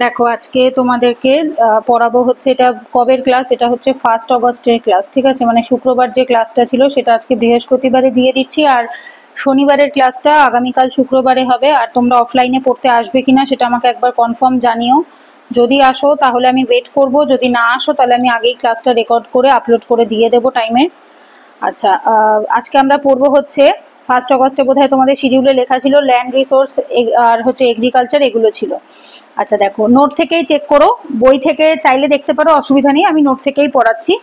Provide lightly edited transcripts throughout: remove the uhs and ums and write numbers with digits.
দেখো আজকে তোমাদেরকে পড়াবো হচ্ছে, এটা কবের ক্লাস, এটা হচ্ছে 1 অগস্টের ক্লাস। ঠিক আছে, মানে শুক্রবার যে ক্লাসটা ছিল সেটা আজকে বৃহস্পতিবারে দিয়ে দিচ্ছি, আর শনিবারের ক্লাসটা আগামীকাল শুক্রবারে হবে। আর তোমরা অফলাইনে পড়তে আসবে কিনা সেটা আমাকে একবার কনফার্ম জানিও। যদি আসো তাহলে আমি ওয়েট করব, যদি না আসো তাহলে আমি আগেই ক্লাসটা রেকর্ড করে আপলোড করে দিয়ে দেবো টাইমে। আচ্ছা, আজকে আমরা পড়বো হচ্ছে 1 অগস্টে বোধহয় তোমাদের শিডিউলে লেখা ছিল ল্যান্ড রিসোর্স আর হচ্ছে এগ্রিকালচার, এগুলো ছিল। আচ্ছা দেখো, নোট থেকেই চেক করো, বই থেকে চাইলে দেখতে পারো, অসুবিধা নেই, আমি নোট থেকেই পড়াচ্ছি।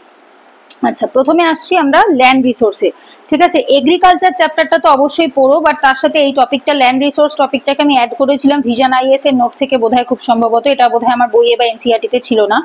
আচ্ছা, প্রথমে আসছি আমরা ল্যান্ড রিসোর্সে। ঠিক আছে, এগ্রিকালচার চ্যাপ্টারটা তো অবশ্যই পড়ো, বাট তার সাথে এই টপিকটা ল্যান্ড রিসোর্স টপিকটাকে আমি অ্যাড করেছিলাম ভিশন আইএস এর নোট থেকে বোধহয়, খুব সম্ভবত এটা বোধহয় আমার বইয়ে বা এনসিআরটিতে ছিল না।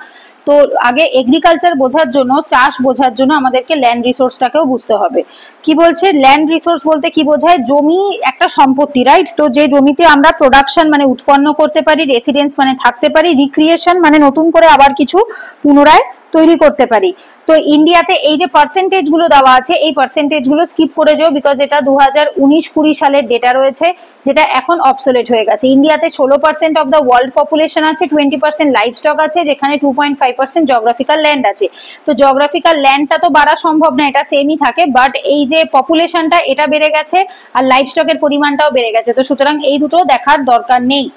তো আগে এগ্রিকালচার বোঝার জন্য, চাষ বোঝার জন্য আমাদেরকে ল্যান্ড রিসোর্সটাকেও বুঝতে হবে। কি বলছে ল্যান্ড রিসোর্স বলতে কি বোঝায়? জমি একটা সম্পত্তি, রাইট? তো যে জমিতে আমরা প্রোডাকশন মানে উৎপন্ন করতে পারি, রেসিডেন্স মানে থাকতে পারি, রিক্রিয়েশন মানে নতুন করে আবার কিছু পুনরায় তৈরি করতে পারি। তো ইন্ডিয়াতে এই যে পার্সেন্টেজ গুলো দেওয়া আছে, এই পার্সেন্টেজ গুলো স্কিপ করে যাও, বিকজ এটা 2019-20 সালের ডেটা রয়েছে, যেটা এখন অবসোলেট হয়ে গেছে। ইন্ডিয়াতে 16% অফ দ্য ওয়ার্ল্ড পপুলেশন আছে, 20% লাইভ স্টক আছে, যেখানে 2.5% জিওগ্রাফিক্যাল ল্যান্ড আছে। তো জিওগ্রাফিক্যাল ল্যান্ডটা তো বাড়া সম্ভব না, এটা সেমই থাকে, বাট এই যে পপুলেশনটা এটা বেড়ে গেছে আর লাইভ স্টকের পরিমাণটাও বেড়ে গেছে, তো সুতরাং এই দুটো দেখার দরকার নেই।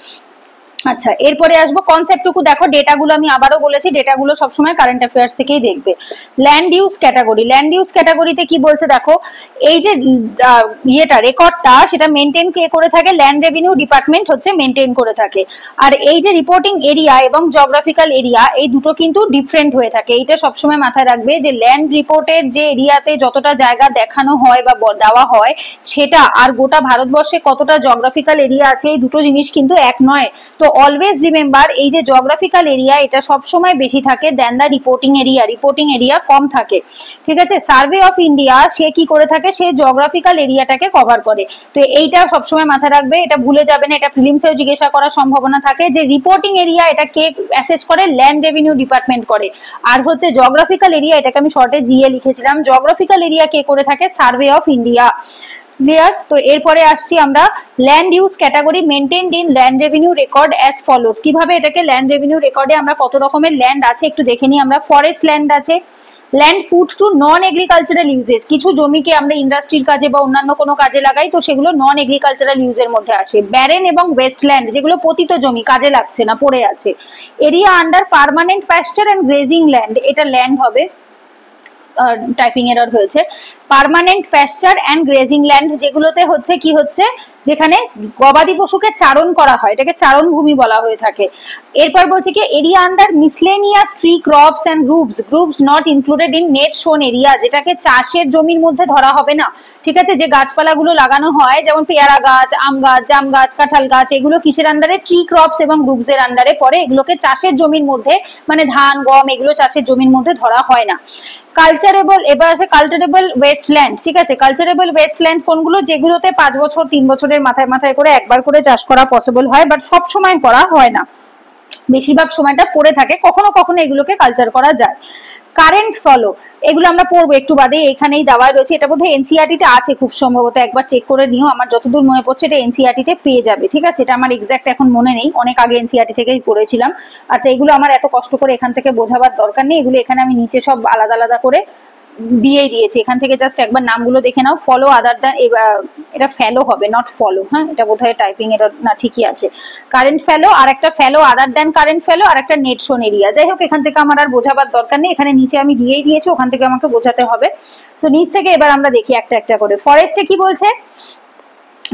আচ্ছা, এরপরে আসবো কনসেপ্টটুকু দেখো, ডেটাগুলো আমি আবারও বলেছি, ডেটাগুলো সবসময় কারেন্ট অ্যাফেয়ার্স থেকেই দেখবে। Land use category, land use ক্যাটাগরিতে কি বলছে দেখো, এই যে ইয়েটা রেকর্ডটা সেটা মেনটেন কে করে থাকে? ল্যান্ড রেভিনিউ ডিপার্টমেন্ট হচ্ছে মেনটেন করে থাকে। আর এই যে রিপোর্টিং এরিয়া এবং জিওগ্রাফিক্যাল এরিয়া, এই দুটো কিন্তু ডিফারেন্ট হয়ে থাকে, এইটা সবসময় মাথায় রাখবে যে ল্যান্ড রিপোর্টের যে এরিয়াতে যতটা জায়গা দেখানো হয় বা দেওয়া হয় সেটা, আর গোটা ভারতবর্ষে কতটা জিওগ্রাফিক্যাল এরিয়া আছে, এই দুটো জিনিস কিন্তু এক নয়। তো অলওয়েজ রিমেম্বার, এই যে জিওগ্রাফিক্যাল এরিয়া এটা সবসময় বেশি থাকে দেন দা রিপোর্টিং এরিয়া, রিপোর্টিং এরিয়া কম থাকে। ঠিক আছে, সার্ভে অফ ইন্ডিয়া সে কি করে থাকে? সে জিওগ্রাফিক্যাল এরিয়াটাকে কভার করে। তো এইটা সবসময় মাথায় রাখবে, এটা ভুলে যাবে না, এটা প্রিলিমসেও জিজ্ঞাসা করার সম্ভাবনা থাকে যে রিপোর্টিং এরিয়া এটা কে অ্যাসেস করে? ল্যান্ড রেভিনিউ ডিপার্টমেন্ট করে। আর হচ্ছে জিওগ্রাফিক্যাল এরিয়া, এটাকে আমি শর্টে জিএ লিখেছিলাম, জিওগ্রাফিক্যাল এরিয়া কে করে থাকে? Survey of India. ক্লিয়ার? তো এরপরে আসছি আমরা land use category maintained in land revenue record as follows. কিভাবে এটাকে ল্যান্ড রেভিনিউ রেকর্ডে আমরা কত রকমের ল্যান্ড আছে একটু দেখে নিই আমরা। ফরেস্ট ল্যান্ড আছে, land put to non agricultural uses, কিছু জমিকে আমরা ইন্ডাস্ট্রির কাজে বা অন্যান্য কোনো কাজে লাগাই, তো সেগুলো নন এগ্রিকালচারাল ইউজের মধ্যে আসে। ব্যারেন এবং ওয়েস্টল্যান্ড, যেগুলো পতিত জমি, কাজে লাগছে না, পড়ে আছে। Area under permanent pasture and grazing land, এটা ল্যান্ড হবে, টাইপিং এরর হয়েছে। Permanent pasture and grazing land, যেগুলোতে হচ্ছে কি হচ্ছে, যেখানে গবাদি পশুকে চারণ করা হয়, এটাকে চারণ ভূমি বলা হয়ে থাকে। এরপর বলছে কি area under miscellaneous tree crops and groves not included in net sown area, যেটাকে চাষের জমির মধ্যে ধরা হবে না। ঠিক আছে, যে গাছপালাগুলো লাগানো হয় যেমন পেয়ারা গাছ, আম গাছ, জাম গাছ, কাঁঠাল গাছ, এগুলো কিসের আন্ডারে? ট্রি ক্রপস এবং গ্রুপস এর আন্ডারে পড়ে, এগুলোকে চাষের জমির মধ্যে মানে ধান গম এগুলো চাষের জমির মধ্যে ধরা হয় না। কালচারেবল, এবার আছে কালচারেবল ওয়েস্টল্যান্ড। ঠিক আছে, কালচারেবল ওয়েস্টল্যান্ড কোনগুলো? যেগুলোতে 5 বছর 3 বছরের মাথায় মাথায় করে একবার করে চাষ করা পসিবল হয়, বাট সব সময় করা হয় না, বেশিরভাগ সময়টা পড়ে থাকে, কখনো কখনো এগুলোকে কালচার করা যায়। কারেন্ট ফলো, এগুলো আমরা পড়বো একটু বাদে, এখানেই দেওয়া রয়েছে, এটা বোধহয় এনসিআরটি তে আছে খুব সম্ভবত, একবার চেক করে নিও, আমার যতদূর মনে পড়ছে এটা এনসিআরটি তে পেয়ে যাবে। ঠিক আছে, এটা আমার এক্সাক্ট এখন মনে নেই, অনেক আগে এনসিআরটি থেকেই পড়েছিলাম। আচ্ছা, এগুলো আমার এত কষ্ট করে এখান থেকে বোঝাবার দরকার নেই, এগুলো এখানে আমি নিচে সব আলাদা আলাদা করে দিয়েই দিয়েছি, এখান থেকে জাস্ট একবার নামগুলো দেখে নাও। ফলো আদার দ্যান, এটা ফেলো হবে, নট ফলো, হ্যাঁ এটা বোধহয় টাইপিং এর না, ঠিকই আছে। কারেন্ট ফেলো, আর একটা ফেলো আদার দ্যান কারেন্ট ফেলো, আর একটা নেট শোন এরিয়া। যাই হোক, এখান থেকে আমার আর বোঝাবার দরকার নেই, এখানে নিচে আমি দিয়েই দিয়েছি, ওখান থেকে আমাকে বোঝাতে হবে। তো নিচ থেকে এবার আমরা দেখি একটা একটা করে। ফরেস্টে কি বলছে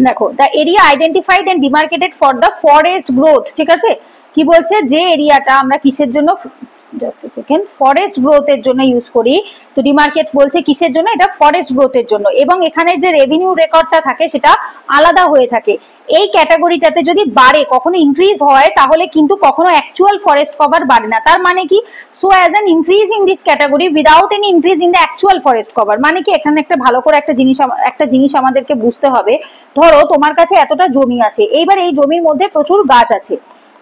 দেখো, the area identified and demarcated for the forest growth. ঠিক আছে, কি বলছে? যে এরিয়াটা আমরা কিসের জন্য, জাস্ট এ সেকেন্ড, ফরেস্ট গ্রোথের জন্য ইউজ করি, তো ডিমার্কেট বলছে কিসের জন্য? এটা ফরেস্ট গ্রোথের জন্য, এবং এখানে যে রেভিনিউ রেকর্ডটা থাকে সেটা আলাদা হয়ে থাকে। এই ক্যাটাগরিটাতে যদি বাড়ে, কখনো ইনক্রিজ হয়, তাহলে কিন্তু কখনো অ্যাকচুয়াল ফরেস্ট কভার বাড়ে না। তার মানে কি? So as an increase in this category without any increase in the actual forest cover, মানে কি? এখানে একটা ভালো করে একটা জিনিস আমাদেরকে বুঝতে হবে। ধরো তোমার কাছে এতটা জমি আছে, এইবার এই জমির মধ্যে প্রচুর গাছ আছে,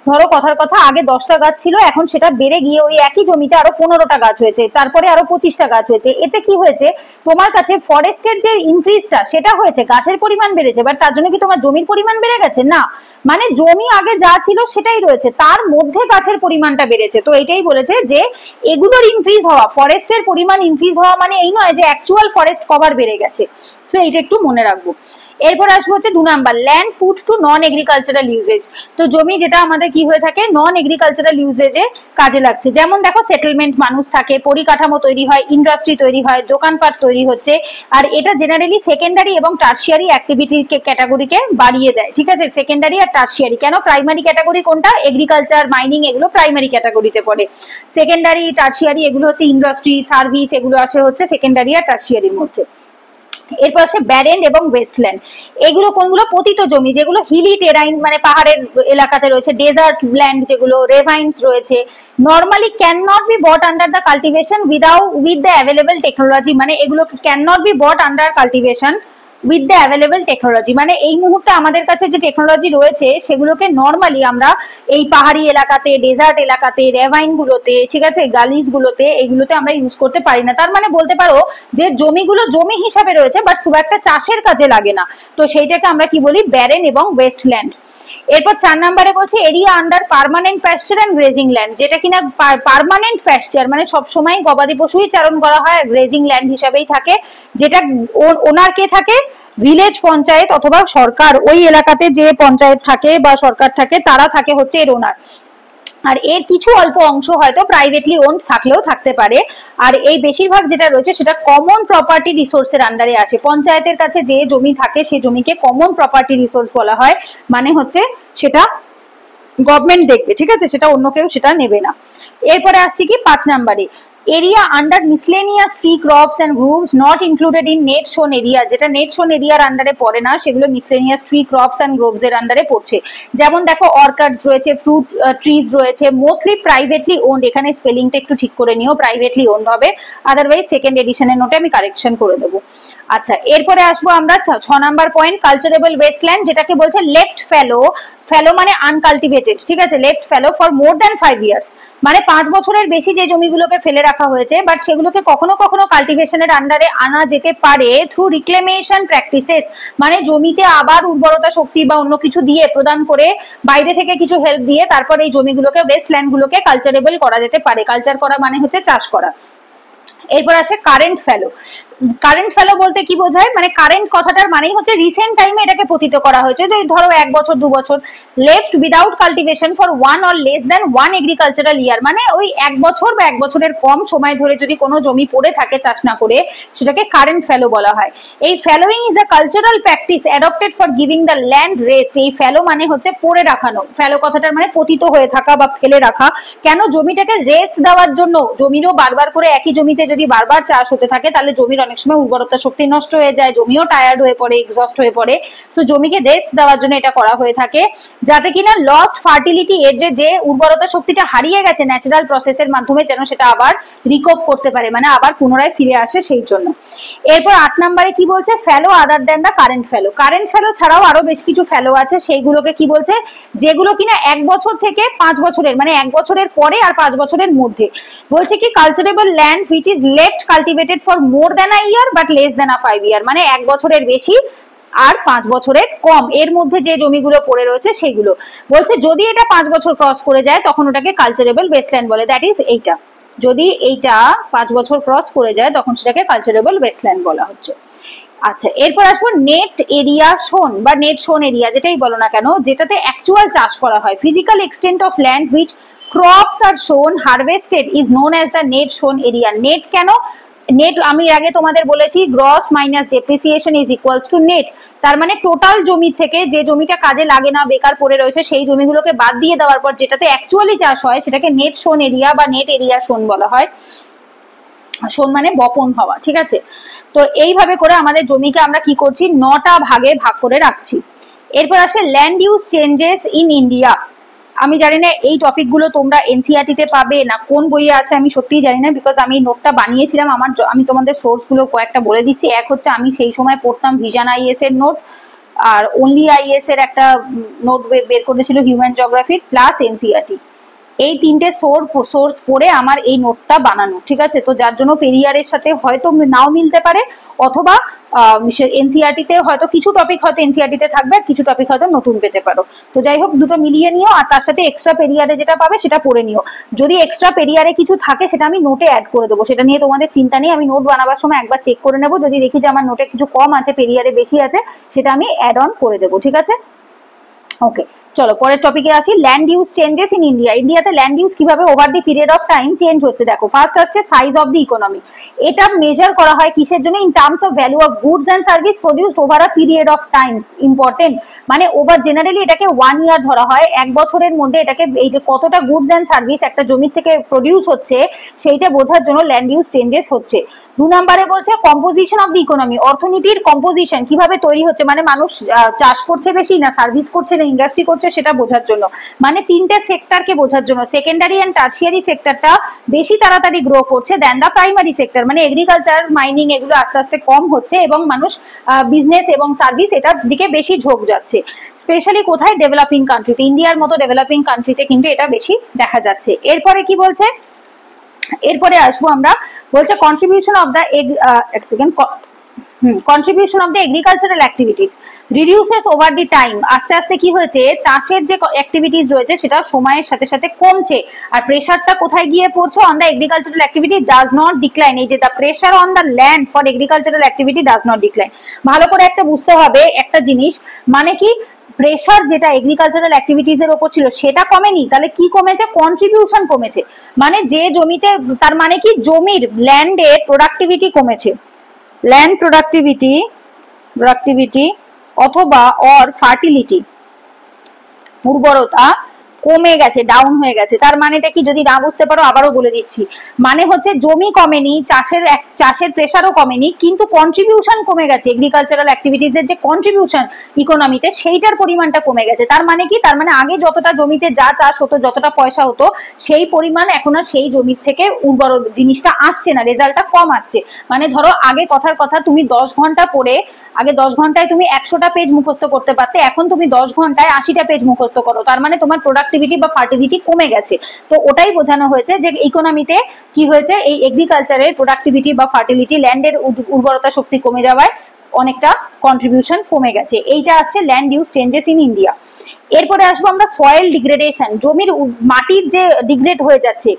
ধরো কথার কথা আগে 10টা গাছ ছিল, এখন সেটা বেড়ে গিয়ে ওই একই জমিতে আরো 15টা গাছ হয়েছে, তারপরে আরো 25টা গাছ হয়েছে। এতে কি হয়েছে, তোমার কাছে ফরেস্টের যে ইনক্রিজটা সেটা হয়েছে, গাছের পরিমাণ বেড়েছে, বাট তার জন্য কি তোমার জমির পরিমাণ বেড়ে গেছে? না, মানে জমি আগে যা ছিল সেটাই রয়েছে, তার মধ্যে গাছের পরিমাণটা বেড়েছে। তো এটাই বলেছে যে এগুলোর ইনক্রিজ হওয়া, ফরেস্টের পরিমাণ ইনক্রিজ হওয়া মানে এই নয় যে অ্যাকচুয়াল ফরেস্ট কভার বেড়ে গেছে। তো এইটা একটু মনে রাখবো। এরপর আসবো হচ্ছে 2 number, land put to non agricultural uses. তো জমি যেটা আমাদের কি হয়ে থাকে, নন এগ্রিকালচারাল ইউজেজে কাজে লাগছে। যেমন দেখো সেটেলমেন্ট, মানুষ থাকে, পরিকাঠামো তৈরি হয়, ইন্ডাস্ট্রি তৈরি হয়, দোকানপাট তৈরি হচ্ছে। আর এটা জেনারেলি সেকেন্ডারি এবং টার্সিয়ারি অ্যাক্টিভিটির ক্যাটাগরিকে বাড়িয়ে দেয়, ঠিক আছে? সেকেন্ডারি আর টার্সিয়ারি কেন, প্রাইমারি ক্যাটাগরি কোনটা, এগ্রিকালচার, মাইনিং, এগুলো প্রাইমারি ক্যাটাগরিতে পড়ে। সেকেন্ডারি, টার্সিয়ারি এগুলো হচ্ছে ইন্ডাস্ট্রি, সার্ভিস, এগুলো আসে হচ্ছে সেকেন্ডারি আর টার্সিয়ারির মধ্যে। এরপর আসে ব্যারেন এবং ওয়েস্টল্যান্ড। এগুলো কোনগুলো, পতিত জমি, যেগুলো হিলি টেরাইন মানে পাহাড়ের এলাকাতে রয়েছে, ডেজার্ট ল্যান্ড যেগুলো, রেভাইন্স রয়েছে। Normally can not be brought under the cultivation with the available technology, মানে এগুলো can not be brought under cultivation with the available technology, মানে এই মুহূর্তে আমাদের কাছে যে টেকনোলজি রয়েছে সেগুলোকে নর্মালি আমরা এই পাহাড়ি এলাকাতে, ডেজার্ট এলাকাতে, রেভাইন গুলোতে, ঠিক আছে, গালিজ গুলোতে, এইগুলোতে আমরা ইউজ করতে পারি না। তার মানে বলতে পারো যে জমিগুলো জমি হিসাবে রয়েছে বাট খুব একটা চাষের কাজে লাগে না। তো সেইটাকে আমরা কি বলি, ব্যারেন এবং ওয়েস্টল্যান্ড। এরপর 4 নম্বরে বলছে area under permanent pasture and grazing land, যেটা কিনা পার্মানেন্ট প্যাস্চার মানে সবসময় গবাদি পশুই চারণ করা হয়, গ্রেজিং ল্যান্ড হিসাবেই থাকে, যেটা ওনার কে থাকে, ভিলেজ পঞ্চায়েত অথবা সরকার, ওই এলাকাতে যে পঞ্চায়েত থাকে বা সরকার থাকে তারা থাকে হচ্ছে এর ওনার। আর এর কিছু অল্প অংশ হয়তো প্রাইভেটলি ওন্ড থাকলেও থাকতে পারে। আর এই বেশিরভাগ যেটা রয়েছে সেটা কমন প্রপার্টি রিসোর্সের আন্ডারে আসে। পঞ্চায়েতের কাছে যে জমি থাকে সেই জমিকে কমন প্রপার্টি রিসোর্স বলা হয়, মানে হচ্ছে সেটা গভর্নমেন্ট দেখবে, ঠিক আছে, সেটা অন্য কেউ সেটা নেবে না। এরপরে আসছি কি 5 নম্বরে, area under miscellaneous tree crops and groves not included in net sown area, যেটা নেট শোন এরিয়ার আন্ডারে পড়ে না, সেগুলো miscellaneous tree crops and groves এর আন্ডারে পড়ছে। যেমন দেখো অর্কার্ডস রয়েছে, ফ্রুট ট্রিজ রয়েছে, মোস্টলি প্রাইভেটলি ওন্ড, এখানে স্পেলিংটা একটু ঠিক করে নিও, প্রাইভেটলি ওন্ড হবে, আদারওয়াইজ সেকেন্ড এডিশনের নোটে আমি কারেকশন করে দেবো। আচ্ছা, এরপরে আসবো আমরা 6 নাম্বার পয়েন্ট, কালচারেবল ওয়েস্টল্যান্ড, যেটাকে বলছে লেফট ফ্যালো, ফ্যালো মানে আনকাল্টিভেটেড, ঠিক আছে, left fallow for more than 5 years, মানে 5 বছরের বেশি যে জমিগুলোকে ফেলে রাখা হয়েছে বাট সেগুলোকে কখনো কখনো কাল্টিভেশনের আন্ডারে আনা যেতে পারে থ্রু রিক্লেমেশন প্র্যাকটিসেস, মানে জমিতে আবার উর্বরতা শক্তি বা অন্য কিছু দিয়ে প্রদান করে, বাইরে থেকে কিছু হেল্প দিয়ে তারপর এই জমিগুলোকে, ওয়েস্টল্যান্ড গুলোকে কালচারেবল করা যেতে পারে। কালচার করা মানে হচ্ছে চাষ করা। এরপর আসে কারেন্ট ফ্যালো। কারেন্ট ফ্যালো বলতে কি বোঝায়, মানে কারেন্ট কথাটার মানেই হচ্ছে রিসেন্ট টাইমে এটাকে পতিত করা হয়েছে, যে ধরো 1 বছর 2 বছর, left without cultivation for 1 or less than 1 agricultural year, মানে ওই 1 বছর বা 1 বছরের কম সময় ধরে যদি কোনো জমি পড়ে থাকে চাষ না করে, সেটাকে কারেন্ট ফ্যালো বলা হয়। এই fallowing is a cultural practice adopted for giving the land rest. এই ফ্যালো মানে হচ্ছে পড়ে রাখানো, ফ্যালো কথাটার মানে পতিত হয়ে থাকা বা ফেলে রাখা। কেন, জমিটাকে রেস্ট দেওয়ার জন্য। জমিরও বারবার করে একই জমিতে যদি বারবার চাষ হতে থাকে তাহলে জমির অনেক সময় উর্বরতা শক্তি নষ্ট হয়ে যায়, জমিও টায়ার্ড হয়ে পড়ে, এক্সস্ট হয়ে পড়ে। সো জমিকে রেস্ট দেওয়ার জন্য এটা করা হয়ে থাকে, যাতে কিনা লস্ট ফার্টিলিটি, এর যে উর্বরতা শক্তিটা হারিয়ে গেছে ন্যাচারাল প্রসেসের মাধ্যমে, যেন সেটা আবার রিকভ করতে পারে, মানে আবার পুনরায় ফিরে আসে সেই জন্য। এরপর 8 নম্বরে কি বলছে, ফ্যালো আদার দেন দা কারেন্ট ফ্যালো। কারেন্ট ফ্যালো ছাড়াও আরো বেশ কিছু ফ্যালো আছে, সেইগুলোকে কি বলছে, যেগুলো কিনা 1 বছর থেকে 5 বছরের, মানে 1 বছরের পরে আর 5 বছরের মধ্যে। বলছে কি culturable land which is left cultivated for more than a year but less than a 5 year, মানে 1 বছরের বেশি আর 5 বছরের কম, এর মধ্যে যে জমিগুলো পড়ে রয়েছে সেগুলো। বলছে যদি এটা 5 বছর ক্রস করে যায় তখন ওটাকে কালচারেবল ওয়েস্টল্যান্ড বলে, দ্যাট ইজ এইটা, যদি এইটা 5 বছর ক্রস করে যায় তখন সেটাকে কালচারেবল ওয়েস্টল্যান্ড বলা হচ্ছে। আচ্ছা, এরপর আসবো নেট এরিয়া শোন বা নেট শোন এরিয়া, যেটাই বলো না কেন, যেটাতে অ্যাকচুয়াল চাষ করা হয়। Physical extent of land which crops are sown harvested is known as the net sown area. Net কেন, নেট আমি আগে তোমাদের বলেছি gross minus depreciation is equals to net, তার মানে টোটাল জমি থেকে যে জমিটা কাজে লাগে না, বেকার পড়ে রয়েছে, সেই জমিগুলোকে বাদ দিয়ে দেওয়ার পর যেটাতে অ্যাকচুয়ালি চাষ হয় সেটাকে নেট শোন এরিয়া বা নেট এরিয়া শোন বলা হয়। শোন মানে বপন হওয়া, ঠিক আছে। তো এইভাবে করে আমাদের জমিকে আমরা কি করছি, 9টা ভাগে ভাগ করে রাখছি। এরপর আসে land use changes in India. আমি জানি না এই টপিকগুলো তোমরা এনসিইআরটি তে পাবে না কোন বইয়ে আছে, আমি সত্যিই জানি না, বিকজ আমি নোটটা বানিয়েছিলাম। আমি তোমাদের সোর্স গুলো কয়েকটা বলে দিচ্ছি। এক হচ্ছে আমি সেই সময় পড়তাম ভিশন আইএস এর নোট, আর অনলি আইএস এর একটা নোট বের করেছিল হিউম্যান জিওগ্রাফির, প্লাস এনসিইআরটি। এই তিনটে সোর্স পড়ে আমার এই নোটটা বানানো, ঠিক আছে। তো যার জন্য পেরিয়ারের সাথে হয়তো নাও মিলতে পারে, অথবা এনসিইআরটি তে হয়তো কিছু টপিক হয়তো এনসিইআরটি তে থাকবে আর কিছু টপিক হয়তো নতুন পেতে পারো। তো যাই হোক, দুটো মিলিয়ে নিও, আর তার সাথে এক্সট্রা পেরিয়ারে যেটা পাবে সেটা পড়ে নিও। যদি এক্সট্রা পেরিয়ারে কিছু থাকে সেটা আমি নোটে অ্যাড করে দেবো, সেটা নিয়ে তোমাদের চিন্তা নেই। আমি নোট বানাবার সময় একবার চেক করে নেবো, যদি দেখি যে আমার নোটে কিছু কম আছে, পেরিয়ারে বেশি আছে, সেটা আমি অ্যাড অন করে দেবো, ঠিক আছে। ওকে, চলো পরের টপিকে আসি। Land use changes in India. ইন্ডিয়াতে ল্যান্ড ইউজ কিভাবে over the period of time change হচ্ছে, দেখো ফার্স্ট আসছে সাইজ অফ দি ইকোনমি। এটা মেজার করা হয় কিসের জন্য? In terms of value of goods and service produced over a period of time. Important, মানে ওভার জেনারেলি এটাকে 1 ইয়ার ধরা হয়, 1 বছরের মধ্যে এটাকে এই যে কতটা গুডস অ্যান্ড সার্ভিস একটা জমি থেকে প্রডিউস হচ্ছে সেইটা বোঝার জন্য ল্যান্ড ইউজ চেঞ্জেস হচ্ছে। 2 নম্বরে বলছে কম্পোজিশন অফ দি ইকোনমি, অর্থনীতির কম্পোজিশন কিভাবে তৈরি হচ্ছে, মানে মানুষ চাষ করছে বেশি না সার্ভিস করছে না ইন্ডাস্ট্রি করছে সেটা বোঝার জন্য, মানে তিনটে সেক্টরকে বোঝার জন্য। সেকেন্ডারি অ্যান্ড টার্সিয়ারি সেক্টরটা বেশি তাড়াতাড়ি গ্রো করছে দ্যান দা প্রাইমারি সেক্টর, মানে এগ্রিকালচার মাইনিং এগুলো আস্তে আস্তে কম হচ্ছে এবং মানুষ বিজনেস এবং সার্ভিস এটার দিকে বেশি ঝোঁক যাচ্ছে। স্পেশালি কোথায়? ডেভেলপিং কান্ট্রিতে, ইন্ডিয়ার মতো ডেভেলপিং কান্ট্রিতে কিন্তু এটা বেশি দেখা যাচ্ছে। এরপরে কি বলছে? এরপরে আসবো আমরা, বলছে contribution of the contribution of the agricultural activities reduces over the time. আস্তে আস্তে কি হয়েছে, চাষের যে অ্যাক্টিভিটিস রয়েছে সেটা সময়ের সাথে সাথে কমছে, আর প্রেশারটা কোথায় গিয়ে পড়ছে? On the agricultural activity does not decline. এই যে the pressure on the land for agricultural activity does not decline. ভালো করে একটা বুঝতে হবে একটা জিনিস, মানে কি প্রেশার যেটা এগ্রিকালচারাল অ্যাক্টিভিটিস এর উপর ছিল সেটা কমেনি, তাহলে কি কমেছে? কন্ট্রিবিউশন কমেছে। মানে যে জমিতে, তার মানে কি জমির ল্যান্ডের প্রোডাক্টিভিটি কমেছে, ল্যান্ড প্রোডাক্টিভিটি অথবা অর ফার্টিলিটি, উর্বরতা কমে গেছে, ডাউন হয়ে গেছে। তার মানেটা কি? যদি না বুঝতে পারো আবারও বলে দিচ্ছি, মানে হচ্ছে জমি কমেনি, চাষের প্রেসারও কমেনি, কিন্তু কন্ট্রিবিউশন কমে গেছে। এগ্রিকালচারাল অ্যাক্টিভিটিস এর যে কন্ট্রিবিউশন ইকোনমিতে সেইটার পরিমাণটা কমে গেছে। তার মানে কি? তার মানে আগে যতটা জমিতে যা চাষ হতো, যতটা পয়সা হতো, সেই পরিমাণ এখন আর সেই জমির থেকে উর্বর জিনিসটা আসছে না, রেজাল্টটা কম আসছে। মানে ধরো আগে কথার কথা তুমি 10 ঘন্টা পড়ে, আগে 10 ঘন্টায় তুমি 100টা পেজ মুখস্থ করতে পারতে, এখন তুমি 10 ঘন্টায় 80টা পেজ মুখস্থ করো, তার মানে তোমার প্রোডাক্টিভিটি বা ফার্টিলিটি কমে গেছে। তো ওটাই বোঝানো হয়েছে যে ইকোনমিতে কি হয়েছে, এই এগ্রিকালচারের প্রোডাক্টিভিটি বা ফার্টিলিটি, ল্যান্ডের উর্বরতা শক্তি কমে যাওয়ায় অনেকটা কন্ট্রিবিউশন কমে গেছে। এইটা আসছে land use changes in India. এরপরে আসবো আমরা সয়েল ডিগ্রেডেশন, জমির মাটির যে ডিগ্রেড হয়ে যাচ্ছে,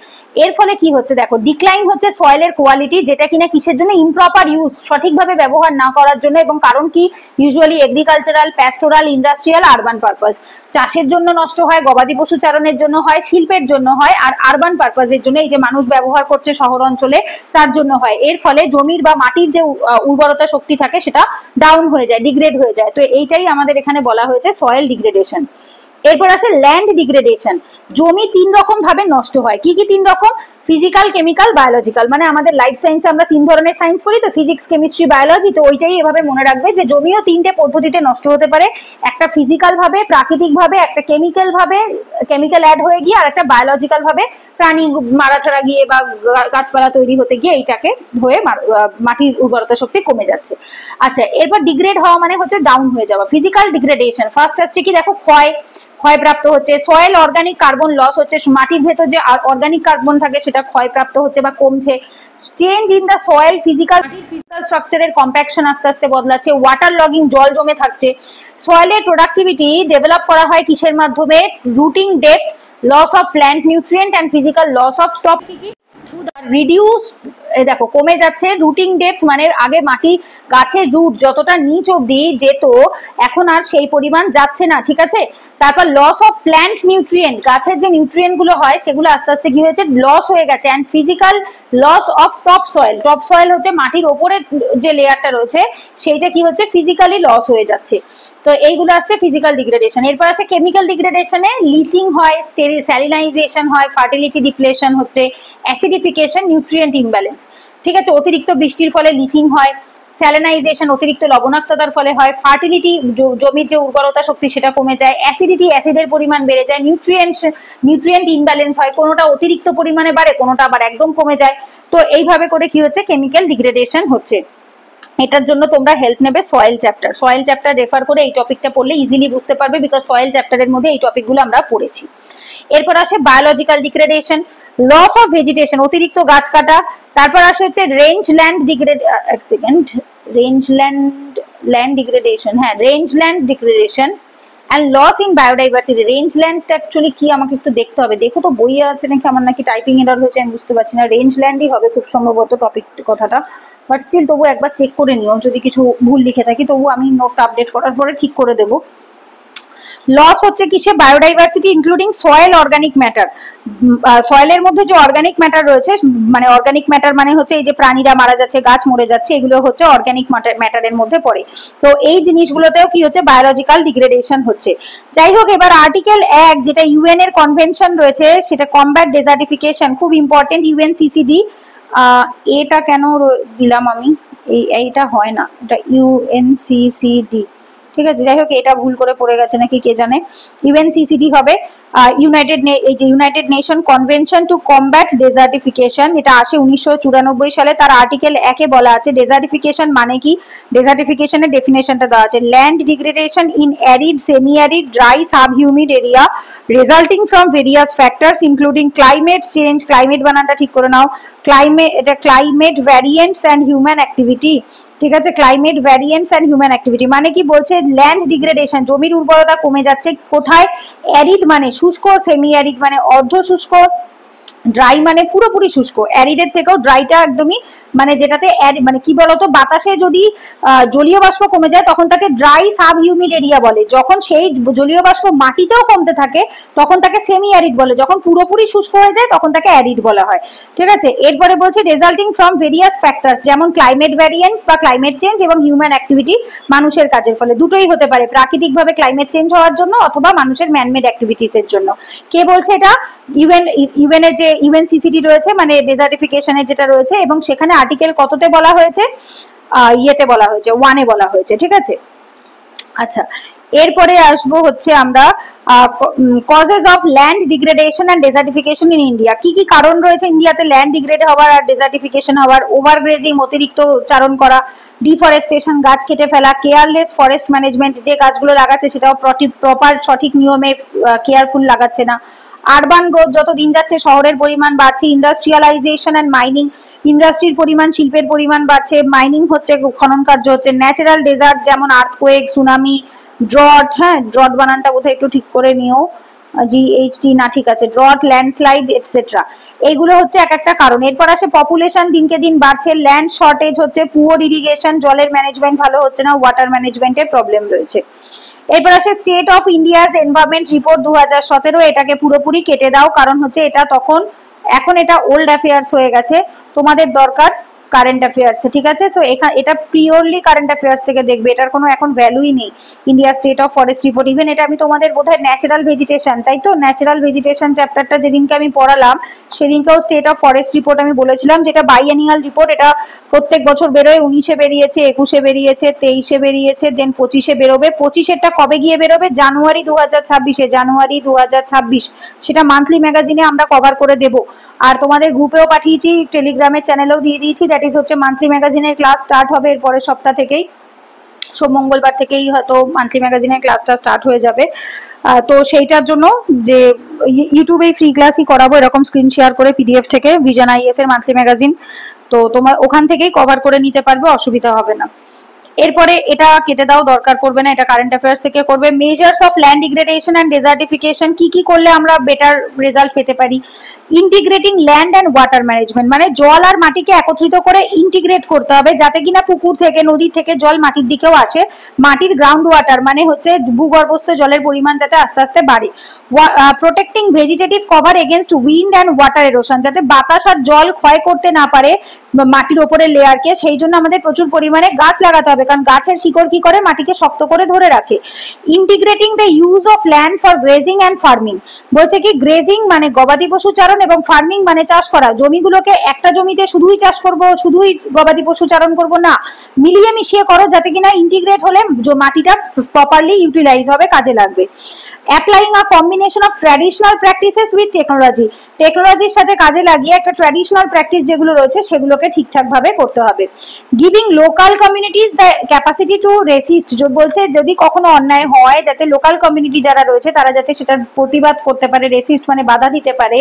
এর ফলে কি হচ্ছে? দেখো ডিক্লাইন হচ্ছে সয়েলের কোয়ালিটি, যেটা কিনা কিসের জন্য? ইমপ্রপার ইউজ, সঠিকভাবে ব্যবহার না করার জন্য। এবং কারণ কি? Usually agricultural, pastoral, industrial, urban purpose. চাষের জন্য নষ্ট হয়, গবাদি পশু চারণের জন্য হয়, শিল্পের জন্য হয়, আর আরবান পারপাসের জন্য, এই যে মানুষ ব্যবহার করছে শহর অঞ্চলে তার জন্য হয়। এর ফলে জমির বা মাটির যে উর্বরতা শক্তি থাকে সেটা ডাউন হয়ে যায়, ডিগ্রেড হয়ে যায়। তো এইটাই আমাদের এখানে বলা হয়েছে সয়েল ডিগ্রেডেশন। এরপর আসে ল্যান্ড ডিগ্রেডেশন। জমি 3 রকম ভাবে নষ্ট হয়। কি কি 3 রকম? Physical, chemical, biological. মানে আমাদের লাইফ সায়েন্সে আমরা 3 ধরনের সায়েন্স পড়ি, তো ফিজিক্স, কেমিস্ট্রি, বায়োলজি। তো ওইটাই এভাবে মনে রাখবে যে জমিও 3টে পদ্ধতিতে নষ্ট হতে পারে। একটা ফিজিক্যাল ভাবে, প্রাকৃতিক ভাবে, একটা কেমিক্যাল ভাবে, কেমিক্যাল অ্যাড হয়ে গিয়ে, আর একটা বায়োলজিক্যাল ভাবে প্রাণী মারা ছাড়া গিয়ে বা গাছপালা তৈরি হতে গিয়ে এইটাকে হয়ে মাটির উর্বরতা শক্তি কমে যাচ্ছে। আচ্ছা, এরপর ডিগ্রেড হওয়া মানে হচ্ছে ডাউন হয়ে যাওয়া। ফিজিক্যাল ডিগ্রেডেশন ফার্স্ট আসছে কি? দেখো ক্ষয়প্রাপ্ত হচ্ছে, সয়েল অর্গানিক কার্বন লস হচ্ছে, মাটির ভেতর যে অর্গানিক কার্বন থাকে সেটা ক্ষয়প্রাপ্ত হচ্ছে বা কমছে। Change in the soil physical স্ট্রাকচারের কম্প্যাকশন আস্তে আস্তে বদলাচ্ছে। ওয়াটার লগিং, জল জমে থাকছে। সয়েলের প্রোডাক্টিভিটি ডেভেলপ করা হয় কিসের মাধ্যমে? Rooting depth, loss of plant nutrient and physical loss of top reduce. দেখো কমে যাচ্ছে রুটিং ডেপথ, মানে আগে মাটি গাছের রুট যতটা নিচ অব্দি যেত এখন আর সেই পরিমাণ যাচ্ছে না, ঠিক আছে। তারপর লস অফ প্ল্যান্ট নিউট্রিয়েন্ট, গাছের যে নিউট্রিয়েন্ট গুলো হয় সেগুলো আস্তে আস্তে কি হয়েছে? লস হয়ে গেছে। And physical loss of top soil. Top soil হচ্ছে মাটির ওপরের যে লেয়ারটা রয়েছে সেইটা কি হচ্ছে? ফিজিক্যালি লস হয়ে যাচ্ছে। তো এইগুলো আসছে ফিজিক্যাল ডিগ্রেডেশন। এরপর আছে কেমিক্যাল ডিগ্রেডেশনে লিচিং হয়, স্যালিনাইজেশন হয়, ফার্টিলিটি ডিপ্লেশন হচ্ছে, অ্যাসিডিফিকেশন, নিউট্রিয়েন্ট ইমব্যালেন্স, ঠিক আছে। অতিরিক্ত বৃষ্টির ফলে লিচিং হয়, স্যালিনাইজেশন অতিরিক্ত লবণাক্ততার ফলে হয়, ফার্টিলিটি জমির যে উর্বরতা শক্তি সেটা কমে যায়, অ্যাসিডিটি অ্যাসিডের পরিমাণ বেড়ে যায়, নিউট্রিয়েন্ট ইমব্যালেন্স হয়, কোনোটা অতিরিক্ত পরিমাণে বাড়ে, কোনোটা আবার একদম কমে যায়। তো এইভাবে করে কি হচ্ছে? কেমিক্যাল ডিগ্রেডেশন হচ্ছে। এটার জন্য তোমরা হেল্প নেবে সয়েল চ্যাপ্টার রেফার করে এই টপিকটা পড়লে ইজিলি বুঝতে পারবে, বিকজ সয়েল চ্যাপ্টারের মধ্যে এই টপিকগুলো আমরা পড়েছি। এরপর আসে biological degradation, loss of vegetation, অতিরিক্ত গাছ কাটা। তারপর আসে হচ্ছে রেঞ্জ ল্যান্ড ডিগ্রেডেশন, হ্যাঁ range land degradation and loss in biodiversity. Range land actually কি আমাকে একটু দেখতে হবে, দেখো তো বইয়ে আছে নাকি, আমার নাকি টাইপিং এরর হয়েছে আমি বুঝতে পারছি না। রেঞ্জ ল্যান্ডই হবে খুব সম্ভবত টপিক কথাটা, বাট স্টিল তবু একবার চেক করে নিও, যদি কিছু ভুল লিখে থাকি তবু আমি নোটটা আপডেট করার পরে ঠিক করে দেবো। লস হচ্ছে কিসে, biodiversity including soil organic matter. সয়েলের মধ্যে যে অর্গানিক ম্যাটার রয়েছে, মানে অর্গানিক ম্যাটার মানে হচ্ছে এই যে প্রাণীরা মারা যাচ্ছে, গাছ মরে যাচ্ছে, এগুলো হচ্ছে অর্গানিক ম্যাটারের মধ্যে পড়ে। তো এই জিনিসগুলোতেও কি হচ্ছে, বায়োলজিক্যাল ডিগ্রেডেশন হচ্ছে। যাই হোক, এবার আর্টিকেল 1 যেটা ইউএন এর কনভেনশন রয়েছে, সেটা কমব্যাট ডেজার্টিফিকেশন, খুব ইম্পর্টেন্ট, ইউএনসিসিডি। এটা কেন দিলাম আমি, এইটা হয় না, এটা ইউএনসিসিডি, ঠিক আছে। যাই হোক, এটা ভুল করে পড়ে গেছে নাকি কে জানে, ইউএনসিসিডি হবে। United Nation Convention to Combat ডেজার্টিফিকেশন, এটা আসে 1994 সালে। তার আর্টিকেল 1-এ বলা আছে ডেজার্টিফিকেশন মানে কি, ডেজার্টিফিকেশনের ডেফিনেশনটা দেওয়া আছে, land degradation in arid, semi arid, dry, sub humid area resulting from various factors including climate change, climate বানানটা ঠিক করে নাও, climate variants and human activity, ঠিক আছে। Climate variants and human activity মানে কি বলছে, ল্যান্ড ডিগ্রেডেশন, জমির উর্বরতা কমে যাচ্ছে কোথায়, অ্যারিড মানে শুষ্ক, সেমি অ্যারিড মানে অর্ধ শুষ্ক, ড্রাই মানে পুরোপুরি শুষ্ক। অ্যারিডের থেকেও ড্রাইটা একদমই, মানে যেটাতে মানে কি বলতো, বাতাসে যদি জলীয় বাষ্প কমে যায় তখন তাকে ড্রাই সাব হিউমিড এরিয়া বলে, যখন সেই জলীয় বাষ্প মাটিতেও কমতে থাকে তখন তাকে সেমি অ্যারিড বলে, যখন পুরোপুরি শুষ্ক হয়ে যায় তখন তাকে অ্যারিড বলা হয়, ঠিক আছে। এরপরে বলছে রেজাল্টিং ফ্রম ভেরিয়াস ফ্যাক্টরস, যেমন ক্লাইমেট ভ্যারিয়েন্স বা ক্লাইমেট চেঞ্জ এবং হিউম্যান অ্যাক্টিভিটি, মানুষের কাজের ফলে, দুটোই হতে পারে, প্রাকৃতিকভাবে ক্লাইমেট চেঞ্জ হওয়ার জন্য অথবা মানুষের ম্যানমেড অ্যাক্টিভিটিস এর জন্য। কে বলছে এটা, ইউএন এর যে ইউএনসিসিডি রয়েছে, মানে ডেজার্টিফিকেশনের যেটা রয়েছে, এবং সেখানে আর্টিকেল কততে বলা হয়েছে, ইয়েতে বলা হয়েছে, 1-এ বলা হয়েছে, ঠিক আছে। আচ্ছা, এরপরে আসবো হচ্ছে আমরা causes of land degradation and desertification in India. কি কি কারণ রয়েছে ইন্ডিয়াতে ল্যান্ড ডিগ্রেড হওয়ার আর ডেজার্টিফিকেশন হওয়ার, ওভারগ্রেজিং, অতিরিক্ত চারণ করা, ডিফরেস্টেশন, গাছ কেটে ফেলা, কেয়ারলেস ফরেস্ট ম্যানেজমেন্ট, যে গাছগুলো লাগাচ্ছে সেটাও প্রপার সঠিক নিয়মে কেয়ারফুল লাগাচ্ছে না, আরবান গ্রোথ, যত দিন যাচ্ছে শহরের পরিমাণ বাড়ছে, ইন্ডাস্ট্রিয়ালাইজেশন এন্ড মাইনিং, ইন্ডাস্ট্রির পরিমাণ, শিল্পের পরিমাণ বাড়ছে, মাইনিং হচ্ছে, খনন কার্য হচ্ছে, ন্যাচারাল ডেজার্ট যেমন আর্থকোয়েক, সুনামি, ড্রট, হ্যাঁ ড্রট বানানটা বোধহয় একটু ঠিক করে নিও, GHT না, ঠিক আছে, ড্রট, ল্যান্ডস্লাইড এটসেট্রা, এইগুলো হচ্ছে এক একটা কারণ। এরপর আসে পপুলেশন দিনকে দিন বাড়ছে, ল্যান্ড শর্টেজ হচ্ছে, পুয়ার ইরিগেশন, জলের ম্যানেজমেন্ট ভালো হচ্ছে না, ওয়াটার ম্যানেজমেন্টের প্রবলেম রয়েছে। এরপর আসে state of India's environment report 2017, এটাকে পুরোপুরি কেটে দাও, কারণ হচ্ছে এটা তখন, এখন এটা ওল্ড অ্যাফেয়ার্স হয়ে গেছে, তোমাদের দরকার কারেন্ট অ্যাফেয়ার্স, ঠিক আছে। তো এটা পিওরলি কারেন্ট অ্যাফেয়ার্স থেকে দেখবে, এটার কোনো এখন ভ্যালুই নেই। India state of forest report, even এটা আমি তোমাদের বোধহয় ন্যাচারাল ভেজিটেশন, তাই তো, ন্যাচারাল ভেজিটেশন চ্যাপ্টারটা যেদিনকে আমি পড়ালাম সেদিনকেও স্টেট অফ ফরেস্ট রিপোর্ট আমি বলেছিলাম, যেটা বাইএনিয়াল রিপোর্ট, এটা প্রত্যেক বছর বেরোয়, 19-এ বেরিয়েছে, 21-এ বেরিয়েছে, 23-এ বেরিয়েছে, দেন 25-এ বেরোবে। 25-এরটা কবে গিয়ে বেরোবে, জানুয়ারি 2026-এ, জানুয়ারি 2026, সেটা মান্থলি ম্যাগাজিনে আমরা কভার করে দেবো। আর তোমাদের গ্রুপেও পাঠিয়েছি, টেলিগ্রামের চ্যানেলেও দিয়ে দিয়েছি, দ্যাট ইজ হচ্ছে মান্থলি ম্যাগাজিনের ক্লাস স্টার্ট হবে এর পরের সপ্তাহ থেকেই, সোম মঙ্গলবার থেকেই হয়তো মান্থলি ম্যাগাজিনের ক্লাসটা স্টার্ট হয়ে যাবে। তো সেইটার জন্য যে ইউটিউবে ফ্রি ক্লাসই করাবো, এরকম স্ক্রিন শেয়ার করে পিডিএফ থেকে, ভিশন আইএস এর মান্থলি ম্যাগাজিন, তো তোমার ওখান থেকেই কভার করে নিতে পারবে, অসুবিধা হবে না। এরপরে এটা কেটে দাও, দরকার পড়বে না, এটা কারেন্ট অ্যাফেয়ার্স থেকে করবে। Measures of land degradation and desertification, কি কি করলে আমরা বেটার রেজাল্ট পেতে পারি, integrating land and water management, মানে জল আর মাটিকে একত্রিত করে ইন্টিগ্রেট করতে হবে, যাতে কিনা পুকুর থেকে, নদী থেকে জল মাটির দিকেও আসে, মাটির গ্রাউন্ড ওয়াটার মানে হচ্ছে ভূগর্ভস্থ জলের পরিমাণ যাতে আস্তে আস্তে বাড়ে। Protecting vegetative cover against wind and water erosion, যাতে বাতাস আর জল ক্ষয় করতে না পারে মাটির ওপরের লেয়ারকে, সেই জন্য আমাদের প্রচুর পরিমাণে গাছ লাগাতে হবে, কারণ গাছের শিকড় কি করে, মাটিকে শক্ত করে ধরে রাখে। Integrating the use of land for grazing and farming, বলছে কি গ্রেজিং মানে গবাদি পশু চারণ, এবং ফার্মিং মানে চাষ করা, জমিগুলোকে একটা জমিতে শুধুই চাষ করব, শুধুই গবাদি পশু চারণ করব না, মিলিয়ে মিশিয়ে করো, যাতে কিনা ইন্টিগ্রেট হলে মাটিটা প্রপারলি ইউটিলাইজ হবে, কাজে লাগবে। Applying a combination of traditional practices with technology, টেকনোলজির সাথে কাজে লাগিয়ে একটা ট্র্যাডিশনাল প্র্যাকটিস যেগুলো রয়েছে সেগুলোকে ঠিকঠাক ভাবে করতে হবে। Giving local communities the capacity two racist, বলছে যদি কখনো অন্যায় হয় যাতে লোকাল কমিউনিটি যারা রয়েছে তারা যাতে সেটার প্রতিবাদ করতে পারে, রেসিস্ট মানে বাধা দিতে পারে,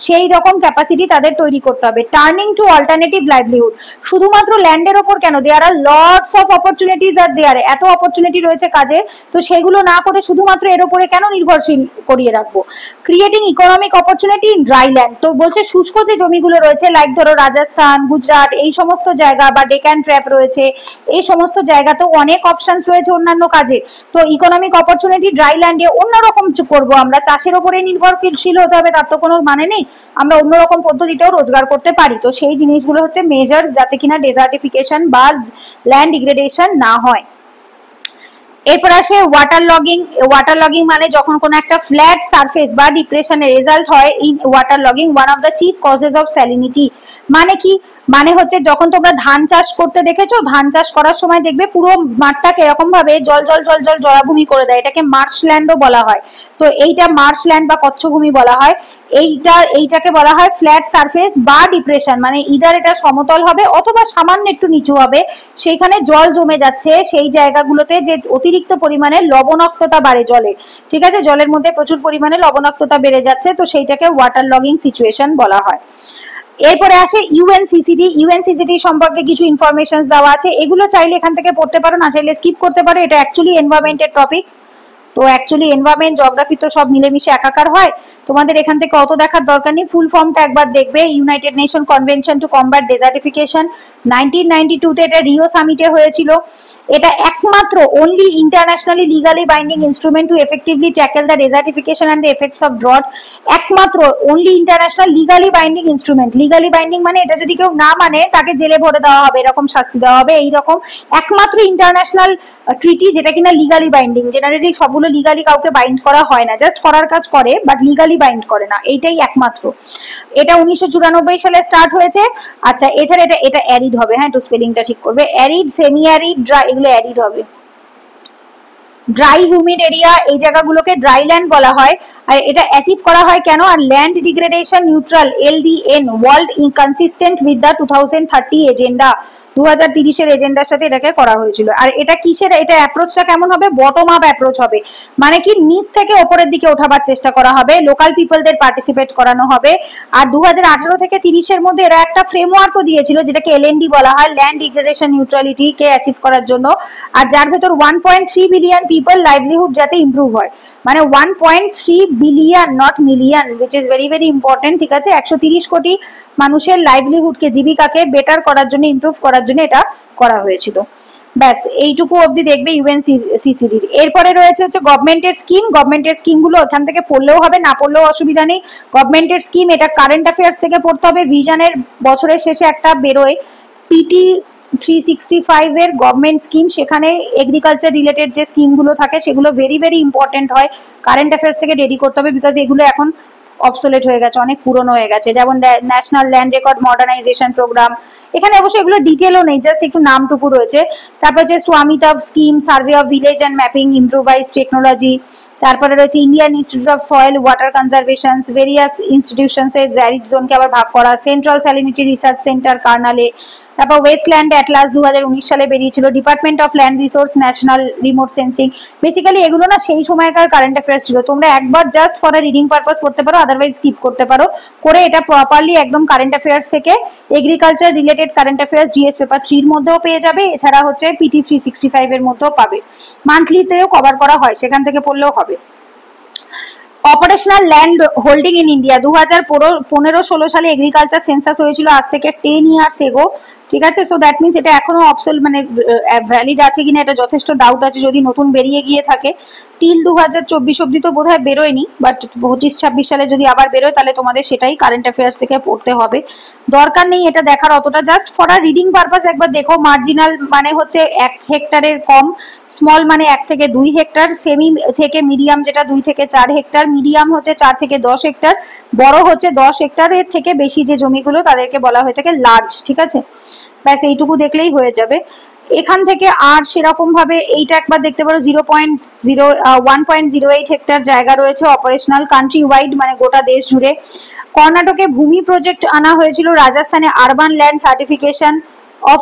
সেই রকম ক্যাপাসিটি তাদের তৈরি করতে হবে। টার্নিং টু অল্টারনেটিভ লাইভলিহুড, শুধুমাত্র ল্যান্ডের ওপর কেন, দেয়ার আর লটস অফ অপরচুনিটিস আর দেয়ার, এত অপরচুনিটি রয়েছে কাজে, তো সেগুলো না করে শুধুমাত্র এর উপরে কেন নির্ভরশীল করিয়ে রাখবো। Creating economic opportunity in dry land, তো বলছে শুষ্ক যে জমিগুলো রয়েছে লাইক ধরো রাজস্থান, গুজরাট, এই সমস্ত জায়গা বা ডেকান ট্র্যাপ রয়েছে, এই সমস্ত জায়গাতেও অনেক অপশনস রয়েছে অন্যান্য কাজে। তো ইকোনমিক অপরচুনিটি ড্রাই ল্যান্ডে অন্যরকম করবো আমরা, চাষের উপরে নির্ভরশীল হতে হবে তার তো কোনো মানে নেই, আমরা অন্যরকম পদ্ধতিতেও রোজগার করতে পারি। তো সেই জিনিসগুলো হচ্ছে মেজার্স যাতে কিনা ডেজার্টিফিকেশন বা ল্যান্ড ডিগ্রেডেশন না হয়। এরপর আসে ওয়াটার লগিং। ওয়াটার লগিং মানে যখন কোনো একটা ফ্ল্যাট সারফেস বা ডিপ্রেশনের রেজাল্ট হয় in water logging one of the chief causes of salinity. মানে কি, মানে হচ্ছে যখন তোমরা ধান চাষ করতে দেখেছো, ধান চাষ করার সময় দেখবে পুরো মাঠটাকে এরকম ভাবে জল জল জল জল জলাভূমি করে দেয়, এটাকে মার্শল্যান্ডও বলা হয়। তো এইটা মার্শল্যান্ড বা কচ্ছভূমি বলা হয়। এইটাকে বলা হয় ফ্ল্যাট সারফেস বা ডিপ্রেশন, মানে ইদার এটা সমতল হবে অথবা সামান্য একটু নিচু হবে, সেইখানে জল জমে যাচ্ছে, সেই জায়গাগুলোতে যে অতিরিক্ত পরিমাণে লবণাক্ততা বাড়ে জলে, ঠিক আছে, জলের মধ্যে প্রচুর পরিমাণে লবণাক্ততা বেড়ে যাচ্ছে, তো সেইটাকে ওয়াটার লগিং সিচুয়েশন বলা হয়। এরপরে আসে ইউএনসিসিডি। ইউএনসিসিডি সম্পর্কে কিছু ইনফরমেশন দেওয়া আছে, এগুলো চাইলে এখান থেকে পড়তে পারো, না চাইলে স্কিপ করতে পারো, এটা অ্যাকচুয়ালি এনভায়রনমেন্টের টপিক। তো অ্যাকচুয়ালি এনভায়রনমেন্ট জিওগ্রাফি তো সব মিলেমিশে একাকার হয়, তোমাদের এখান থেকে অত দেখার দরকার নেই, ফুল ফর্মটা একবার দেখবে। United Nation Convention to Combat Desertification 1992 তে এটা রিও সামিটে হয়েছিল। এটা একমাত্র only internationally legally binding instrument to effectively tackle the desertification and the effects of drought. একমাত্র only international legally binding instrument, legally binding মানে এটা যদি কেউ না মানে তাকে জেলে ভরে দেওয়া হবে, এরকম শাস্তি দেওয়া হবে, এইরকম একমাত্র ইন্টারন্যাশনাল ট্রিটি যেটা কিনা লিগালি বাইন্ডিং। জেনারেলি সবগুলো লিগালি কাউকে বাইন্ড করা হয় না, জাস্ট করার কাজ করে বাট লিগালি বাইন্ড করে না, এইটাই একমাত্র। এটা 1994 সালে স্টার্ট হয়েছে। আচ্ছা, এছাড়া এটা অ্যারিড হবে, হ্যাঁ একটু স্পেলিংটা ঠিক করবে, অ্যারিড, সেমি অ্যারিড, ড্রাই, এগুলো অ্যারিড হবে। ড্রাই হিউমিড এরিয়া, এই জায়গাগুলোকে ড্রাই ল্যান্ড বলা হয়। আর এটা অ্যাচিভ করা হয় কেন, আর land degradation neutral LDN world consistent with the 2030 agenda, 2030 এর এজেন্ডার সাথে এটাকে করা হয়েছিল। আর এটা কিসের, এটা অ্যাপ্রোচটা কেমন হবে, বটম আপ অ্যাপ্রোচ হবে, মানে কি নিচ থেকে ওপরের দিকে ওঠাবার চেষ্টা করা হবে, লোকাল পিপলদের পার্টিসিপেট করানো হবে। আর 2018 থেকে 30 এর মধ্যে এরা একটা ফ্রেমওয়ার্কও দিয়েছিল যেটাকে এলএনডি বলা হয়, ল্যান্ড ডিগ্রেডেশন নিউট্রালিটি কে অ্যাচিভ করার জন্য। আর যার ভেতর 1.3 বিলিয়ন পিপল লাইভলিহুড যাতে ইমপ্রুভ হয়, মানে 1.3 billion, not million, which is very very important, ঠিক আছে। 130 কোটি মানুষের লাইভলিহুডকে, জীবিকাকে বেটার করার জন্য, ইমপ্রুভ করার জন্য এটা করা হয়েছিল। ব্যাস এইটুকু অবধি দেখবে ইউএনসিসিডির। এরপরে রয়েছে হচ্ছে গভর্নমেন্টের স্কিম। গভর্নমেন্টের স্কিমগুলো ওখান থেকে পড়লেও হবে, না পড়লেও অসুবিধা নেই। গভর্নমেন্টের স্কিম এটা কারেন্ট অ্যাফেয়ার্স থেকে পড়তে হবে। ভিশনের বছরের শেষে একটা বেরোয় পিটি 365 এর গভর্নমেন্ট স্কিম, সেখানে এগ্রিকালচার রিলেটেড যে স্কিমগুলো থাকে সেগুলো ভেরি ভেরি ইম্পর্টেন্ট হয়, কারেন্ট অ্যাফেয়ার্স থেকে রেডি করতে হবে, বিকজ এগুলো এখন অবসোলেট হয়ে গেছে, অনেক পুরনো হয়ে গেছে। যেমন national land record modernisation programme, এখানে অবশ্যই এগুলো ডিটেলও নেই, জাস্ট একটু নামটুকু রয়েছে। তারপর যে Svamitva scheme, survey of village and mapping, improvise technology. তারপরে রয়েছে Indian Institute of Soil Water Conservation, various institutions এর জ্যারিড জোনকে আবার ভাগ করা, সেন্ট্রাল স্যালিনিটি রিসার্চ সেন্টার কার্নালে। তারপর ওয়েস্টল্যান্ড অ্যাটলাস 2019 সালে বেরিয়েছিল, department of land resource, national remote sensing. Basically এগুলো না সেই সময়কার কারেন্ট অ্যাফেয়ার্স ছিল, তোমরা একবার just for a reading purpose পড়তে পারো, আদারওয়াইজ স্কিপ করতে পারো, করে এটা প্রপারলি একদম কারেন্ট অ্যাফেয়ার্স থেকে agriculture related current affairs GS paper 3 এর মধ্যেও পেয়ে যাবে, এছাড়া হচ্ছে পিটি 365 এর মধ্যেও পাবে, মান্থলিতেও কভার করা হয়, সেখান থেকে পড়লেও হবে। Operational land holding in India 2015-16 সালে এগ্রিকালচার সেন্সাস হয়েছিল, আজ থেকে 10 ইয়ার্স এগো, ঠিক আছে। সো দ্যাট মিনস এটা এখনো অবসল মানে ভ্যালিড আছে কিনা এটা যথেষ্ট ডাউট আছে, যদি নতুন বেরিয়ে গিয়ে থাকে। টিল 2024 অব্দি তো বোধহয় বেরোয়নি, বাট 25-26 সালে যদি আবার বেরোয় তাহলে তোমাদের সেটাই কারেন্ট অ্যাফেয়ার্স থেকে পড়তে হবে, দরকার নেই এটা দেখার অতটা, just for a reading purpose একবার দেখো। মার্জিনাল মানে হচ্ছে 1 হেক্টরের কম, স্মল মানে 1 থেকে 2 হেক্টর, সেমি থেকে মিডিয়াম যেটা 2 থেকে 4 হেক্টর, মিডিয়াম হচ্ছে 4 থেকে 10 হেক্টর, বড় হচ্ছে 10 হেক্টর, এর থেকে বেশি যে জমিগুলো তাদেরকে বলা হয়ে থাকে লার্জ, ঠিক আছে। ব্যাস এইটুকু দেখলেই হয়ে যাবে। এখান থেকে আর সেরকম ভাবে এইটা একবার দেখতে পারো 1.08 হেক্টর জায়গা রয়েছে অপারেশনাল কান্ট্রি ওয়াইড, মানে গোটা দেশ জুড়ে। কর্ণাটকে ভূমি প্রজেক্ট আনা হয়েছিল, রাজস্থানে urban land certification of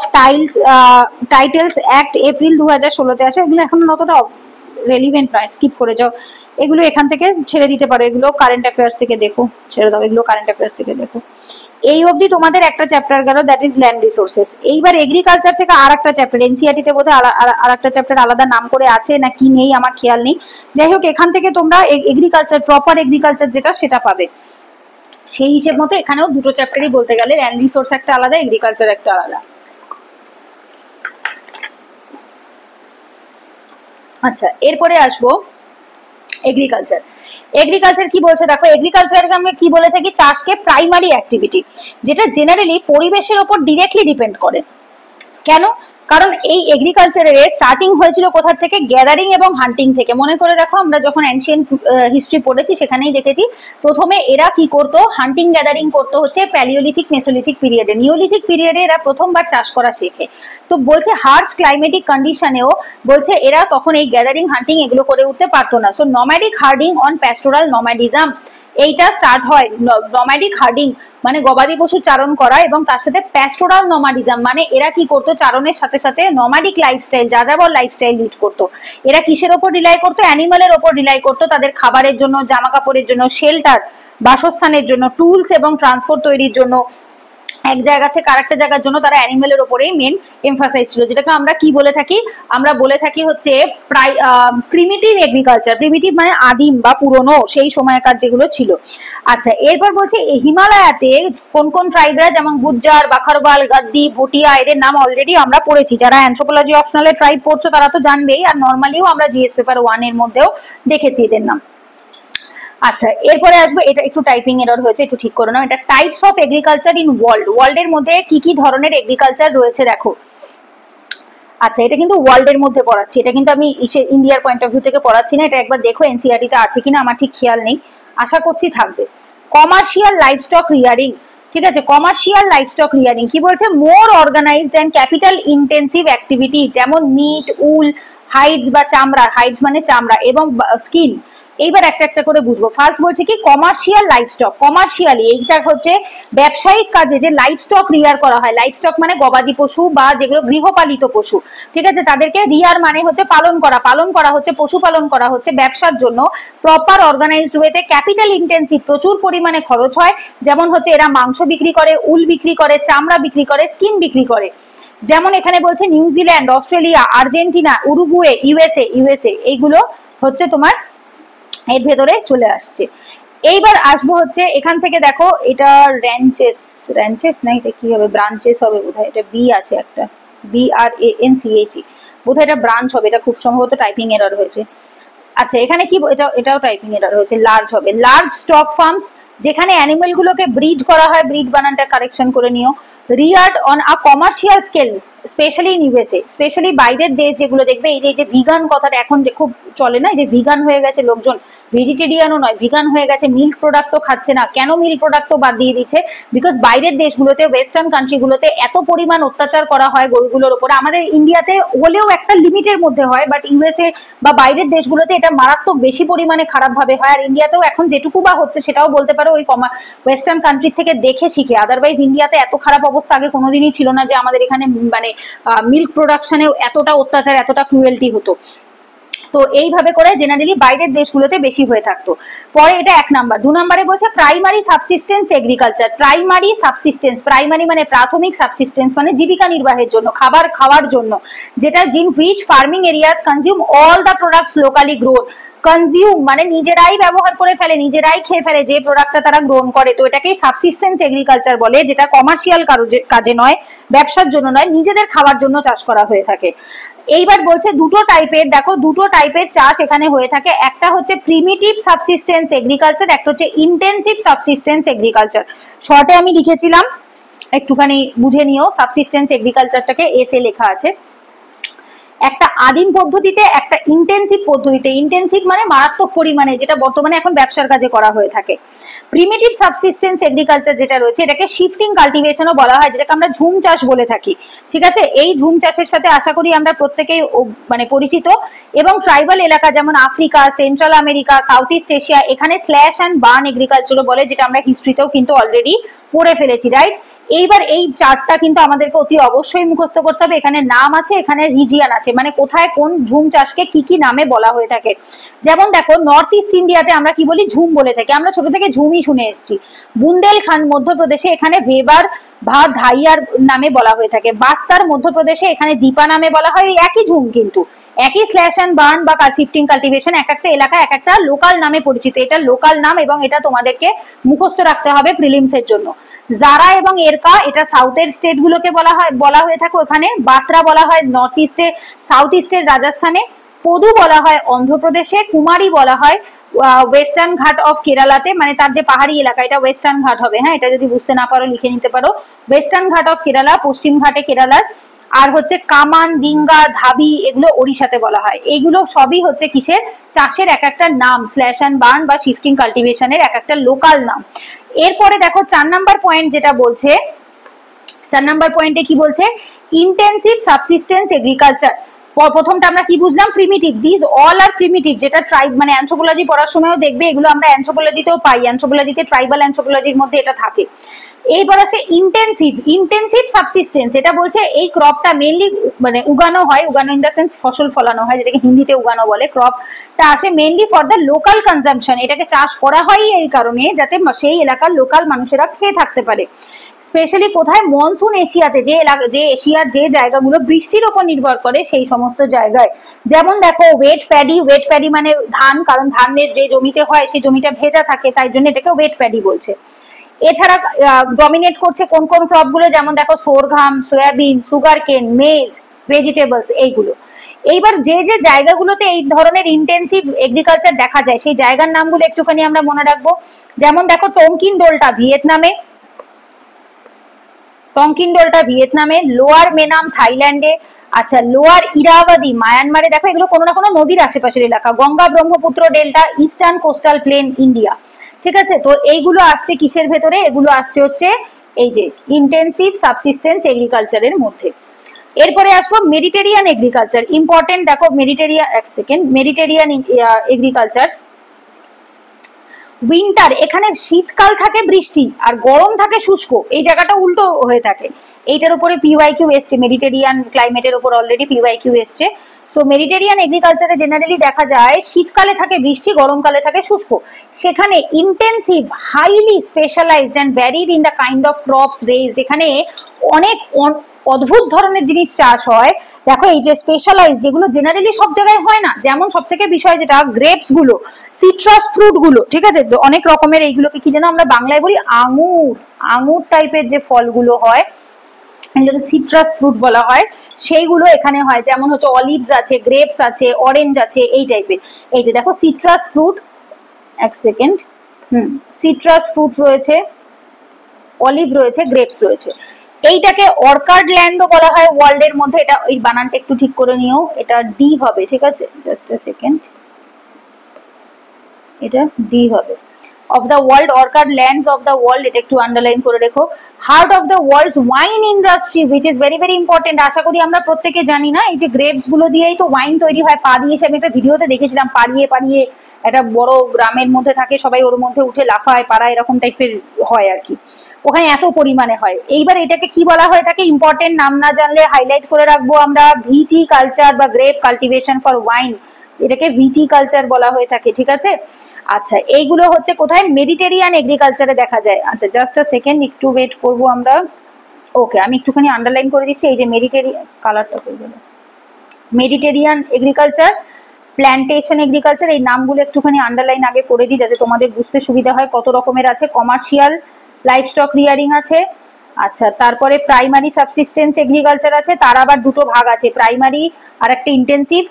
titles act April 2016-তে আসে। এগুলো এখন অতটা রেলিভেন্ট নয়, স্কিপ করে যাও, এগুলো এখান থেকে ছেড়ে দিতে পারো, এগুলো কারেন্ট অ্যাফেয়ার্স থেকে দেখো, ছেড়ে দাও, এগুলো কারেন্ট অ্যাফেয়ার্স থেকে দেখো। এই অবধি তোমাদের একটা চ্যাপ্টার গেল, দ্যাট ইজ ল্যান্ড রিসোর্সেস। এইবার এগ্রিকালচার থেকে আর একটা চ্যাপ্টার, এনসিইআরটি তে বোধহয় আর একটা চ্যাপ্টার আলাদা নাম করে আছে না কি নেই আমার খেয়াল নেই। যাই হোক, এখান থেকে তোমরা এগ্রিকালচার, প্রপার এগ্রিকালচার যেটা সেটা পাবে। সেই হিসেব মতো এখানেও দুটো চ্যাপ্টারই বলতে গেলে, ল্যান্ড রিসোর্স একটা আলাদা, এগ্রিকালচার একটা আলাদা। আচ্ছা, এরপরে আসবো এগ্রিকালচার। এগ্রিকালচার কি বলছে দেখো, এগ্রিকালচারকে আমরা কি বলে থাকি, চাষকে প্রাইমারি অ্যাক্টিভিটি, যেটা জেনারেলি পরিবেশের ওপর ডিরেক্টলি ডিপেন্ড করে। কেন? কারণ এই এগ্রিকালচারের স্টার্টিং হয়েছিল কোথা থেকে, গ্যাদারিং এবং হান্টিং থেকে। মনে করে দেখো, আমরা যখন অ্যানশিয়েন্ট হিস্ট্রি পড়েছি সেখানেই দেখেছি প্রথমে এরা কি করতো, হান্টিং গ্যাদারিং করতো হচ্ছে প্যালিওলিথিক মেসোলিথিক পিরিয়ডে। নিওলিথিক পিরিয়ডে এরা প্রথমবার চাষ করা শেখে। তো বলছে হার্শ ক্লাইমেটিক কন্ডিশনেও বলছে এরা তখন এই গ্যাদারিং হান্টিং এগুলো করে উঠতে পারতো না। সো নম্যাডিক হার্ডিং অন প্যাস্টোরাল নম্যাডিজম, এইটা স্টার্ট হয়। নম্যাডিক হার্ডিং মানে গবাদি পশু চারণ করা, এবং তার সাথে প্যাস্টোরাল নমাডিজম মানে এরা কি করতো, চারণের সাথে সাথে নমাডিক লাইফস্টাইল, যাযাবর লাইফস্টাইল লিড করতো। এরা কিসের ওপর রিলাই করতো, অ্যানিমালের ওপর রিলাই করতো, তাদের খাবারের জন্য, জামা কাপড়ের জন্য, শেল্টার বাসস্থানের জন্য, টুলস এবং ট্রান্সপোর্ট তৈরির জন্য, এক জায়গা থেকে আরেকটা জায়গার জন্য তারা অ্যানিমেলের উপরেই মেন এমফাসাইজ ছিল, যেটাকে আমরা কি বলে থাকি, আমরা বলে থাকি হচ্ছে প্রিমিটিভ এগ্রিকালচার। প্রিমিটিভ মানে আদিম বা পুরনো, সেই সময়কার যেগুলো ছিল। আচ্ছা, এরপর বলছে হিমালয়াতে কোন কোন ট্রাইবরা, যেমন গুজ্জার, বাখারবাল, গাদ্দি, ভুটিয়া, এদের নাম অলরেডি আমরা পড়েছি। যারা অ্যানথ্রোপোলজি অপশনালে ট্রাইব পড়ছো তারা তো জানবেই, আর নর্মালিও আমরা জিএস পেপার 1 এর মধ্যেও দেখেছি এদের নাম। আচ্ছা, এরপরে আসবে, এটা একটু টাইপিং এরর হয়েছে, একটু ঠিক করে নাও। এটা types of agriculture in world, ওয়ার্ল্ডের মধ্যে কি কি ধরনের এগ্রিকালচার রয়েছে দেখো। আচ্ছা, এটা কিন্তু ওয়ার্ল্ডের মধ্যে পড়াচ্ছি, এটা কিন্তু আমি ইন্ডিয়ার পয়েন্ট অফ ভিউ থেকে পড়াচ্ছি না। এটা একবার দেখো এনসিইআরটি তে আছে কিনা, আমার ঠিক খেয়াল নেই, আশা করছি থাকবে। কমার্শিয়াল লাইভস্টক রিয়ারিং, ঠিক আছে, কমার্শিয়াল লাইভস্টক রিয়ারিং কি বলছে, more organized and capital intensive activity, যেমন মিট, উল, হাইডস বা চামড়া, হাইডস মানে চামড়া, এবং স্কিন। এইবার একটা একটা করে বুঝবো। ফার্স্ট বলছে কি, কমার্শিয়াল লাইভস্টক। কমার্শিয়ালি এইটা হচ্ছে ব্যবসায়িক কাজে যে লাইভস্টক রিয়ার করা হয়, লাইভস্টক মানে গবাদি পশু বা যেগুলো গৃহপালিত পশু, ঠিক আছে, তাদেরকে রিয়ার মানে হচ্ছে পালন করা, পালন করা হচ্ছে, পশু পালন করা হচ্ছে ব্যবসার জন্য, প্রপার অর্গানাইজড ওয়েতে, ক্যাপিটাল ইন্টেন্সিভ, প্রচুর পরিমাণে খরচ হয়। যেমন হচ্ছে এরা মাংস বিক্রি করে, উল বিক্রি করে, চামড়া বিক্রি করে, স্কিন বিক্রি করে। যেমন এখানে বলছে New Zealand, Australia, Argentina, Uruguay, USA এইগুলো হচ্ছে তোমার এর ভেতরে চলে আসছে। এইবার আসবো হচ্ছে এখান থেকে দেখো, এটা র্যাঞ্চেস না, এটা কি হবে, ব্রাঞ্চেস হবে বোধহয়, এটা বি আছে একটা, BRANCHE বোধহয় এটা ব্রাঞ্চ হবে, এটা খুব সম্ভবত টাইপিং এরর হয়েছে। আচ্ছা, এখানে কি, এটাও টাইপিং এরর হয়েছে, লার্জ হবে, লার্জ স্টক ফার্মস, যেখানে অ্যানিমেল গুলোকে ব্রিড করা হয়, ব্রিড বানানটা কারেকশন করে নিও। রিয়ার্ড on a commercial scale, specially in USA, specially বাইরের দেশ যেগুলো দেখবে, এই যে ভিগান কথাটা এখন যে খুব চলে না, এই যে ভিগান হয়ে গেছে লোকজন, ভেজিটেরিয়ানও নয়, ভিগান হয়ে গেছে, মিল্ক প্রোডাক্টও খাচ্ছে না। কেন মিল্ক প্রোডাক্টও বাদ দিয়ে দিচ্ছে? বিকজ বাইরের দেশগুলোতে, ওয়েস্টার্ন কান্ট্রিগুলোতে এত পরিমাণ অত্যাচার করা হয় গরুগুলোর উপরে। আমাদের ইন্ডিয়াতে হলেও একটা লিমিটের মধ্যে হয়, বাট ইউএসএ বা বাইরের দেশগুলোতে এটা মারাত্মক বেশি পরিমাণে খারাপ ভাবে হয়। আর ইন্ডিয়াতেও এখন যেটুকু বা হচ্ছে সেটাও বলতে পারো ওই ওয়েস্টার্ন কান্ট্রি থেকে দেখে শিখে। আদারওয়াইজ ইন্ডিয়াতে এত খারাপ অবস্থা আগে কোনোদিনই ছিল না যে আমাদের এখানে মানে মিল্ক প্রোডাকশনেও এতটা অত্যাচার, এতটা ক্রুয়েলটি হতো। তো এইভাবে করে জেনারেলি বাইরের দেশগুলোতে বেশি হয়ে থাকতো। পরে এটা 1 নাম্বার। 2 নাম্বারে বলছে primary subsistence agriculture. Primary subsistence, primary মানে প্রাথমিক, সাবসিস্টেন্স মানে জীবিকা নির্বাহের জন্য, খাবার খাওয়ার জন্য, যেটা জিন which farming areas consume all the products locally grown. Consume মানে নিজেরাই ব্যবহার করে ফেলে, নিজেরাই খেয়ে ফেলে যে প্রোডাক্টটা তারা গ্রোন করে, তো এটাকেই সাবসিস্টেন্স এগ্রিকালচার বলে, যেটা কমার্শিয়াল কাজে নয়, ব্যবসার জন্য নয়, নিজেদের খাওয়ার জন্য চাষ করা হয়ে থাকে। এইবার বলছে দুটো টাইপের, দেখো দুটো টাইপের চাষ এখানে হয়ে থাকে। একটা হচ্ছে প্রিমিটিভ সাবসিস্টেন্স এগ্রিকালচার, একটা হচ্ছে ইন্টেন্সিভ সাবসিস্টেন্স এগ্রিকালচার। শর্টে আমি লিখেছিলাম, একটুখানি বুঝে নিও। সাবসিস্টেন্স এগ্রিকালচারটাকে এসে লেখা আছে। একটা আদিম পদ্ধতিতে, একটা ইন্টেন্সিভ পদ্ধতিতে। ইন্টেন্সিভ মানে মারাত্মক পরিমাণে, যেটা বর্তমানে এখন ব্যবসার কাজে করা হয়ে থাকে। প্রিমিটিভ সাবসিস্টেন্স এগ্রিকালচার যেটা রয়েছে এটাকে শিফটিং কাল্টিভেশনও বলা হয়, যেটাকে আমরা ঝুম চাষ বলে থাকি। ঠিক আছে, এই ঝুম চাষের সাথে আশা করি আমরা প্রত্যেকেই মানে পরিচিত। এবং ট্রাইবাল এলাকা যেমন Africa, central America, south east Asia, এখানে স্ল্যাশ অ্যান্ড বার্ন এগ্রিকালচারও বলে, যেটা আমরা হিস্ট্রিতেও কিন্তু অলরেডি পড়ে ফেলেছি, রাইট? এইবার এই চার্টটা কিন্তু আমাদেরকে অতি অবশ্যই মুখস্থ করতে হবে। এখানে নাম আছে, এখানে রিজিয়ান আছে, মানে কোথায় কোন ঝুম চাষকে কি কি নামে বলা হয়ে থাকে। যেমন দেখো, নর্থ ইস্ট ইন্ডিয়াতে আমরা কি বলি, ঝুম বলে থাকি, আমরা ছোট থেকে ঝুমই শুনে এসেছি। বুন্দেলখান্ড মধ্যপ্রদেশে, এখানে ভেবার বা ধাইয়ার নামে বলা হয়ে থাকে। বাস্তার মধ্যপ্রদেশে, এখানে দীপা নামে বলা হয়। একই ঝুম, কিন্তু একই স্ল্যাশ অ্যান্ড বার্ন বা শিফটিং কাল্টিভেশন, এক একটা এলাকা এক একটা লোকাল নামে পরিচিত। এটা লোকাল নাম এবং এটা তোমাদেরকে মুখস্থ রাখতে হবে প্রিলিমস এর জন্য। জারা এবং এরকা, এটা সাউথের স্টেট গুলোকে বলা হয়ে থাকে। ওখানে বাত্রা বলা হয় নর্থ ইস্টে, সাউথ ইস্টের রাজস্থানে। পদু বলা হয় অন্ধ্রপ্রদেশে। কুমারী বলা হয় ওয়েস্টার্ন ঘাট অফ কেরালাতে, মানে তার যে পাহাড়ি এলাকা এটা ওয়েস্টার্ন ঘাট হবে। হ্যাঁ, এটা যদি বুঝতে না পারো লিখে নিতে পারো, ওয়েস্টার্ন ঘাট অফ কেরালা, পশ্চিম ঘাটে কেরালার। আর হচ্ছে কামান, দিঙ্গা, ধাবি, এগুলো ওড়িশাতে বলা হয়। এইগুলো সবই হচ্ছে কিসের, চাষের এক একটা নাম, স্ল্যাশ অ্যান্ড বার্ন বা শিফটিং কাল্টিভেশনের এক একটা লোকাল নাম। এরপরে দেখো 4 নাম্বার পয়েন্ট যেটা বলছে, 4 নাম্বার পয়েন্টে কি বলছে, ইন্টেন্সিভ সাবসিস্টেন্স এগ্রিকালচার। প্রথমটা আমরা কি বুঝলাম, primitive. This all are primitive, যেটা ট্রাইব মানে অ্যানথ্রোপোলজি পড়ার সময়ও দেখবে, এগুলো আমরা অ্যানথ্রোপোলজিতেও পাই। অ্যানথ্রোপোলজিতে ট্রাইবাল অ্যানথ্রোপোলজির মধ্যে এটা থাকে। এইবার আসে ইন্টেন্সিভ সাবসিস্টেন্স। এটা বলছে এই ক্রপটা মেইনলি মানে উগানো হয়, উগানো ইন দ্য সেন্স ফসল ফলানো হয়, যেটাকে হিন্দিতে উগানো বলে। ক্রপটা আসে mainly for the local consumption. এটাকে চাষ করা হয় এই কারণে যাতে সেই এলাকার লোকাল মানুষেরা খেয়ে থাকতে পারে। স্পেশালি কোথায়, মনসুন এশিয়াতে, যে এশিয়ার যে জায়গাগুলো বৃষ্টির উপর নির্ভর করে সেই সমস্ত জায়গায়। যেমন দেখো ওয়েট প্যাডি মানে ধান, কারণ ধানের যে জমিতে হয় সেই জমিটা ভেজা থাকে, তাই জন্য এটাকে ওয়েট প্যাডি বলছে। এছাড়া ডমিনেট করছে কোন কোন ক্রপ গুলো, যেমন দেখো সোরঘাম, সয়াবিন, সুগার কেন, মেজ, ভেজিটেবলস, এইগুলো। এইবার যে যে জায়গাগুলোতে এই ধরনের ইন্টেন্সিভ এগ্রিকালচার দেখা যায় সেই জায়গার নামগুলো একটুখানি আমরা মনে রাখবো। যেমন দেখো টংকিন ডোলটা ভিয়েতনামে, লোয়ার মেনাম থাইল্যান্ডে, আচ্ছা লোয়ার ইরাবাদি মায়ানমারে। দেখো এগুলো কোনো না কোনো নদীর আশেপাশের এলাকা। Ganga Brahmaputra delta, eastern coastal plane, India. ঠিক আছে, তো এইগুলো আসছে কিসের ভেতরে, এগুলো আসছে হচ্ছে এই যে ইন্টেন্সিভ সাবসিস্টেন্স এগ্রিকালচারের মধ্যে। এরপরে আসবো মেডিটেরিয়ান এগ্রিকালচার। ইম্পর্টেন্ট, দেখো মেডিটেরিয়ান এগ্রিকালচার। উইন্টার, এখানে শীতকাল থাকে বৃষ্টি আর গরম থাকে শুষ্ক, এই জায়গাটা উল্টো হয়ে থাকে। এইটার উপরে পিওয়াইকিউ এসছে, মেডিটেরিয়ান ক্লাইমেটের উপর অলরেডি পিওয়াইকিউ এসছে। সো মেডিটেরিয়ান এগ্রিকালচারে জেনারেলি দেখা যায় শীতকালে থাকে বৃষ্টি, গরমকালে থাকে শুষ্ক। সেখানে intensive, highly specialised and varied in the kind of crops raised, এখানে অনেক অদ্ভুত ধরনের জিনিস চাষ হয়। দেখো এই যে স্পেশালাইজ, যেগুলো জেনারেলি সব জায়গায় হয় না, যেমন সব থেকে বিষয় যেটা গ্রেপস গুলো, সিট্রাস ফ্রুট গুলো, ঠিক আছে, অনেক রকমের এইগুলোকে কি যেন আমরা বাংলায় বলি, আঙুর টাইপের যে ফলগুলো হয় এগুলোকে সিট্রাস ফ্রুট বলা হয়, সেইগুলো এখানে হয়। যেমন হচ্ছে অলিভস আছে, গ্রেপস আছে, অরেঞ্জ আছে, এই টাইপের। এই যে দেখো সিট্রাস ফ্রুট, সিট্রাস ফ্রুট রয়েছে, অলিভ রয়েছে, গ্রেপস রয়েছে। এইটাকে অর্কার্ড ল্যান্ডও বলা হয় ওয়ার্ল্ড এর মধ্যে। এটা এই বানানটা একটু ঠিক করে নিও, এটা ডি হবে, ঠিক আছে, জাস্ট আ সেকেন্ড, এটা ডি হবে। Of the world, orchard lands of the world, এটা একটু আন্ডারলাইন করে রেখো। Heart of the world's wine industry, which is very very important. আশা করি আমরা প্রত্যেকে জানি না, এই যে গ্রেপস গুলো দিয়েই তো ওয়াইন তৈরি হয়। পা দিয়ে, আমি একটা ভিডিওতে দেখেছিলাম, পাড়িয়ে একটা বড় গ্রামের মধ্যে থাকে, সবাই ওর মধ্যে উঠে লাফায়, পাড়া এরকম টাইপের হয় আর কি, ওখানে এত পরিমাণে হয়। এইবার এটাকে কি বলা হয় থাকে, ইম্পর্টেন্ট নাম না জানলে হাইলাইট করে রাখবো আমরা, ভিটি কালচার বা গ্রেপ কাল্টিভেশন ফর ওয়াইন, এটাকে ভিটি কালচার বলা হয়ে থাকে। ঠিক আছে, আচ্ছা এইগুলো হচ্ছে কোথায়, মেডিটেরিয়ান এগ্রিকালচারে দেখা যায়। আচ্ছা জাস্ট আ সেকেন্ড, একটু ওয়েট করবো আমরা। ওকে, আমি একটুখানি আন্ডারলাইন করে দিচ্ছি। এই যে কালারটা করে গেল, মেডিটেরিয়ান এগ্রিকালচার, প্ল্যান্টেশন এগ্রিকালচার, এই নামগুলো একটুখানি আন্ডারলাইন আগে করে দিই যাতে তোমাদের বুঝতে সুবিধা হয় কত রকমের আছে। কমার্শিয়াল লাইভস্টক রিয়ারিং আছে। আচ্ছা, তারপরে প্রাইমারি সাবসিস্টেন্স এগ্রিকালচার আছে, তার আবার দুটো ভাগ আছে, প্রাইমারি আর একটা ইন্টেন্সিভ।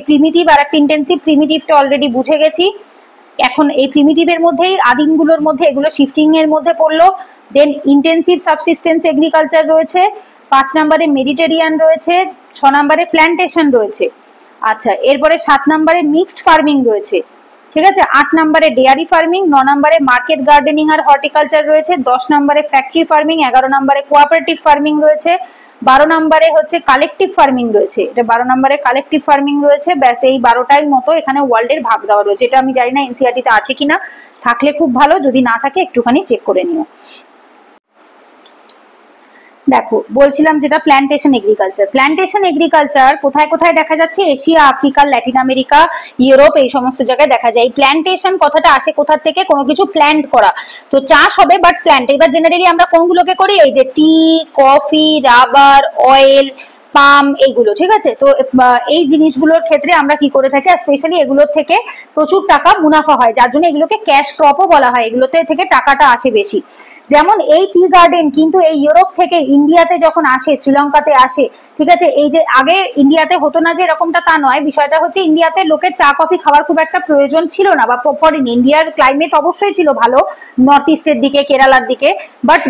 প্রিমিটিভ আর একটা ইন্টেন্সিভ। প্রিমিটিভটা অলরেডি বুঝে গেছি। এখন এই প্রিমিটিভের মধ্যেই আদিমগুলোর মধ্যে এগুলো শিফটিং এর মধ্যে পড়লো। দেন ইন্টেন্সিভ সাবসিস্টেন্স এগ্রিকালচার রয়েছে, 5 নম্বরে মেডিটেরিয়ান রয়েছে, 6 নম্বরে প্ল্যান্টেশন রয়েছে। আচ্ছা, এরপরে 7 নম্বরে মিক্সড ফার্মিং রয়েছে। ঠিক আছে। 8 নম্বরে ডেয়ারি ফার্মিং, 9 নম্বরে মার্কেট গার্ডেনিং আর হর্টিকালচার রয়েছে, 10 নম্বরে ফ্যাক্টরি ফার্মিং, 11 নম্বরে কোঅপারেটিভ ফার্মিং রয়েছে, 12 নম্বরে হচ্ছে কালেকটিভ ফার্মিং রয়েছে, এটা 12 নম্বরে কালেকটিভ ফার্মিং রয়েছে। ব্যাস এই 12টাই মতো এখানে ওয়ার্ল্ডের ভাগ দেওয়া রয়েছে। এটা আমি জানি না এনসিইআরটি তে আছে কিনা, থাকলে খুব ভালো, যদি না থাকে একটুখানি চেক করে নিও। দেখো বলছিলাম যেটা প্ল্যান্টেশন এগ্রিকালচার, প্ল্যান্টেশন এগ্রিকালচার কোথায় কোথায় দেখা যাচ্ছে, Asia, Africa, Latin America, Europe, এই সমস্ত জায়গায় দেখা যায়। প্ল্যান্টেশন কথাটা আসে কোথা থেকে, কোনো কিছু প্ল্যান্ট করা, তো চাষ হবে বাট প্ল্যান্ট। এবার জেনারেলি আমরা কোনগুলোকে করি, এই যে টি, কফি, রাবার, অয়েল, পাম, এইগুলো, ঠিক আছে। তো এই জিনিসগুলোর ক্ষেত্রে আমরা কি করে থাকি, স্পেশালি এগুলোর থেকে প্রচুর টাকা মুনাফা হয়, যার জন্য এগুলোকে ক্যাশ ক্রপও বলা হয়, এগুলোতে থেকে টাকাটা আসে বেশি। যেমন এই টি গার্ডেন কিন্তু এই ইউরোপ থেকে ইন্ডিয়াতে যখন আসে, শ্রীলঙ্কাতে আসে, ঠিক আছে। এই যে আগে ইন্ডিয়াতে হতো না যে এরকমটা, তা নয়, বিষয়টা হচ্ছে ইন্ডিয়াতে লোকের চা কফি খাওয়ার খুব একটা প্রয়োজন ছিল না, বা ফরেন ইন্ডিয়ার ক্লাইমেট অবশ্যই ছিল ভালো, নর্থ ইস্টের দিকে, কেরালার দিকে, বাট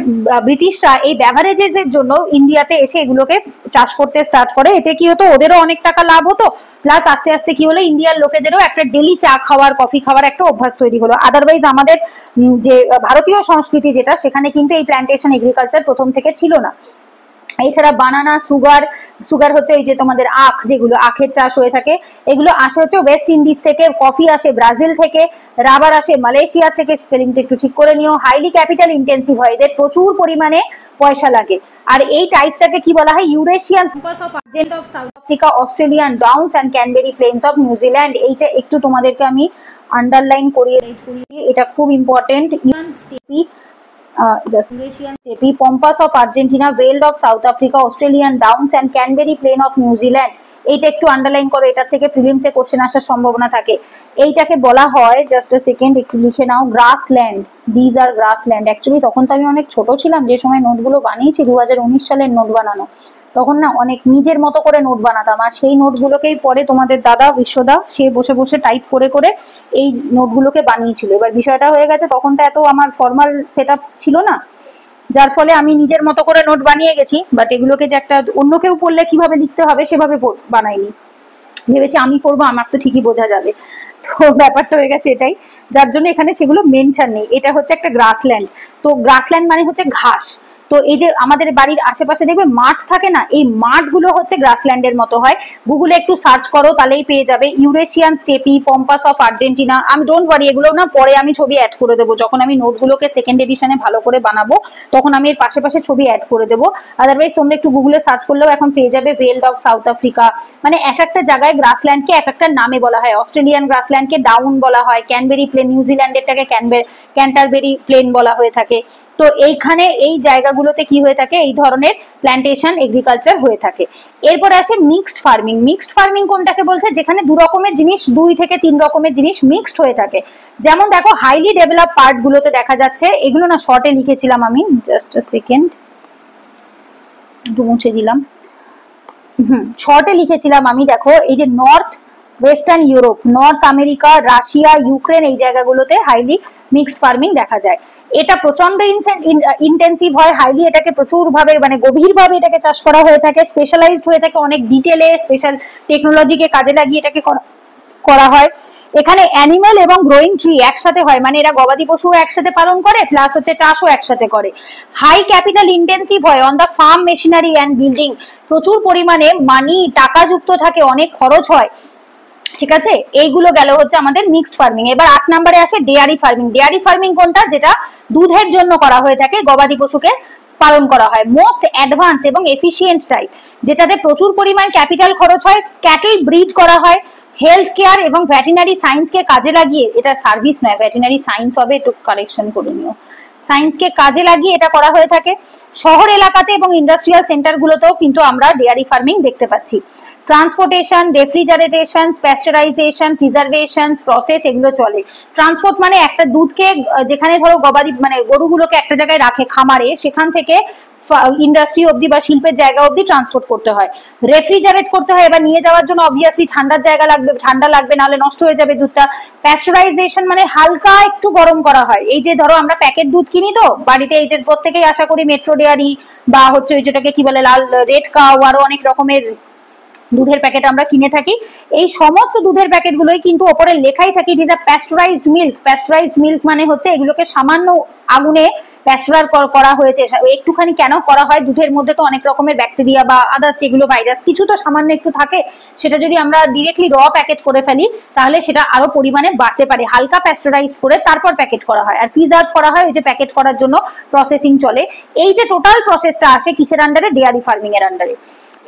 ব্রিটিশরা এই ব্যাভারেজেস এর জন্য ইন্ডিয়াতে এসে এগুলোকে চাষ করতে স্টার্ট করে। এতে কি হতো, ওদেরও অনেক টাকা লাভ হতো, প্লাস আস্তে আস্তে কি হলো, ইন্ডিয়ার লোকেদেরও একটা ডেলি চা খাওয়ার, কফি খাওয়ার একটা অভ্যাস তৈরি হলো। আদারওয়াইজ আমাদের যে ভারতীয় সংস্কৃতি যেটা, সেখানে কিন্তু এই প্ল্যান্টেশন এগ্রিকালচার প্রথম থেকে ছিল না। এছাড়া বানানা, সুগার হচ্ছে এই যে তোমাদের আখ, যেগুলো আখের চাষ হয়ে থাকে, এগুলো আসে হচ্ছে ওয়েস্ট ইন্ডিজ থেকে, কফি আসে ব্রাজিল থেকে, রাবার আসে মালয়েশিয়া থেকে, স্পেলিংটা একটু ঠিক করে নিও। হাইলি ক্যাপিটাল ইন্টেন্সিভ হয়, এদের প্রচুর পরিমাণে পয়সা লাগে। আর এই টাইপটাকে কি বলা হয়, Eurasian pampas of Argentina of South Africa, Australian downs and Canterbury plains of New Zealand. এইটা একটু তোমাদেরকে আমি আন্ডারলাইন করিয়ে, এটা খুব important. Eurasian steppe, pampas of Argentina, veld of South Africa, Australian downs and Canberry plain of New Zealand। এইটা একটু underline করো, এটা থেকে প্রিলিমসে কোশ্চেন আসার সম্ভাবনা থাকে। এইটাকে বলা হয়, জাস্ট আ সেকেন্ড একটু লিখে নাও, grassland. These are grassland. Actually তখন তো আমি অনেক ছোট ছিলাম যে সময় নোটগুলো বানিয়েছি, 2019 সালের নোট বানানো, তখন না অনেক নিজের মতো করে নোট বানাতাম, আর সেই নোটগুলোকেই পরে তোমাদের দাদা বিশ্বদা সে বসে বসে টাইপ করে করে এই নোটগুলোকে বানিয়েছিল। এবার বিষয়টা হয়ে গেছে, তখন তো এত আমার ফর্মাল সেটআপ ছিল না, যার ফলে আমি নিজের মতো করে নোট বানিয়ে গেছি, বাট এগুলোকে যে একটা অন্য কেউ পড়লে কিভাবে লিখতে হবে সেভাবে বানাইনি, ভেবেছি আমি পড়বো, আমার তো ঠিকই বোঝা যাবে। তো ব্যাপারটা হয়ে গেছে এটাই, যার জন্য এখানে সেগুলো মেনশন নেই। এটা হচ্ছে একটা গ্রাসল্যান্ড। তো গ্রাসল্যান্ড মানে হচ্ছে ঘাস। তো এই যে আমাদের বাড়ির আশেপাশে দেখবে মাঠ থাকে না, এই মাঠগুলো হচ্ছে গ্রাসল্যান্ডের মতো হয়। গুগলে একটু সার্চ করো তাহলেই পেয়ে যাবে, ইউরেশিয়ান স্টেপি, পম্পাস অফ আর্জেন্টিনা। আমি ডোন্ট ওয়ারি, এগুলো না পরে আমি ছবি অ্যাড করে দেবো, যখন আমি নোটগুলোকে সেকেন্ড এডিশনে ভালো করে বানাবো তখন আমি এর পাশে পাশে ছবি অ্যাড করে দেবো। আদারওয়াইজ তোমরা একটু গুগলে সার্চ করলেও এখন পেয়ে যাবে, ভেল্ড অফ সাউথ আফ্রিকা। মানে এক একটা জায়গায় গ্রাসল্যান্ডকে এক একটা নামে বলা হয়। অস্ট্রেলিয়ান গ্রাসল্যান্ডকে ডাউন বলা হয়, ক্যানবেরি প্লেন, নিউজিল্যান্ডেরটাকে ক্যান্টারবেরি প্লেন বলা হয়ে থাকে। তো এইখানে এই জায়গাগুলোতে কি হয়ে থাকে, এই ধরনের প্ল্যান্টেশন এগ্রিকালচার হয়ে থাকে। এরপরে আসে মিক্সড ফার্মিং। মিক্সড ফার্মিং কোনটাকে বলছে, যেখানে 2 রকমের জিনিস, 2 থেকে 3 রকমের জিনিস মিক্সড হয়ে থাকে। যেমন দেখো হাইলি ডেভেলপ পার্ট গুলোতে দেখা যাচ্ছে, এগুলো না শর্টে লিখেছিলাম আমি, জাস্ট আ সেকেন্ড একটু মুছে দিলাম, শর্টে লিখেছিলাম আমি। দেখো এই যে north western Europe, north America, Russia, Ukraine, এই জায়গাগুলোতে হাইলি মিক্সড ফার্মিং দেখা যায়। এটা প্রচন্ড ইন্টেন্সিভ হয়, হাইলি এটাকে প্রচুর ভাবে মানে গভীরভাবে এটাকে চাষ করা হয়ে থাকে, স্পেশালাইজড হয়ে থাকে, অনেক ডিটেলে স্পেশাল টেকনোলজিকে কাজে লাগিয়ে এটাকে করা হয়। এখানে অ্যানিমেল এবং গ্রোয়িং ট্রি একসাথে হয়, মানে এরা গবাদি পশুও একসাথে পালন করে, প্লাস হচ্ছে চাষও একসাথে করে। হাই ক্যাপিটাল ইন্টেন্সিভ হয় on the farm machinery and building, প্রচুর পরিমাণে মানি টাকা যুক্ত থাকে, অনেক খরচ হয়, ঠিক আছে। এইগুলো গেল হচ্ছে আমাদের মিক্সড ফার্মিং। এবার 8 নম্বরে আসে ডেয়ারি ফার্মিং। ডেয়ারি ফার্মিং কোনটা, যেটা দুধের জন্য করা হয়ে থাকে, গবাদি পশুকে পালন করা হয়। মোস্ট অ্যাডভান্স এবং এফিশিয়েন্ট টাইপ, যেটাতে প্রচুর পরিমাণ ক্যাপিটাল খরচ হয়, ক্যাটেল ব্রিড করা হয়, হেলথ কেয়ার এবং ভেটেরিনারি সায়েন্সকে কাজে লাগিয়ে, এটা সার্ভিস নয়, ভেটেরিনারি সায়েন্স হবে, একটু কারেকশন করে নিও, সায়েন্সকে কাজে লাগিয়ে এটা করা হয়ে থাকে। শহর এলাকাতে এবং ইন্ডাস্ট্রিয়াল সেন্টারগুলোতেও কিন্তু আমরা ডেয়ারি ফার্মিং দেখতে পাচ্ছি। ট্রান্সপোর্টেশন, রেফ্রিজারেশন, প্যাস্চারাইজেশন, প্রিজার্ভেশন প্রসেস, এগুলো চলে। ট্রান্সপোর্ট মানে একটা দুধকে, যেখানে ধরো গবাদি মানে গরুগুলোকে একটা জায়গায় রাখে খামারে, সেখান থেকে ইন্ডাস্ট্রি অবধি বা শিল্পের জায়গা অবধি ট্রান্সপোর্ট করতে হয়। রেফ্রিজারেট করতে হয়, এবার নিয়ে যাওয়ার জন্য অবভিয়াসলি ঠান্ডার জায়গা লাগবে, ঠান্ডা লাগবে, নাহলে নষ্ট হয়ে যাবে দুধটা। প্যাস্চারাইজেশন মানে হালকা একটু গরম করা হয়। এই যে ধরো আমরা প্যাকেট দুধ কিনি তো বাড়িতে, এই যে প্রত্যেকেই আশা করি মেট্রো ডেয়ারি বা হচ্ছে ওই যেটাকে কি বলে লাল রেড কাউ, আরো অনেক রকমের দুধের প্যাকেট আমরা কিনে থাকি, এই সমস্ত দুধের প্যাকেটগুলোই কিন্তু ওপরে লেখাই থাকে it is a pasteurised milk. Pasteurised milk মানে হচ্ছে এগুলোকে সামান্য আগুনে প্যাস্টুরাল করা হয়েছে। একটুখানি কেন করা হয়, দুধের মধ্যে তো অনেক রকমের ব্যাকটেরিয়া বা আদার্স যেগুলো ভাইরাস কিছু তো সামান্য একটু থাকে, সেটা যদি আমরা ডিরেক্টলি র প্যাকেট করে ফেলি তাহলে সেটা আরো পরিমাণে বাড়তে পারে। হালকা প্যাস্টুরাইজ করে তারপর প্যাকেট করা হয় আর প্রিজার্ভ করা হয়, ওই যে প্যাকেট করার জন্য প্রসেসিং চলে। এই যে টোটাল প্রসেসটা আসে কিসের আন্ডারে, ডেয়ারি ফার্মিং এর আন্ডারে।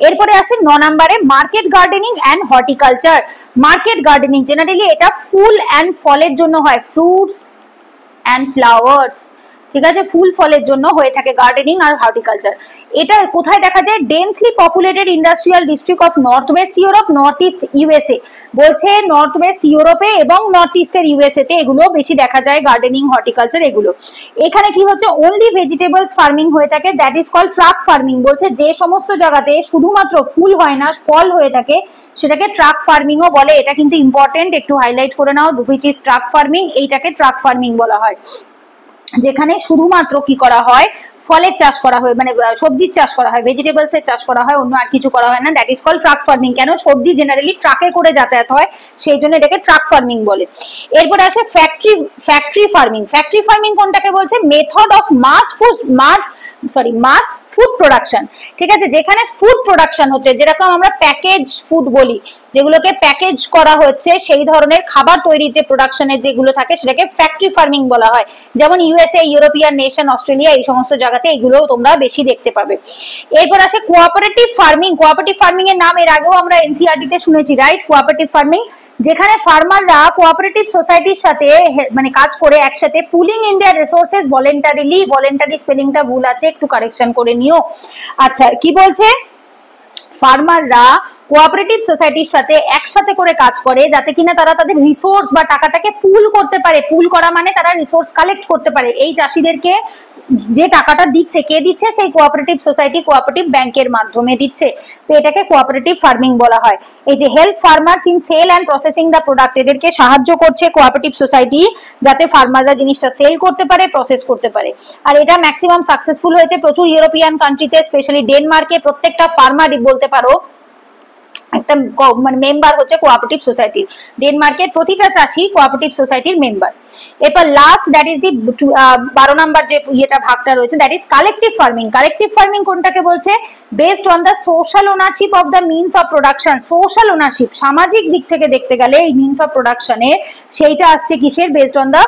এরপরে আসে 9 নম্বরে market gardening and horticulture. Market gardening generally এটা ফুল অ্যান্ড ফলের জন্য হয়, ফ্রুটস অ্যান্ড ফ্লাওয়ার্স, ঠিক আছে, ফুল ফলের জন্য হয়ে থাকে গার্ডেনিং আর হর্টিকালচার। এটা কোথায় দেখা যায়, densely populated industrial district of north West Europe, north east USA. বলছে নর্থ ওয়েস্ট ইউরোপে এবং নর্থ ইস্টের ইউএসএ তে এগুলো বেশি দেখা যায়, গার্ডেনিং হর্টিকালচার এগুলো। এখানে কি হচ্ছে, অনলি ভেজিটেবলস ফার্মিং হয়ে থাকে, that is called truck farming. বলছে যে সমস্ত জায়গাতে শুধুমাত্র ফুল হয় না, ফল হয়ে থাকে, সেটাকে ট্রাক ফার্মিংও বলে। এটা কিন্তু ইম্পর্টেন্ট, একটু হাইলাইট করে নাও, হুইচ ইজ ট্রাক ফার্মিং, এইটাকে ট্রাক ফার্মিং বলা হয়। যেখানে শুধুমাত্র কি করা হয়, ফলের চাষ করা হয়, মানে সবজির চাষ করা হয়, ভেজিটেবলস এর চাষ করা হয়, অন্য আর কিছু করা হয় না, that is called truck farming. কেন, সবজি জেনারেলি ট্রাকে করে যাতায়াত হয়, সেই জন্য এটাকে ট্রাক ফার্মিং বলে। এরপরে আসে ফ্যাক্টরি ফার্মিং। ফ্যাক্টরি ফার্মিং কোনটাকে বলছে, method of mass food production, ঠিক আছে, যেখানে ফুড প্রোডাকশন হচ্ছে, যেরকম আমরা প্যাকেজ ফুড বলি, যেগুলোকে প্যাকেজ করা হচ্ছে, সেই ধরনের খাবার তৈরির যে প্রোডাকশনের যেগুলো থাকে সেটাকে ফ্যাক্টরি ফার্মিং বলা হয়। যেমন ইউএসএ, ইউরোপিয়ান নেশন, অস্ট্রেলিয়া, এই সমস্ত জায়গাতে এগুলো তোমরা বেশি দেখতে পাবে। এরপর আসে কোঅপারেটিভ ফার্মিং। কোঅপারেটিভ ফার্মিং এর নাম এর আগেও আমরা এনসিইআরটি তে শুনেছি, রাইট? কোঅপারেটিভ ফার্মিং, যেখানে ফার্মাররা কোঅপারেটিভ সোসাইটির সাথে মানে কাজ করে একসাথে, pooling in their resources voluntarily, voluntary স্পেলিংটা ভুল আছে, একটু কারেকশন করে নিও। আচ্ছা, কি বলছে, ফার্মাররা কোঅপারেটিভ সোসাইটির সাথে একসাথে করে কাজ করে যাতে কিনা তারা তাদের রিসোর্স বা টাকাটাকে পুল করতে পারে। পুল করা মানে তারা রিসোর্স কালেক্ট করতে পারে। এই চাষিদেরকে যে টাকাটা দিচ্ছে, কে দিচ্ছে, সেই কোঅপারেটিভ সোসাইটি, কোঅপারেটিভ ব্যাংকের মাধ্যমে দিচ্ছে। তো এটাকে কোঅপারেটিভ ফার্মিং বলা হয়। এই যে help farmers in sell and processing the product, এদেরকে সাহায্য করছে কোঅপারেটিভ সোসাইটি যাতে ফার্মাররা জিনিসটা সেল করতে পারে, প্রসেস করতে পারে। আর এটা ম্যাক্সিমাম সাকসেসফুল হয়েছে প্রচুর ইউরোপিয়ান কান্ট্রিতে, স্পেশালি ডেনমার্কে প্রত্যেকটা ফার্মার বলতে পারো একটা মানে মেম্বার হচ্ছে কোঅপারেটিভ সোসাইটির। ডেনমার্কের প্রতিটা চাষি কোঅপারেটিভ সোসাইটির মেম্বার। এরপর last, that is the 12 number যে ইয়েটা ভাগটা রয়েছে, that is collective farming. Collective farming কোনটাকে বলছে, based on the social ownership of the means of production. Social ownership, সামাজিক দিক থেকে দেখতে গেলে এই মিনস অফ প্রোডাকশনের সেইটা আসছে কিসের, based on the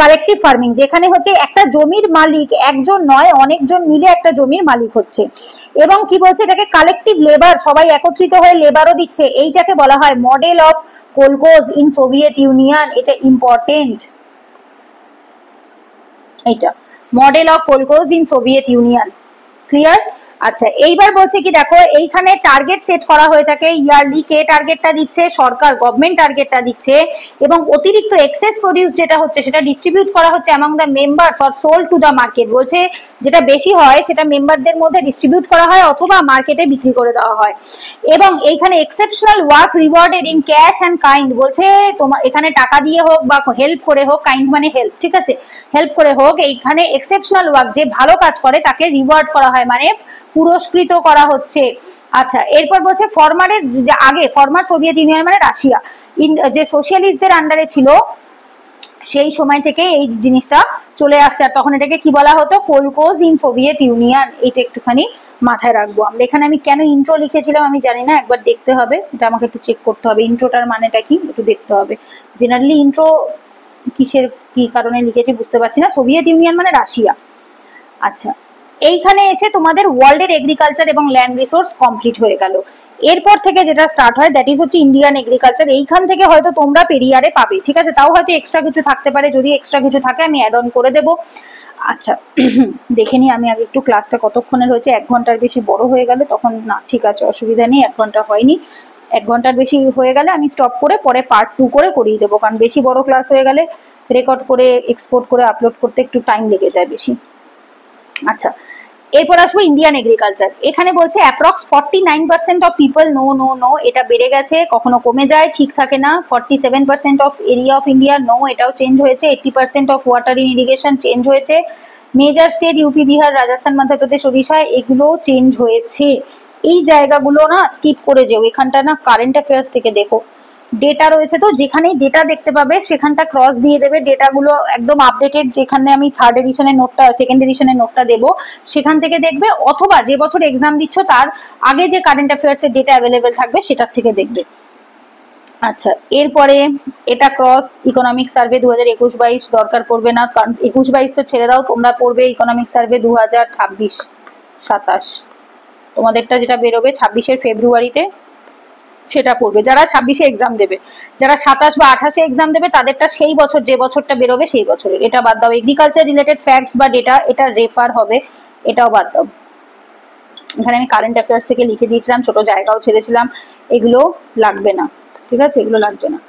collective farming, যেখানে হচ্ছে একটা জমির মালিক একজন নয়, অনেকজন মিলে একটা জমির মালিক হচ্ছে। এবং কি বলছে, এটাকে কালেকটিভ লেবার, সবাই একত্রিত হয়ে লেবারও দিচ্ছে। এইটাকে বলা হয় model of kolkhoz in Soviet Union. এটা ইম্পর্টেন্ট, এইটা model of kolkhoz in Soviet Union. Clear? আচ্ছা, এইবার বলছে কি, দেখো এইখানে টার্গেট সেট করা হয়ে থাকে ইয়ারলি। কে টার্গেটটা দিচ্ছে, সরকার, গভর্নমেন্ট টার্গেটটা দিচ্ছে। এবং অতিরিক্ত এক্সেস প্রডিউস যেটা হচ্ছে সেটা ডিস্ট্রিবিউট করা হচ্ছে among the members or sold to the market. বলছে যেটা বেশি হয় সেটা মেম্বারদের মধ্যে ডিস্ট্রিবিউট করা হয় অথবা মার্কেটে বিক্রি করে দেওয়া হয়। এবং এইখানে exceptional work rewarded in cash and kind. বলছে তোমার এখানে টাকা দিয়ে হোক বা হেল্প করে হোক, কাইন্ড মানে হেল্প, ঠিক আছে, হেল্প করে হোক, এইখানে এক্সেপশনাল ওয়ার্ক, যে ভালো কাজ করে তাকে রিওয়ার্ড করা হয়, মানে পুরস্কৃত করা হচ্ছে। আচ্ছা, এরপর বলছে ফরমারের আগে, ফরমার সোভিয়েত ইউনিয়ন মানে রাশিয়া, যে সোশিয়ালিস্টদের আন্ডারে ছিল, সেই সময় থেকে এই জিনিসটা চলে আসছে। আর তখন এটাকে কি বলা হতো, কোলকোজ ইন সোভিয়েত ইউনিয়ন। এটা একটুখানি মাথায় রাখবো আমরা। এখানে আমি কেন ইন্ট্রো লিখেছিলাম আমি জানি না, একবার দেখতে হবে, এটা আমাকে একটু চেক করতে হবে, ইন্ট্রোটার মানেটা কি একটু দেখতে হবে। জেনারেলি ইন্ট্রো কিসের কি কারণে লিখেছি বুঝতে পারছি না। সোভিয়েত ইউনিয়ন মানে রাশিয়া। আচ্ছা, এইখানে এসে তোমাদের ওয়ার্ল্ডের এগ্রিকালচার এবং ল্যান্ড রিসোর্স কমপ্লিট হয়ে গেল। এরপর থেকে যেটা স্টার্ট হয় দ্যাট ইজ হচ্ছে ইন্ডিয়ান এগ্রিকালচার। এইখান থেকে হয়তো তোমরা পেরিয়ারে পাবে, ঠিক আছে, তাও হয়তো এক্সট্রা কিছু থাকতে পারে, যদি এক্সট্রা কিছু থাকে আমি অ্যাড অন করে দেবো। আচ্ছা, দেখে নি আমি আগে একটু ক্লাসটা কতক্ষণের হয়েছে, 1 ঘন্টার বেশি বড় হয়ে গেলে তখন না, ঠিক আছে, অসুবিধা নেই, 1 ঘন্টা হয়নি। 1 ঘন্টার বেশি হয়ে গেলে আমি স্টপ করে পরে পার্ট 2 করে করিয়ে দেবো, কারণ বেশি বড় ক্লাস হয়ে গেলে রেকর্ড করে এক্সপোর্ট করে আপলোড করতে একটু টাইম লেগে যায় বেশি। আচ্ছা, এরপর আসবো ইন্ডিয়ান এগ্রিকালচার। এখানে বলছে approx 49% of people no no no, এটা বেড়ে গেছে, কখনো কমে যায়, ঠিক থাকে না। 47% of area of India no, এটাও চেঞ্জ হয়েছে। 80% of water in irrigation change হয়েছে। Major state UP, Bihar, Rajasthan, Madhya Pradesh, Odisha, এগুলো চেঞ্জ হয়েছে। এই জায়গাগুলো না স্কিপ করে যেও, এখানটা না কারেন্ট অ্যাফেয়ার্স থেকে দেখো, ডেটা রয়েছে তো যেখানেই ডেটা দেখতে পাবে সেখানটা ক্রস দিয়ে দেবে, ডেটাগুলো একদম আপডেটেড, যেখানে আমি থার্ড এডিশনের নোটটা সেকেন্ড এডিশনের নোটটা দেবো সেখান থেকে দেখবে, অথবা যে বছর এক্সাম দিচ্ছ তার আগে যে কারেন্ট অ্যাফেয়ার্স এর ডেটা অ্যাভেলেবেল থাকবে সেটার থেকে দেখবে। আচ্ছা, এরপরে এটা ক্রস ইকোনমিক সার্ভে 2021-22 দরকার পড়বে না, কারণ 21-22 তো ছেড়ে দাও, তোমরা পড়বে ইকোনমিক সার্ভে 2026-27, তোমাদেরটা যেটা বেরোবে 26 ফেব্রুয়ারিতে সেটা পড়বে, যারা 26-এ এক্সাম দেবে। যারা 27 বা 28-এ এক্সাম দেবে তাদেরটা সেই বছর যে বছরটা বেরোবে সেই বছরের। এটা বাদ দাও। এগ্রিকালচার রিলেটেড ফ্যাক্টস বা ডেটা এটা রেফার হবে, এটাও বাদ দাও। এখানে আমি কারেন্ট অ্যাফেয়ার্স থেকে লিখে দিয়েছিলাম, ছোট জায়গাও ছেড়েছিলাম, এগুলো লাগবে না, ঠিক আছে, এগুলো লাগবে না।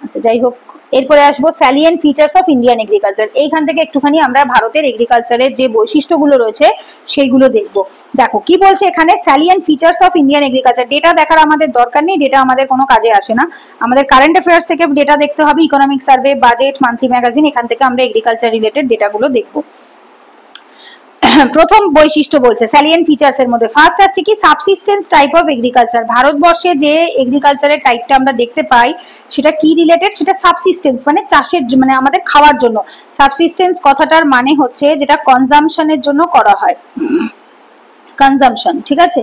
আচ্ছা, যাই হোক, এরপরে আসবো salient features of Indian agriculture. এইখান থেকে একটুখানি আমরা ভারতের এগ্রিকালচারের যে বৈশিষ্ট্যগুলো রয়েছে সেইগুলো দেখবো। দেখো কি বলছে এখানে, salient features of Indian agriculture. Data দেখার আমাদের দরকার নেই, ডেটা আমাদের কোনো কাজে আসে না, আমাদের কারেন্ট অ্যাফেয়ার্স থেকে ডেটা দেখতে হবে, economic survey, budget, monthly magazine, এখান থেকে আমরা এগ্রিকালচার রিলেটেড ডেটাগুলো দেখবো। প্রথম বৈশিষ্ট্য বলছে স্যালিয়েন্ট ফিচার্স এর মধ্যে ফার্স্ট আসছে কি, সাবসিস্টেন্স টাইপ অফ এগ্রিকালচার। ভারতবর্ষে যে এগ্রিকালচারের টাইপটা আমরা দেখতে পাই সেটা কি রিলেটেড, সেটা সাবসিস্টেন্স মানে চাষের, মানে আমাদের খাওয়ার জন্য। সাবসিস্টেন্স কথাটার মানে হচ্ছে যেটা কনজাম্পশনের জন্য করা হয়, কনজাম্পশন, ঠিক আছে।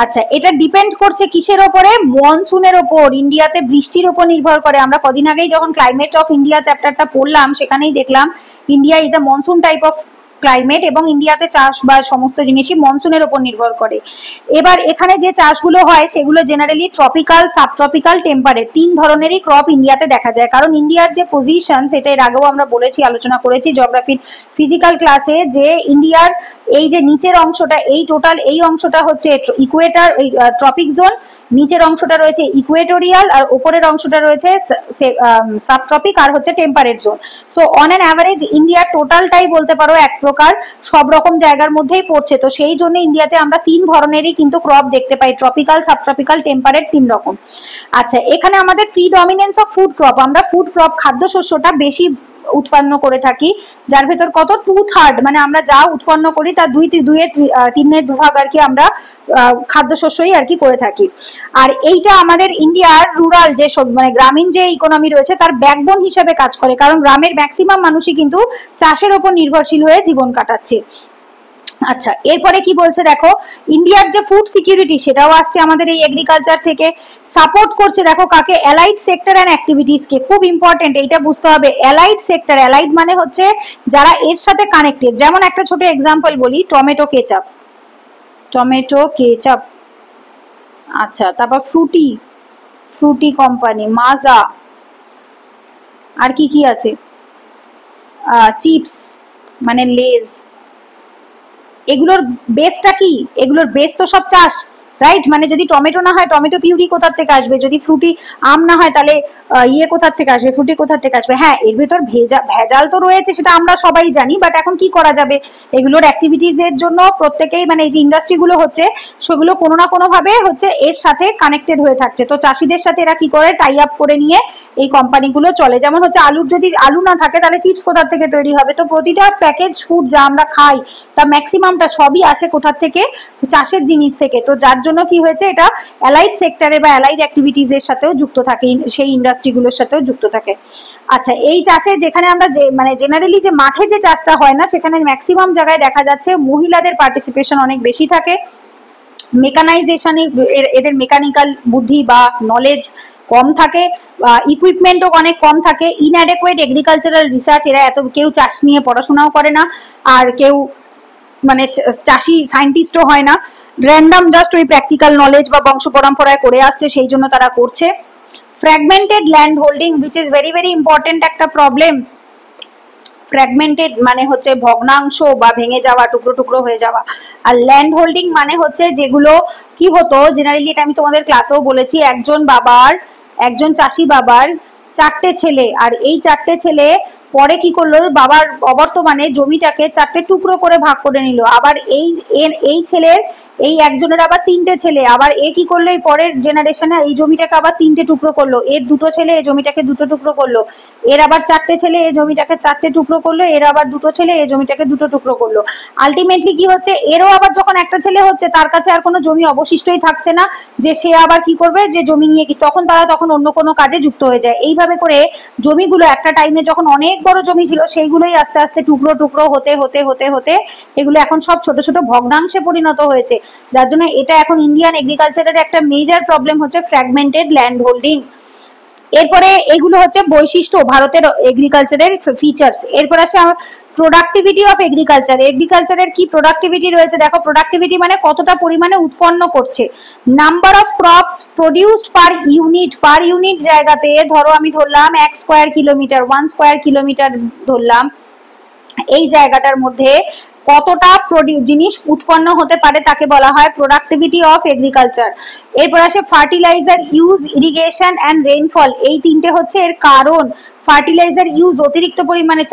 আচ্ছা, এটা ডিপেন্ড করছে কিসের ওপরে, মনসুনের ওপর, ইন্ডিয়াতে বৃষ্টির ওপর নির্ভর করে। আমরা কদিন আগেই যখন ক্লাইমেট অফ ইন্ডিয়া চ্যাপ্টারটা পড়লাম সেখানেই দেখলাম India is a monsoon type of climate, এবং ইন্ডিয়াতে চাষবাস সমস্ত জিনিসই মনসুনের উপর নির্ভর করে। এবার এখানে যে চাষগুলো হয় সেগুলো জেনারেলি ট্রপিক্যাল, সাবট্রপিক্যাল, টেম্পারেট, তিন ধরনেরই ক্রপ ইন্ডিয়াতে দেখা যায়। কারণ ইন্ডিয়ার যে পজিশন সেটা এর আগেও আমরা বলেছি, আলোচনা করেছি জিওগ্রাফির ফিজিক্যাল ক্লাসে, যে ইন্ডিয়ার এই যে নিচের অংশটা, এই টোটাল এই অংশটা হচ্ছে ইকুয়েটার, ট্রপিক জোন, নিচের অংশটা রয়েছে ইকুয়েটোরিয়াল, আর উপরের অংশটা রয়েছে সাবট্রপিক আর হচ্ছে temperate zone. So on an average ইন্ডিয়ার টোটালটাই বলতে পারো এক প্রকার সব রকম জায়গার মধ্যেই পড়ছে। তো সেই জন্য ইন্ডিয়াতে আমরা তিন ধরনেরই কিন্তু ক্রপ দেখতে পাই, ট্রপিক্যাল, সাবট্রপিক্যাল, টেম্পারেট, তিন রকম। আচ্ছা, এখানে আমাদের প্রিডমিনেন্স অফ ফুড ক্রপ, আমরা ফুড ক্রপ খাদ্যশস্যটা বেশি উৎপন্ন করে থাকি, যার ভেতর কত 2/3, মানে আমরা যা উৎপন্ন করি তার 3/2 আর কি আমরা খাদ্যশস্যই আর কি করে থাকি। আর এইটা আমাদের ইন্ডিয়ার রুরাল যে মানে গ্রামীণ যে ইকোনমি রয়েছে তার ব্যাকবোন হিসেবে কাজ করে, কারণ গ্রামের ম্যাক্সিমাম মানুষই কিন্তু চাষের উপর নির্ভরশীল হয়ে জীবন কাটাচ্ছে। আচ্ছা, এরপরে কি বলছে দেখো, ইন্ডিয়ার যে ফুড সিকিউরিটি সেটাও আসছে আমাদের এই এগ্রিকালচার থেকে। সাপোর্ট করছে দেখো কাকে, অ্যালাইড সেক্টর অ্যান্ড অ্যাক্টিভিটিস কে, খুব ইম্পর্টেন্ট এইটা বুঝতে হবে। অ্যালাইড সেক্টর, অ্যালাইড মানে হচ্ছে যারা এর সাথে কানেক্টেড। যেমন একটা ছোট এক্সাম্পল বলি, টমেটো কেচাপ, টমেটো কেচাপ, আচ্ছা, তারপর ফ্রুটি, ফ্রুটি কোম্পানি, মাজা, আর কি কি আছে, চিপস মানে লেজ, এগুলোর বেসটা কি, এগুলোর বেস তো সব চাষ, রাইট? মানে যদি টমেটো না হয় টমেটো পিউরি কোথা থেকে আসবে, যদি ফ্রুটি আম না হয় তাহলে কোথা থেকে আসবে, ফ্রুটি কোথা থেকে আসবে। হ্যাঁ, এর ভিতর ভেজাল তো রয়েছে, সেটা আমরা সবাই জানি, বাট এখন কি করা যাবে, এগুলোর অ্যাক্টিভিটিস এর জন্য প্রত্যেকেই, মানে এই যে ইন্ডাস্ট্রিগুলো হচ্ছে সেগুলো কোনো না কোনো ভাবে হচ্ছে এর সাথে কানেক্টেড হয়ে থাকছে। তো চাষিদের সাথে এরা কি করে, টাই আপ করে নিয়ে এই কোম্পানিগুলো চলে। যেমন হচ্ছে আলুর, যদি আলু না থাকে তাহলে চিপস কোথা থেকে তৈরি হবে। তো প্রতিটা প্যাকেজ ফুড যা আমরা খাই তা ম্যাক্সিমামটা সবই আসে কোথা থেকে, চাষের জিনিস থেকে। তো যার জন্য কি হয়েছে, এটা অ্যালাইড সেক্টরে বা অ্যালাইড অ্যাক্টিভিটিস এর সাথেও যুক্ত থাকে, সেই ইন্ডাস্ট্রিগুলোর সাথেও যুক্ত থাকে। আচ্ছা, এই চাষে যেখানে আমরা মানে জেনারেলি যে মাঠে যে চাষটা হয় না, সেখানে ম্যাক্সিমাম জায়গায় দেখা যাচ্ছে মহিলাদের পার্টিসিপেশন অনেক বেশি থাকে। মেকানাইজেশনে এদের মেকানিক্যাল বুদ্ধি বা নলেজ কম থাকে, ইকুইপমেন্টও অনেক কম থাকে। ইনঅ্যাডেকুয়েট এগ্রিকালচারাল রিসার্চ, এরা এত কেউ চাষ নিয়ে পড়াশোনাও করে না, আর কেউ মানে চাষি সায়েন্টিস্টও হয় না, র্যান্ডম জাস্ট ওই প্র্যাকটিক্যাল নলেজ বা বংশ পরম্পরায় করে আসছে, সেই জন্য তারা করছে। Fragmented land holding, which is very very important একটা প্রবলেম। ফ্র্যাগমেন্টেড মানে হচ্ছে ভগ্নাংশ বা ভেঙে যাওয়া, টুকরো টুকরো হয়ে যাওয়া। আর ল্যান্ড হোল্ডিং মানে হচ্ছে যেগুলো কি হতো জেনারেলি, এটা আমি তোমাদের ক্লাসেও বলেছি, একজন চাষি বাবার 4টে ছেলে, আর এই 4টে ছেলে পরে কি করলো, বাবার অবর্তমানে জমিটাকে 4টে টুকরো করে ভাগ করে নিল। আবার এই ছেলের এই একজনের আবার 3টে ছেলে, আবার এ কি করলো এই পরের জেনারেশনে এই জমিটাকে আবার 3টে টুকরো করলো, এর 2টো ছেলে এই জমিটাকে 2টো টুকরো করলো, এর আবার 4টে ছেলে এই জমিটাকে 4টে টুকরো করলো, এর আবার 2টো ছেলে এই জমিটাকে 2টো টুকরো করলো। আলটিমেটলি কি হচ্ছে, এরও আবার যখন একটা ছেলে হচ্ছে তার কাছে আর কোনো জমি অবশিষ্টই থাকছে না, যে সে আবার কি করবে, যে জমি নিয়ে কি তখন তারা তখন অন্য কোনো কাজে যুক্ত হয়ে যায়। এইভাবে করে জমিগুলো একটা টাইমে যখন অনেক বড় জমি ছিল সেইগুলোই আস্তে আস্তে টুকরো টুকরো হতে হতে হতে হতে এগুলো এখন সব ছোট ছোট ভগ্নাংশে পরিণত হয়েছে। যার জন্য এটা এখন ইন্ডিয়ান এগ্রিকালচারের একটা মেজর প্রবলেম হচ্ছে ফ্র্যাগমেন্টেড ল্যান্ড হোল্ডিং। এরপরে এগুলো হচ্ছে বৈশিষ্ট্য ভারতের এগ্রিকালচারের ফিচার্স। এরপর আসে প্রোডাক্টিভিটি অফ এগ্রিকালচার। এগ্রিকালচারের কি প্রোডাক্টিভিটি রয়েছে দেখো, প্রোডাক্টিভিটি মানে কতটা পরিমাণে উৎপন্ন করছে। Number of crops produced per unit জায়গাতে, ধরো আমি ধরলাম 1 স্কয়ার কিলোমিটার, 1 স্কয়ার কিলোমিটার ধরলাম, এই জায়গাটার মধ্যে কতটা জিনিস উৎপন্ন হতে পারে তাকে বলা হয় প্রোডাক্টিভিটি অফ এগ্রিকালচার। এরপর আসে fertiliser use, irrigation and rainfall. এই তিনটে হচ্ছে এর কারণ। ফার্টিলাইজার ইউজ অতিরিক্ত পরিমাণে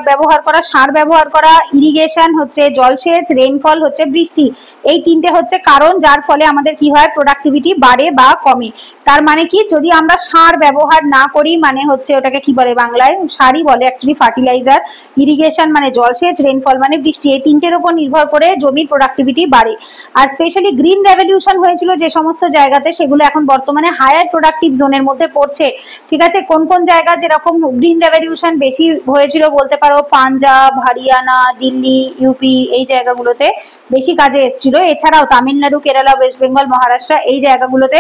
ব্যবহার করা, সার ব্যবহার করা, ইরিগেশন হচ্ছে জলসেচ, রেইনফল হচ্ছে বৃষ্টি। এই তিনটে হচ্ছে কারণ যার ফলে আমাদের কি হয়, প্রোডাক্টিভিটি বাড়ে বা কমে। তার মানে কি, যদি আমরা সার ব্যবহার না করি, মানে হচ্ছে ওটাকে কি বলে বাংলায়, সারই বলে অ্যাকচুয়ালি, ফার্টিলাইজার, ইরিগেশন মানে জলসেচ, রেইনফল মানে বৃষ্টি, এই তিনটের উপর নির্ভর করে জমির প্রোডাক্টিভিটি বাড়ে। আর স্পেশালি গ্রিন রেভলিউশন হয়েছিল যে সমস্ত জায়গাতে, সেগুলো এখন বর্তমানে হায়ার প্রোডাক্টিভ জোনের মধ্যে পড়ছে। ঠিক আছে, কোন কোন জায়গা যেরকম গ্রিন রেভলিউশন বেশি হয়েছিল বলতে পারো, পাঞ্জাব, হরিয়ানা, দিল্লি, ইউপি, এই জায়গাগুলোতে বেশি কাজে এসেছিল। এছাড়াও তামিলনাড়ু, কেরালা, ওয়েস্ট বেঙ্গল, মহারাষ্ট্র, এই জায়গাগুলোতে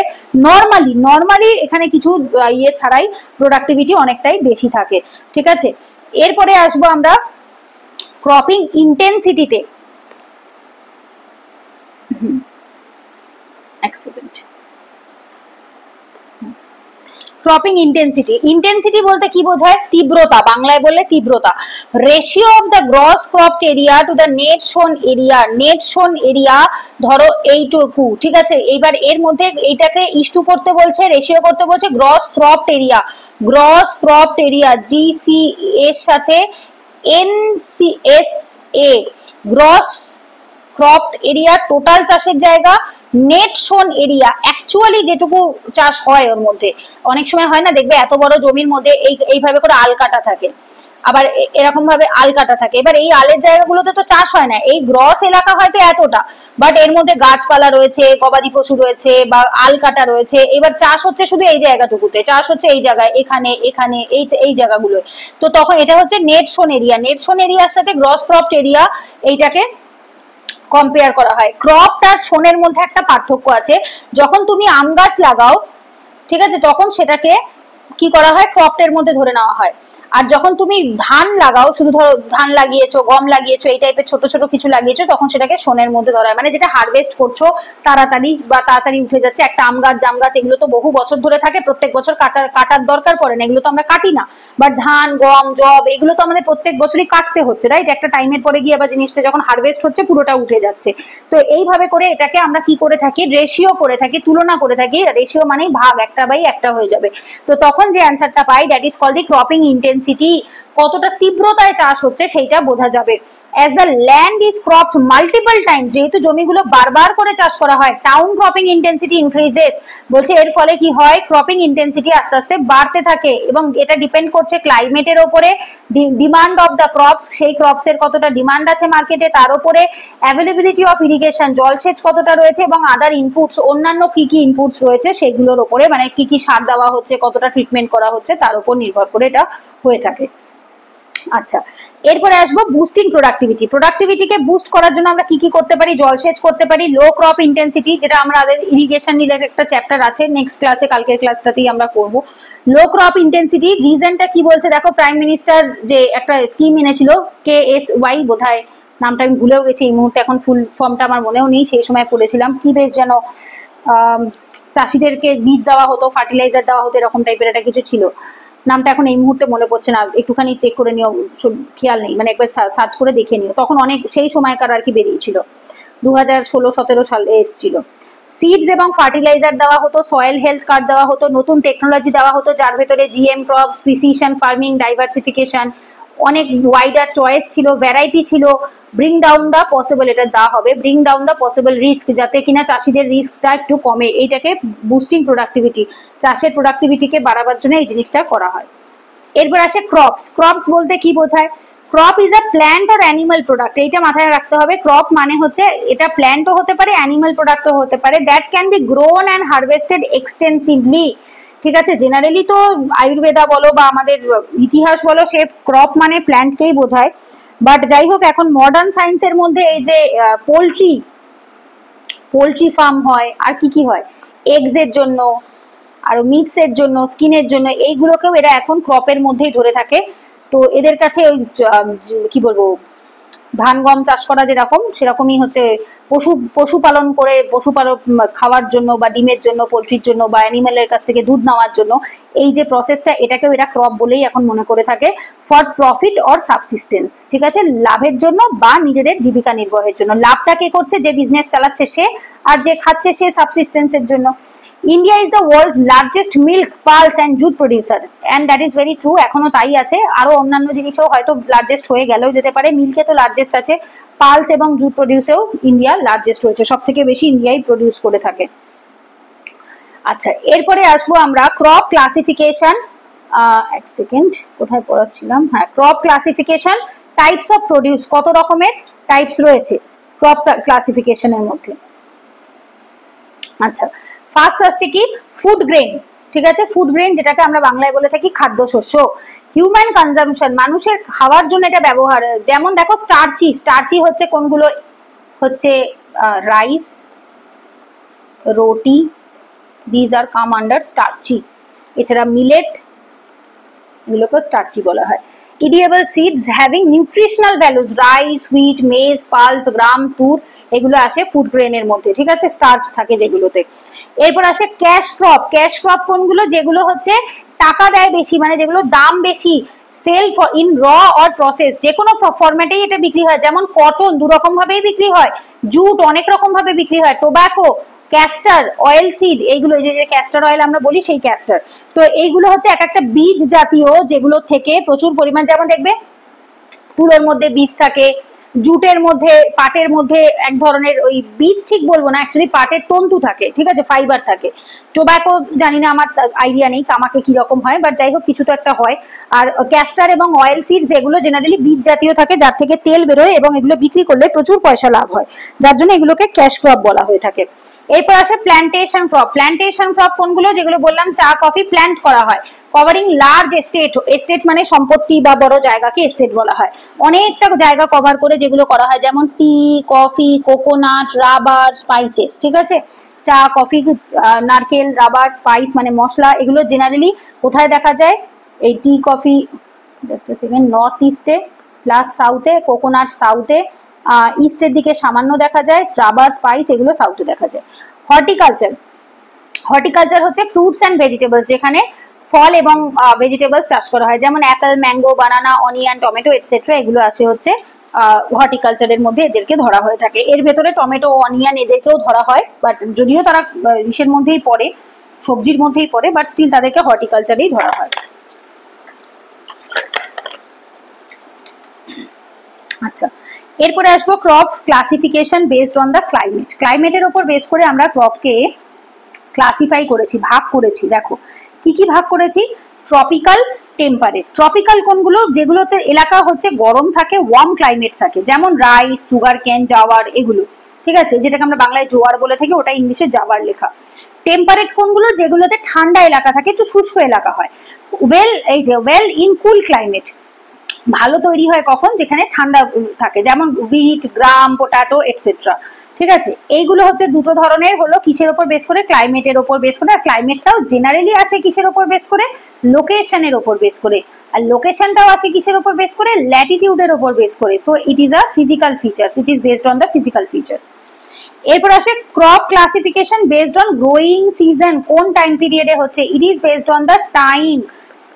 নর্মালি এখানে কিছু ইয়ে ছাড়াই প্রোডাক্টিভিটি অনেকটাই বেশি থাকে। ঠিক আছে, এরপরে আসবো আমরা ক্রপিং ইন্টেন্সিটিতে। ক্রপিং ইন্টেন্সিটি বলতে কি বোঝায়, তীব্রতা, বাংলায় বললে তীব্রতা। Ratio of the gross cropped area to the net sown area, ধরো এইটুকু। ঠিক আছে, এইবার এর মধ্যে এইটাকে ইস্টু করতে বলছে, রেশিও করতে বলছে গ্রস ক্রপড এরিয়া জিসি এর সাথে এনসিএসএ, গ্রস ক্রপড এরিয়া টোটাল চাষের জায়গা, নেট শোন এরিয়া অ্যাকচুয়ালি যেটুকু চাষ হয় ওর মধ্যে। অনেক সময় হয় না, দেখবে এত বড় জমির মধ্যে এইভাবে করে আল কাটা থাকে, আবার এরকম ভাবে আল কাটা থাকে। এবার এই আলের জায়গাগুলোতে তো চাষ হয় না, এই গ্রস এলাকা হয়তো এতটা, বাট এর মধ্যে গাছপালা রয়েছে, গবাদি পশু রয়েছে বা আল কাটা রয়েছে। এবার চাষ হচ্ছে শুধু এই জায়গাটুকুতে, চাষ হচ্ছে এই জায়গায়, এখানে এখানে এই জায়গাগুলোয়। তো তখন এটা হচ্ছে নেট শোন এরিয়ার সাথে গ্রস ক্রপড এরিয়া এইটাকে কম্পেয়ার করা হয়। ক্রপ আর শোনের মধ্যে একটা পার্থক্য আছে। যখন তুমি আম গাছ লাগাও, ঠিক আছে, তখন সেটাকে কি করা হয়, ক্রপের মধ্যে ধরে নেওয়া হয়। আর যখন তুমি ধান লাগাও, শুধু ধরো ধান লাগিয়েছো, গম লাগিয়েছো, এই টাইপের ছোট ছোট কিছু লাগিয়েছো, তখন সেটাকে শোনের মধ্যে ধরা হয়। মানে যেটা হারভেস্ট করছো তাড়াতাড়ি উঠে যাচ্ছে। একটা আম গাছ, জাম গাছ, এগুলো তো বহু বছর ধরে থাকে, প্রত্যেক বছর কাটার দরকার পড়ে না, এগুলো তো আমরা কাটি না। বাট ধান, গম, জব এগুলো তো আমাদের প্রত্যেক বছরই কাটতে হচ্ছে, রাইট? একটা টাইমের পরে গিয়ে আবার জিনিসটা যখন হারভেস্ট হচ্ছে পুরোটা উঠে যাচ্ছে। তো এইভাবে করে এটাকে আমরা কি করে থাকি, রেশিও করে থাকি, তুলনা করে থাকি। রেশিও মানেই ভাগ, 1/1 হয়ে যাবে। তো তখন যে অ্যান্সারটা পাই, that is called the cropping intensity. কতটা তীব্রতায় চাষ হচ্ছে সেইটা বোঝা যাবে। as the land is cropped multiple times, যেহেতু জমিগুলো বারবার করে চাষ করা হয়, টাউন ক্রপিং ইন্টেন্সিটি ইনক্রিজেস। বলছে এর ফলে কি হয়, ক্রপিং ইন্টেন্সিটি আস্তে আস্তে বাড়তে থাকে এবং এটা ডিপেন্ড করছে ক্লাইমেটের উপরে, ডিমান্ড অফ দ্য ক্রপস, সেই ক্রপস এর কতটা ডিমান্ড আছে মার্কেটে, তার উপরে অ্যাভেলেবিলিটি অফ ইরিগেশন, জলসেচ কতটা রয়েছে, এবং আদার ইনপুটস, অন্যান্য কি কি ইনপুটস রয়েছে সেগুলোর উপরে, মানে কি কি সার দেওয়া হচ্ছে, কতটা ট্রিটমেন্ট করা হচ্ছে, তার উপর নির্ভর করে এটা হয়ে থাকে। আচ্ছা, এরপরে আসবো বুস্টিং প্রোডাক্টিভিটিকে বুস্ট করার জন্য আমরা কি কি করতে পারি, জলসেচ করতে পারি, লো ক্রপ ইন্টেন্সিটি, যেটা আমাদের ইরিগেশন রিলেটেড একটা চ্যাপ্টার আছে নেক্সট ক্লাসে, কালকের ক্লাসটাতেই আমরা করব। লো ক্রপ ইন্টেন্সিটি রিজনটা কি বলছে দেখো, প্রাইম মিনিস্টার যে একটা স্কিম এনেছিল, KSY বোধহয়, নামটা আমি ভুলেও গেছি এই মুহূর্তে, এখন ফুল ফর্মটা আমার মনেও নেই, সেই সময় পড়েছিলাম। কি বেশ যেন চাষিদেরকে বীজ দেওয়া হতো, ফার্টিলাইজার দেওয়া হতো, এরকম টাইপের একটা কিছু ছিল, নামটা এখন এই মুহূর্তে মনে পড়ছে না, একটুখানি চেক করে নিও, খেয়াল নেই, মানে একবার সার্চ করে দেখে নিও, তখন অনেক সেই সময়কার আর কি বেরিয়েছিল, 2016-17 সালে এসেছিল। সিডস এবং ফার্টিলাইজার দেওয়া হতো, সয়েল হেলথ কার্ড দেওয়া হতো, নতুন টেকনোলজি দেওয়া হতো যার ভেতরে GM crops, precision farming, diversification, অনেক ওয়াইডার চয়েস ছিল, ভ্যারাইটি ছিল। ব্রিং ডাউন দ্য পসিবল, এটা দেওয়া হবে, bring down the possible risk, যাতে কিনা চাষিদের রিস্কটা একটু কমে, এইটাকে বুস্টিং প্রোডাক্টিভিটি, চাষের প্রোডাক্টিভিটিকে বাড়াবার জন্য এই জিনিসটা করা হয়। এরপর আসে ক্রপস। ক্রপস বলতে কি বোঝায়? Crop is a plant or animal product, এইটা মাথায় রাখতে হবে। ক্রপ মানে হচ্ছে এটা প্ল্যান্টও হতে পারে, অ্যানিমাল প্রোডাক্টও হতে পারে, that can be grown and harvested extensively. ঠিক আছে, জেনারেলি তো আয়ুর্বেদা বলো বা আমাদের ইতিহাস বলো, সে ক্রপ মানে প্ল্যান্টকেই বোঝায়। বাট যাই হোক, এখন মডার্ন সায়েন্সের মধ্যে এই যে পোলট্রি ফার্ম হয়, আর কি কি হয়, এগস এর জন্য, আর মিটস এর জন্য, স্কিনের জন্য, এইগুলোকেও এরা এখন ক্রপের মধ্যেই ধরে থাকে। তো এদের কাছে ওই কি বলবো, ধান গম চাষ করা যেরকম, সেরকমই হচ্ছে পশুপালন করে, পশুপালন খাওয়ার জন্য বা ডিমের জন্য, পোলট্রির জন্য বা অ্যানিমেলের কাছ থেকে দুধ নেওয়ার জন্য, এই যে প্রসেসটা, এটাকেও এরা ক্রপ বলেই এখন মনে করে থাকে, ফর প্রফিট অর সাবসিস্টেন্স। ঠিক আছে, লাভের জন্য বা নিজেদের জীবিকা নির্বাহের জন্য। লাভটা কে করছে? যে বিজনেস চালাচ্ছে সে, আর যে খাচ্ছে সে সাবসিস্টেন্সের জন্য। India is the world's largest milk, pulse and jute producer, and that is very true, এখনো তাই আছে। আরো অন্যান্য জিনিসও হয়তো লার্জেস্ট হয়ে গেলেও যেতে পারে, মিল্কে তো লার্জেস্ট আছে, পালস এবং জুট প্রডিউসেও ইন্ডিয়া লার্জেস্ট হয়েছে, সব থেকে বেশি ইন্ডিয়াই প্রডিউস করে থাকে। আচ্ছা, এরপরে আসবো আমরা ক্রপ ক্লাসিফিকেশন। এক সেকেন্ড, কোথায় পড়াচ্ছিলাম? হ্যাঁ, crop classification, types of produce, কত রকমের টাইপস রয়েছে ক্রপ ক্লাসিফিকেশনের মধ্যে। আচ্ছা, ফার্স্ট আসছে কি? Food grain. ঠিক আছে, ফুড গ্রেন যেটাকে আমরা বাংলায় বলে থাকি খাদ্যশস্য। হিউম্যান কনজাম্পশন, মানুষের খাওয়ার জন্য এটা ব্যবহার, যেমন দেখো স্টার্চি, স্টার্চি হচ্ছে কোনগুলো? হচ্ছে rice, roti, these are come under starchy. এছাড়া মিলেট, এগুলোকে স্টার্চি বলা হয়। Edible seeds having nutritional values, rice, wheat, maize, pulse, gram, tur, এগুলো আসে ফুড গ্রেনের মধ্যে। ঠিক আছে, স্টার্চ থাকে যেগুলোতে। এরপর আসে ক্যাশ ক্রপ। ক্যাশ ক্রপ কোনগুলো? যেগুলো হচ্ছে টাকা দেয় বেশি, মানে যেগুলো দাম বেশি, সেল ইন র অর প্রসেস, যে কোনো ফরম্যাটেই এটা বিক্রি হয়। যেমন কটন দু রকম ভাবেই বিক্রি হয়, জুট অনেক রকম ভাবে বিক্রি হয়, টোব্যাকো, ক্যাস্টার অয়েল সিড, এইগুলো যে ক্যাস্টার অয়েল আমরা বলি, সেই ক্যাস্টার। তো এইগুলো হচ্ছে এক একটা বীজ জাতীয়, যেগুলো থেকে প্রচুর পরিমাণ, যেমন দেখবে তুলোর মধ্যে বীজ থাকে, জুটের মধ্যে, পাটের মধ্যে এক ধরনের ওই বীজ, ঠিক বলবো না, অ্যাকচুয়ালি পাটের তন্তু থাকে। ঠিক আছে, ফাইবার থাকে। টোব্যাকো জানি না, আমার আইডিয়া নেই তামাকে কি রকম হয়, বাট যাই হোক কিছু তো একটা হয়। আর ক্যাস্টার এবং অয়েল সিডস, এগুলো জেনারেলি বীজ জাতীয় থাকে, যার থেকে তেল বেরোয় এবং এগুলো বিক্রি করলে প্রচুর পয়সা লাভ হয়, যার জন্য এগুলোকে ক্যাশ ক্রপ বলা হয়ে থাকে। এরপর আসে প্ল্যান্টেশন ক্রপ। প্ল্যান্টেশন ক্রপ কোনগুলো? যেগুলো বললাম চা কফি প্ল্যান্ট করা হয়, কভারিং লার্জ এস্টেট। এস্টেট মানে সম্পত্তি বা বড় জায়গাকে এস্টেট বলা হয়। অনেকটা জায়গা কভার করে যেগুলো করা হয়, যেমন টি, কফি, কোকোনাট, রাবার, স্পাইসেস। ঠিক আছে, চা, কফি, নারকেল, রাবার, স্পাইস মানে মশলা, এগুলো জেনারেলি কোথায় দেখা যায়? এই টি, coffee, just a second, north ইস্টে প্লাস সাউথে, কোকোনাট সাউথে, ইস্টের দিকে সামান্য দেখা যায়, রাবার, স্পাইস এগুলো সাউথে দেখা যায়। হর্টিকালচার। হর্টিকালচার হচ্ছে ফ্রুটস অ্যান্ড ভেজিটেবলস, যেখানে ফল এবং ভেজিটেবলস চাষ করা হয়, যেমন অ্যাপেল, ম্যাঙ্গো, বানানা, অনিয়ন, টমেটো এটসেট্রা, এগুলো আসে হচ্ছে হর্টিকালচারের মধ্যে, এদেরকে ধরা হয়ে থাকে। এর ভেতরে টমেটো, অনিয়ন এদেরকেও ধরা হয়, বাট যদিও তারা ইসের মধ্যেই পড়ে, সবজির মধ্যেই পড়ে, বাট স্টিল তাদেরকে হর্টিকালচারেই ধরা হয়। আচ্ছা, এরপরে আসবো crop classification based on the climate. ক্লাইমেটের উপর বেস করে আমরা ক্রপকে ক্লাসিফাই করেছি, ভাগ করেছি। দেখো কি কি ভাগ করেছি? Tropical, temperate. ট্রপিক্যাল কোনগুলো? যেগুলোতে এলাকা হচ্ছে গরম থাকে, ওয়ার্ম ক্লাইমেট থাকে, যেমন রাইস, সুগার কেন, জাওয়ার, এগুলো। ঠিক আছে, যেটাকে আমরা বাংলায় জোয়ার বলে থাকি, ওটা ইংলিশে জাওয়ার লেখা। টেম্পারেট কোনগুলো? যেগুলোতে ঠান্ডা এলাকা থাকে, একটু শুষ্ক এলাকা হয়। ওয়েল ইন কুল ক্লাইমেট, ভালো তৈরি হয় কখন? যেখানে ঠান্ডা থাকে, যেমন হুইট, গ্রাম, পোটাটো এটসেট্রা। ঠিক আছে, এইগুলো হচ্ছে দুটো ধরনের, হলো কিসের উপর বেস করে? ক্লাইমেটের উপর বেস করে। আর ক্লাইমেটটাও জেনারেলি আসে কিসের উপর বেস করে? লোকেশনের উপর বেস করে। আর লোকেশনটাও আসে কিসের উপর বেস করে? ল্যাটিটিউডের উপর বেস করে। So it is a physical features, it is based on the physical features. এরপর আসে crop classification based on growing season, কোন টাইম পিরিয়ডে হচ্ছে? It is based on the time.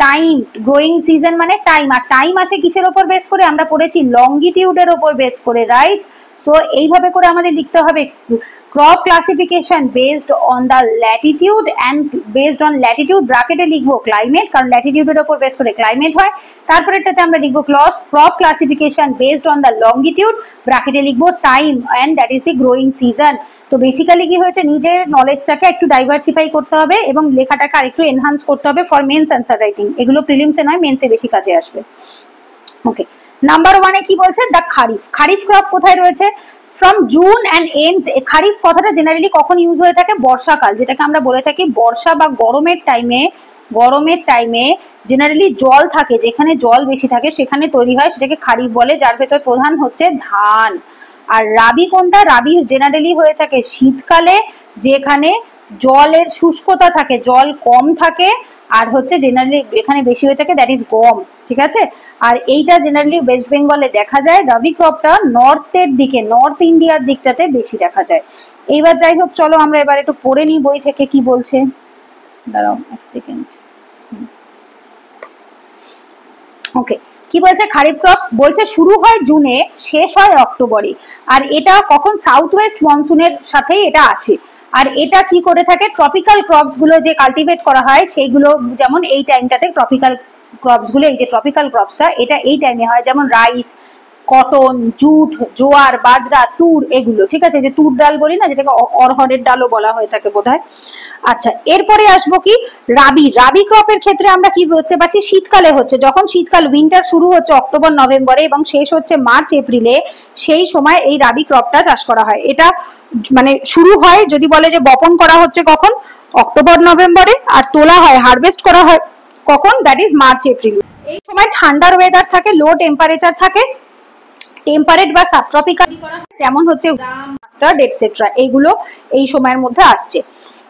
Time, growing season মানে time. আর time আসে কিসের উপর base করে? আমরা পড়েছি লংগিটিউডের উপর বেস করে, রাইট? সো এইভাবে করে আমাদের লিখতে হবে crop classification based on the latitude and based on latitude ব্র্যাকেটে লিখবো climate, কারণ ল্যাটিটিউডের উপর বেস করে ক্লাইমেট হয়। তারপরেটাতে আমরা লিখবো crop classification based on the longitude ব্র্যাকেটে লিখবো time and that is the growing season। তো বেসিক্যালি কি হয়েছে, নিজের নলেজটাকে একটু ডাইভার্সিফাই করতে হবে এবং লেখাটাকে আরেকটু এনহান্স করতে হবে ফর মেন্স অ্যান্সার রাইটিং। এগুলো প্রিলিমসে নয়, মেন্সে বেশি কাজে আসবে। ওকে, নাম্বার 1-এ কি বলছে, দ্য খারিফ। খারিফ ক্রপ কোথায় রয়েছে? From June and ends. Kharif কথাটা জেনারেলি কখন ইউজ হয়ে থাকে? বর্ষাকাল, যেটাকে আমরা বলে থাকি বর্ষা বা গরমের টাইমে জেনারেলি জল থাকে, যেখানে জল বেশি থাকে সেখানে তৈরি হয়, সেটাকে খারিফ বলে, যার ভেতর প্রধান হচ্ছে ধান। আর রাবি কোনটা? রাবি জেনারেলি হয়ে থাকে শীতকালে, যেখানে জলের শুষ্কতা থাকে, জল কম থাকে, আর হচ্ছে জেনারেলি এখানে বেশি হয়ে থাকে দ্যাট ইজ গম, ঠিক আছে। আর এইটা জেনারেলি ওয়েস্ট বেঙ্গলে দেখা যায়। রবি ক্রপটা নর্থের দিকে, নর্থ ইন্ডিয়ার দিকটাতে বেশি দেখা যায়। এইবার যাই হোক, চলো আমরা এবার একটু পড়ে নিই বই থেকে কি বলছে। দাঁড়াও এক সেকেন্ড। ওকে, কি বলছে? খারিফ ক্রপ বলছে শুরু হয় জুনে, শেষ হয় অক্টোবরে। আর এটা কখন? সাউথ ওয়েস্ট মনসুনের সাথেই এটা আসে। আর এটা কি করে থাকে? ট্রপিক্যাল ক্রপস গুলো যে কালটিভেট করা হয় সেইগুলো, যেমন এই টাইমটাতে ট্রপিক্যাল ক্রপস গুলো, এই যে ট্রপিক্যাল ক্রপসটা এটা এই টাইমে হয়, যেমন রাইস, কটন, জুট, জোয়ার, বাজরা, তুর, এগুলো, ঠিক আছে। যে তুর ডাল বলি না, যেটাকে অরহরের ডালও বলা হয়ে থাকে বোধহয়। আচ্ছা, এরপরে আসবো কি রাবি। রাবি ক্রপের ক্ষেত্রে আমরা কি দেখতে পাচ্ছি? শীতকালে হচ্ছে, যখন শীতকাল উইন্টার শুরু হচ্ছে অক্টোবর নভেম্বরে এবং শেষ হচ্ছে মার্চ এপ্রিলে, সেই সময় এই রাবি ক্রপটা চাষ করা হয়। এটা মানে শুরু হয়, যদি বলে যে বপন করা হচ্ছে কখন? অক্টোবর নভেম্বরে। আর তোলা হয়, হারভেস্ট করা হয় কখন? That is March April. এই সময় ঠান্ডার ওয়েদার থাকে, লো টেম্পারেচার থাকে, টেম্পারেট বা সাবট্রপিক্যাল করা হয়, যেমন হচ্ছে মাস্টার্ড এটসেট্রা, এইগুলো এই সময়ের মধ্যে আসছে।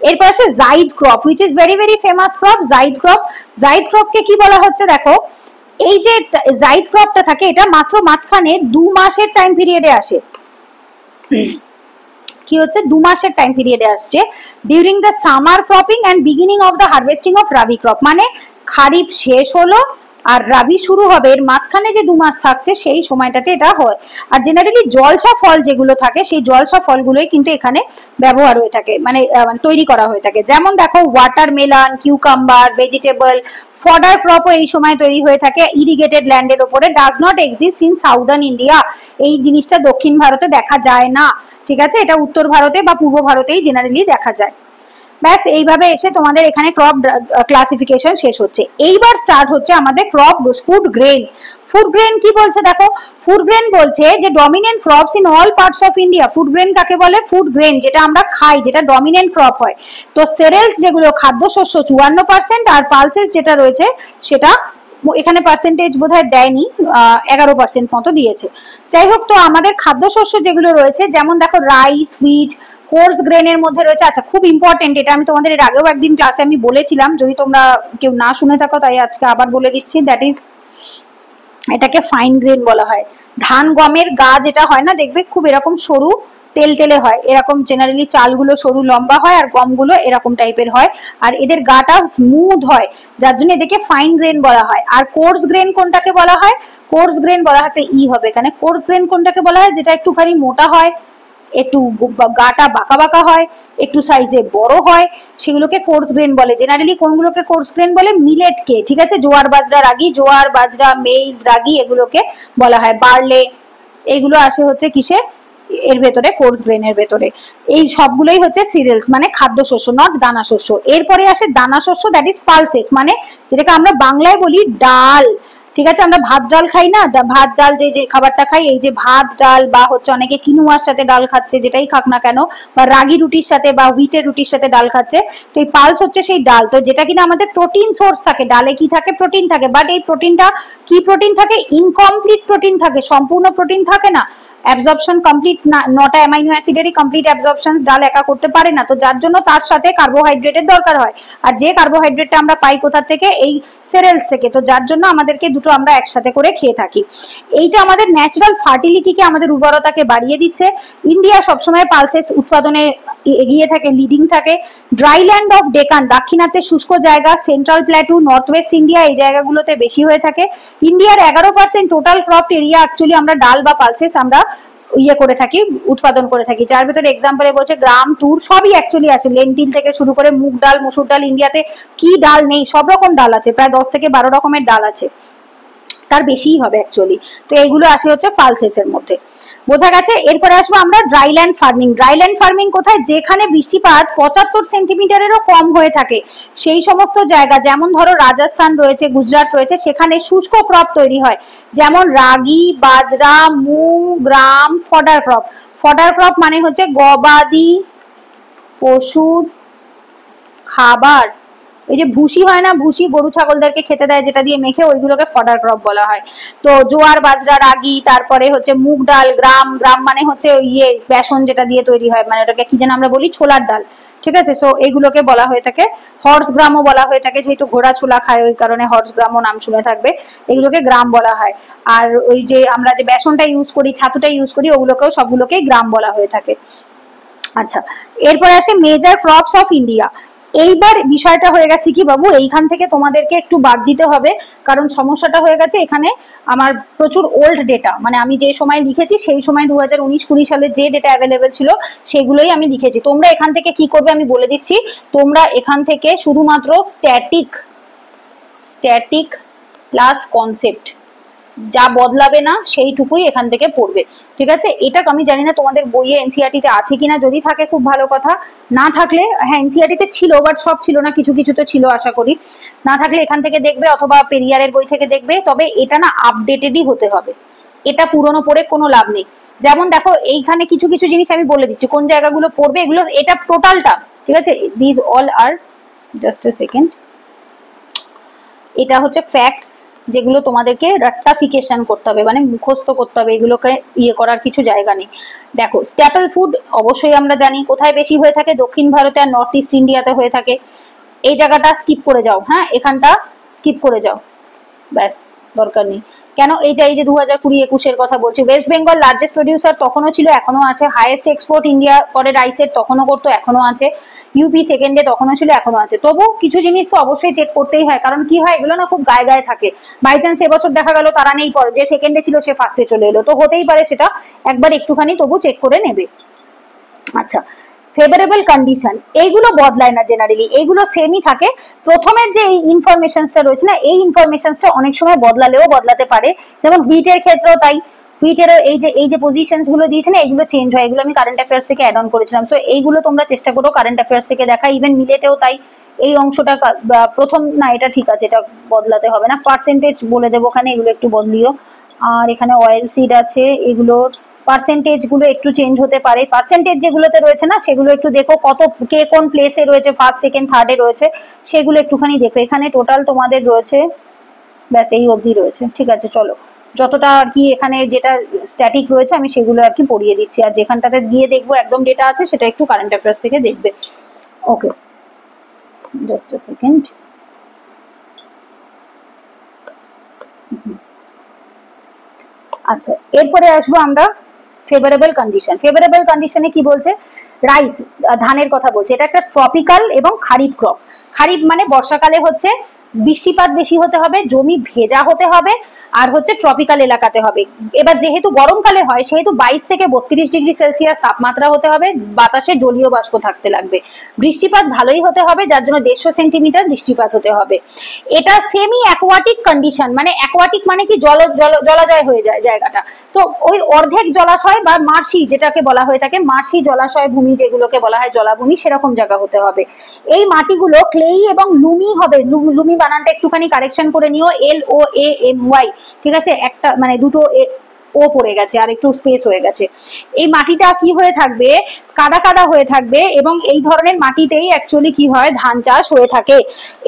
এরপর আসে zaid crop, which is very very famous crop, zaid crop. Zaid ক্রপকে কি বলা হচ্ছে? দেখো, এই যে জাইদ ক্রপটা থাকে, এটা মাত্র মাঝখানে 2 মাসের টাইম পিরিয়ডে আসে। কি হচ্ছে? 2 মাসের টাইম পিরিয়ডে আসছে, during the summer cropping and beginning of the harvesting of Rabi crop. মানে খারিফ শেষ হলো আর রাবি শুরু হবে, এর মাঝখানে যে 2 মাস থাকছে সেই সময়টাতে এটা হয়। আর জেনারেলি জলসা ফল যেগুলো থাকে, সেই জলসা ফলগুলোই কিন্তু এখানে ব্যবহার হয়ে থাকে, মানে তৈরি করা হয়ে থাকে। যেমন দেখো, ওয়াটারমেলন, কিউকাম্বার, ভেজিটেবল, ফডার ক্রপও এই সময় তৈরি হয়ে থাকে ইরিগেটেড ল্যান্ডের উপরে। Does not exist in southern India. এই জিনিসটা দক্ষিণ ভারতে দেখা যায় না, ঠিক আছে। এটা উত্তর ভারতে বা পূর্ব ভারতেই জেনারেলি দেখা যায়। ব্যাস, এইভাবে এসে তোমাদের এখানে ক্রপ ক্লাসিফিকেশন শেষ হচ্ছে। এইবার স্টার্ট হচ্ছে আমাদের crop food grain. Food grain কি বলছে? দেখো, ফুড গ্রেন বলছে যে dominant crops in all parts of India. Food grain কাকে বলে? ফুড গ্রেন যেটা আমরা খাই, যেটা ডমিনেন্ট ক্রপ হয়। তো সেরেলস যেগুলো খাদ্যশস্য 54%, আর পালসেস যেটা রয়েছে সেটা এখানে পার্সেন্টেজ বোধহয় দেয়নি, 11% মতো দিয়েছে। যাই হোক, তো আমাদের খাদ্যশস্য যেগুলো রয়েছে, যেমন দেখো রাইস, হুইট, কোর্স গ্রেনের মধ্যে রয়েছে। আচ্ছা, খুব ইম্পর্টেন্ট, এটা আমি তোমাদের এর আগেও একদিন ক্লাসে আমি বলেছিলাম, যদি তোমরা কেউ না শুনে থাকো তাই আজকে আবার বলে দিচ্ছি। দ্যাট ইজ, এটাকে ফাইন গ্রেন বলা হয়। ধান গমের গা যেটা হয় না, দেখবে খুব এরকম সরু তেলতেলে হয়, এরকম জেনারেলি চালগুলো সরু লম্বা হয় আর গমগুলো এরকম টাইপের হয়, আর এদের গাটা স্মুথ হয়, যার জন্য এদেরকে ফাইন গ্রেন বলা হয়। আর কোর্স গ্রেন কোনটাকে বলা হয়? কোর্স গ্রেন বলা হয়, একটা ই হবে এখানে। কোর্স গ্রেন কোনটাকে বলা হয়? যেটা একটুখানি মোটা হয়, একটু গাটা বাঁকা বাঁকা হয়, একটু সাইজে বড় হয়, সেগুলোকে কোর্স গ্রেন বলে। জেনারেলি কোনগুলোকে কোর্স গ্রেন বলে? মিলেটকে, ঠিক আছে। জোয়ার বাজরা, রাগি, জোয়ার বাজরা, মেইজ, রাগি, এগুলোকে বলা হয়। বার্লে, এগুলো আসে হচ্ছে কিসে? এর ভেতরে, কোর্স গ্রেনের ভেতরে। এই সবগুলোই হচ্ছে সিরিয়ালস, মানে খাদ্যশস্য, নট দানা শস্য। এরপরে আসে দানা শস্য, দ্যাট ইজ পালসেস, মানে যেটাকে আমরা বাংলায় বলি ডাল, ঠিক আছে। আমরা ভাত ডাল খাই না, ভাত ডাল যে খাবারটা খাই, এই যে ভাত ডাল, বা হচ্ছে অনেকে কিনুয়ার সাথে ডাল খাচ্ছে, যেটাই খাক না কেন, বা রাগি রুটির সাথে বা হুইটের রুটির সাথে ডাল খাচ্ছে, তো এই পালস হচ্ছে সেই ডাল। তো যেটা কিনা আমাদের প্রোটিন সোর্স থাকে, ডালে কি থাকে? প্রোটিন থাকে। বাট এই প্রোটিনটা কি প্রোটিন থাকে? ইনকমপ্লিট প্রোটিন থাকে, সম্পূর্ণ প্রোটিন থাকে না। অ্যাবজর্পশন কমপ্লিট না, 9টা অ্যামাইনো অ্যাসিডেরই কমপ্লিট অ্যাবজর্পশন ডাল একা করতে পারে না, তো যার জন্য তার সাথে কার্বোহাইড্রেটের দরকার হয়। আর যে কার্বোহাইড্রেটটা আমরা পাই কোথা থেকে? এই সেরেলস থেকে। তো যার জন্য আমাদেরকে দুটো আমরা একসাথে করে খেয়ে থাকি। এইটা আমাদের ন্যাচারাল ফার্টিলিটিকে, আমাদের উর্বরতাকে বাড়িয়ে দিচ্ছে। ইন্ডিয়া সবসময় পালসেস উৎপাদনে এগিয়ে থাকে, লিডিং থাকে। ড্রাইল্যান্ড অফ ডেকান, দাক্ষিণাত্যের শুষ্ক জায়গা, central plateau, north West India, এই জায়গাগুলোতে বেশি হয়ে থাকে। ইন্ডিয়ার 11% টোটাল ক্রপ এরিয়া অ্যাকচুয়ালি আমরা ডাল বা পালসেস আমরা ইয়ে করে থাকি, উৎপাদন করে থাকি, যার ভিতরে এক্সাম্পলে বলছে গ্রাম, তুর সবই অ্যাকচুয়ালি আসে, লেন্টিল থেকে শুরু করে মুগ ডাল, মসুর ডাল, ইন্ডিয়াতে কি ডাল নেই, সব রকম ডাল আছে, প্রায় 10 থেকে 12 রকমের ডাল আছে, তার বেশিই হবে অ্যাকচুয়ালি। তো এইগুলো আসে হচ্ছে পালসেসের মধ্যে, বোঝা গেছে। এরপরে আসবো আমরা ড্রাইল্যান্ড ফার্মিং। ড্রাইল্যান্ড ফার্মিং কোথায়? যেখানে বৃষ্টিপাত 75 সেন্টিমিটারেরও কম হয়ে থাকে সেই সমস্ত জায়গা, যেমন ধরো রাজস্থান রয়েছে, গুজরাট রয়েছে, সেখানে শুষ্ক ক্রপ তৈরি হয়, যেমন রাগি, বাজরা, মুগ, গ্রাম, ফডার ক্রপ। ফডার ক্রপ মানে হচ্ছে গবাদি পশুর খাবার, এই যে ভুসি হয় না, ভুসি গরু ছাগলদেরকে খেতে দেয় যেটা দিয়ে মেখে, ওইগুলোকে ফডার ক্রপ বলা হয়। তো জোয়ার, বাজরা, রাগি, তারপরে হচ্ছে মুগ ডাল, গ্রাম, গ্রাম মানে হচ্ছে ইয়ে বেসন যেটা দিয়ে তৈরি হয়, মানে ওটাকে কি যেন আমরা বলি, ছোলার ডাল, ঠিক আছে। সো এইগুলোকে বলা হয়ে থাকে, হর্স গ্রামও বলা হয়ে থাকে, যেহেতু ঘোড়া ছোলা খায় ওই কারণে হর্স গ্রামও নাম শুনে থাকবে, এগুলোকে গ্রাম বলা হয়। আর ওই যে আমরা যে বেসনটা ইউজ করি, ছাতুটা ইউজ করি, ওগুলোকেও সবগুলোকেই গ্রাম বলা হয়ে থাকে। আচ্ছা, এরপরে আসে মেজর ক্রপস অফ ইন্ডিয়া। এইবার বিষয়টা হয়ে গেছে কি বাবু, এইখান থেকে তোমাদেরকে একটু বাদ দিতে হবে, কারণ সমস্যাটা হয়ে গেছে এখানে আমার প্রচুর ওল্ড ডেটা, মানে আমি যে সময় লিখেছি সেই সময় 2019-20 সালে যে ডেটা অ্যাভেলেবেল ছিল সেগুলোই আমি লিখেছি। তোমরা এখান থেকে কি করবে আমি বলে দিচ্ছি, তোমরা এখান থেকে শুধুমাত্র স্ট্যাটিক প্লাস কনসেপ্ট যা বদলাবে না সেইটুকুই এখান থেকে পড়বে, ঠিক আছে। এটা আমি জানি না তোমাদের বইয়ে এনসিইআরটি তে আছে কিনা, যদি থাকে খুব ভালো কথা, না থাকলে হ্যাঁ এনসিইআরটি তে ছিল বাট সব ছিল না, কিছু কিছু তো ছিল আশা করি, না থাকলে এখান থেকে দেখবে অথবা পেরিয়ারের বই থেকে দেখবে। তবে এটা না আপডেটেডই হতে হবে, এটা পুরনো পড়ে কোনো লাভ নেই। যেমন দেখো এইখানে কিছু কিছু জিনিস আমি বলে দিচ্ছি কোন জায়গাগুলো পড়বে, এগুলো এটা টোটালটা, ঠিক আছে। This all are, just a second, এটা হচ্ছে ফ্যাক্টস যেগুলো তোমাদেরকে রাট্টাফিকেশন করতে হবে, মানে মুখস্থ করতে হবে, এগুলোকে ইয়ে করার কিছু জায়গা নেই। দেখো স্ট্যাপল ফুড অবশ্যই আমরা জানি কোথায় বেশি হয়ে থাকে, দক্ষিণ ভারতে আর নর্থ ইস্ট ইন্ডিয়াতে হয়ে থাকে। এই জায়গাটা স্কিপ করে যাও, হ্যাঁ এখানটা স্কিপ করে যাও, ব্যাস দরকার নেই। কেন এই যে 2020-21 কথা বলছি, ওয়েস্ট বেঙ্গল লার্জেস্ট প্রডিউসার তখনও ছিল, এখনো আছে। হাইয়েস্ট এক্সপোর্ট ইন্ডিয়া করে রাইসের, তখনও করতো, এখনো আছে। ইউপি সেকেন্ডে তখনও ছিল, এখনো আছে। তবু কিছু জিনিস তো অবশ্যই চেক করতেই হয়, কারণ কি হয় এগুলো না খুব গায়ে গায়ে থাকে, বাই চান্স এবছর দেখা গেল তারা নেই, পরে যে সেকেন্ডে ছিল সে ফার্স্টে চলে এলো, তো হতেই পারে, সেটা একবার একটুখানি তবু চেক করে নেবে। আচ্ছা, ফেভারেবল কন্ডিশন এইগুলো বদলায় না জেনারেলি, এইগুলো সেমই থাকে। প্রথমের যে এই ইনফরমেশনসটা রয়েছে না, এই ইনফরমেশনসটা অনেক সময় বদলালেও বদলাতে পারে, যেমন হুইটের ক্ষেত্রেও তাই। হুইটের এই যে পজিশনস গুলো দিয়েছে না, এগুলো চেঞ্জ হয়, এগুলো আমি কারেন্ট অ্যাফেয়ার্স থেকে অ্যাড অন করেছিলাম। সো এইগুলো তোমরা চেষ্টা করো কারেন্ট অ্যাফেয়ার্স থেকে দেখা। ইভেন মিলেটেও তাই, এই অংশটা প্রথম না, এটা ঠিক আছে, এটা বদলাতে হবে না। পার্সেন্টেজ বলে দেবো ওখানে, এগুলো একটু বদলিও। আর এখানে অয়েল সিড আছে, এগুলোর পার্সেন্টেজ গুলো একটু চেঞ্জ হতে পারে। পার্সেন্টেজ যেগুলোতে রয়েছে না সেগুলো একটু দেখো, কত কে কোন প্লেসে রয়েছে, ফার্স্ট সেকেন্ড থার্ডে রয়েছে, সেগুলো একটুখানি দেখো। এখানে টোটাল তোমাদের রয়েছে, ব্যাস এই অবধি রয়েছে, ঠিক আছে। চলো যতটা আর কি এখানে যেটা স্ট্যাটিক রয়েছে আমি সেগুলো আর কি পড়িয়ে দিচ্ছি, আর যেখানটাতে গিয়ে দেখবো একদম ডেটা আছে সেটা একটু কারেন্ট অ্যাফেয়ার্স থেকে দেখবে। ওকে, জাস্ট আ সেকেন্ড। আচ্ছা, এরপরে আসবো আমরা ফেভারেবল কন্ডিশন। ফেভারেবল কন্ডিশনে কি বলছে, রাইস, ধানের কথা বলছে, এটা একটা ট্রপিক্যাল এবং খারিফ ক্রপ। খারিফ মানে বর্ষাকালে হচ্ছে বৃষ্টিপাত বেশি হতে হবে, জমি ভেজা হতে হবে, আর হচ্ছে ট্রপিক্যাল এলাকাতে হবে। এবার যেহেতু গরমকালে হয় সেহেতু 22 থেকে 32 ডিগ্রি সেলসিয়াস তাপমাত্রা হতে হবে, বাতাসে জলীয় বাষ্প থাকতে লাগবে, বৃষ্টিপাত ভালোই হতে হবে, যার জন্য 150 সেন্টিমিটার বৃষ্টিপাত হতে হবে। এটা সেমি অ্যাকোয়াটিক কন্ডিশন, মানে অ্যাকোয়াটিক মানে কি জলাজয় হয়ে যায় জায়গাটা, তো ওই অর্ধেক জলাশয় বা মার্শি যেটাকে বলা হয়ে থাকে, মার্শি জলাশয় ভূমি যেগুলোকে বলা হয় জলাভূমি, সেরকম জায়গা হতে হবে। এই মাটিগুলো ক্লেই এবং লুমি হবে, লুমি বানানটা একটুখানি কারেকশন করে নিও, LOAMY, ঠিক আছে, একটা মানে দুটো ও পড়ে গেছে আর একটু স্পেস হয়ে গেছে। এই মাটিটা কি হয়ে থাকবে, কাদা কাদা হয়ে থাকবে, এবং এই ধরনের মাটিতেই অ্যাকচুয়ালি কি হয় ধান চাষ হয়ে থাকে।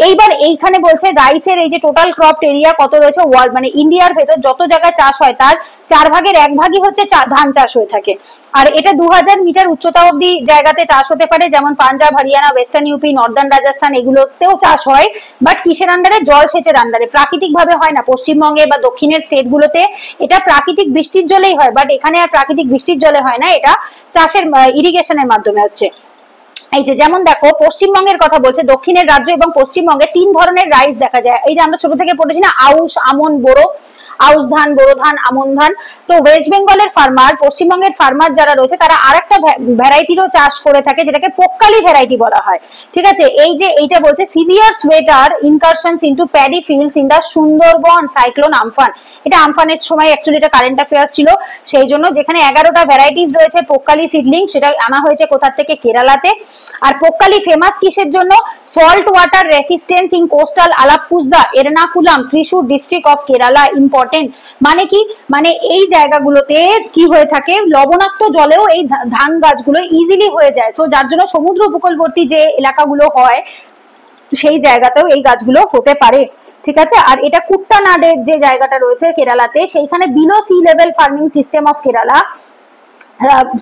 এইবার এইখানে বলছে রাইসের এই যে টোটাল ক্রপ এরিয়া কত রয়েছে ওয়ার্ল্ড, মানে ইন্ডিয়ার ভেতর যত জায়গায় চাষ হয় তার 4 ভাগের 1 ভাগই হচ্ছে ধান চাষ হয়ে থাকে। আর এটা 2000 মিটার উচ্চতা অব্দি জায়গাতে চাষ হতে পারে, যেমন Punjab, Haryana, western UP, northern Rajasthan, এগুলোতেও চাষ হয়, বাট কিসের আন্ডারে, জলসেচের আন্ডারে, প্রাকৃতিক ভাবে হয় না। পশ্চিমবঙ্গে বা দক্ষিণের স্টেট গুলোতে এটা প্রাকৃতিক বৃষ্টির জলেই হয়, বাট এখানে আর প্রাকৃতিক বৃষ্টির জলে হয় না, এটা চাষের ইরিগেশনের মাধ্যমে হচ্ছে। এই যে যেমন দেখো পশ্চিমবঙ্গের কথা বলছে, দক্ষিণের রাজ্য এবং পশ্চিমবঙ্গে 3 ধরনের রাইস দেখা যায়। এই যে আমরা ছোট থেকে পড়েছি না, আউশ, আমন, বোরো। আউশ ধান, বোরো ধান, আমন ধান। তো ওয়েস্ট বেঙ্গলের ফার্মার, পশ্চিমবঙ্গের ফার্মার যারা রয়েছে তারা আরেকটা ভ্যারাইটিরও চাষ করে থাকে যেটাকে পোক্কালি ভ্যারাইটি বলা হয়। ঠিক আছে, এই যে এইটা বলছে severe saltwater incursions into paddy fields in the Sundarban cyclone Amphan. এটা আমফানের সময় অ্যাকচুয়ালি এটা কারেন্ট অ্যাফেয়ার্স ছিল, সেই জন্য যেখানে 11টা ভ্যারাইটিস রয়েছে পোক্কালি সিডলিং, সেটা আনা হয়েছে কোথা থেকে, কেরালাতে। আর পোক্কালি ফেমাস কিসের জন্য? Salt water resistance in coastal Alappuzha, Ernakulam, Thrissur district of Kerala. Important মানে কি, মানে এই জায়গাগুলোতে কি হয়ে থাকে, লবণাক্ত জলেও এই ধান গাছগুলো ইজিলি হয়ে যায়। সো যার জন্য সমুদ্র উপকূলবর্তী যে এলাকাগুলো হয় সেই জায়গাতেও এই গাছগুলো হতে পারে। ঠিক আছে, আর এটা কুট্টানাডের যে জায়গাটা রয়েছে কেরালাতে, সেইখানে below sea level farming system of Kerala,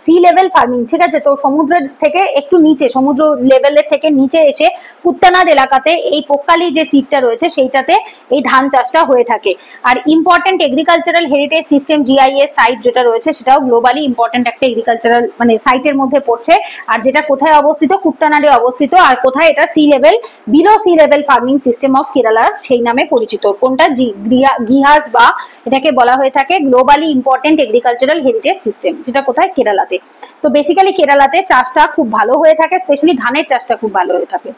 sea level farming. ঠিক আছে, তো সমুদ্রের থেকে একটু নিচে, সমুদ্র লেভেলের থেকে নিচে এসে কুত্তানাড এলাকাতে এই পোক্কালি যে সিটটা রয়েছে সেইটাতে এই ধান চাষটা হয়ে থাকে। আর important agricultural heritage system GIS site যেটা রয়েছে সেটাও গ্লোবালি ইম্পর্টেন্ট একটা এগ্রিকালচারাল মানে সাইটের মধ্যে পড়ছে। আর যেটা কোথায় অবস্থিত? কুট্টানাডে অবস্থিত। আর কোথায় এটা? Sea level, below sea level farming system of Kerala সেই নামে পরিচিত। কোনটা? গিহাস, বা এটাকে বলা হয়ে থাকে globally important agricultural heritage system, যেটা কোথায়? কেরালাতে। তো বেসিক্যালি কেরালাতে চাষটা খুব ভালো হয়ে থাকে, স্পেশালি ধানের চাষটা খুব ভালো হয়ে থাকে।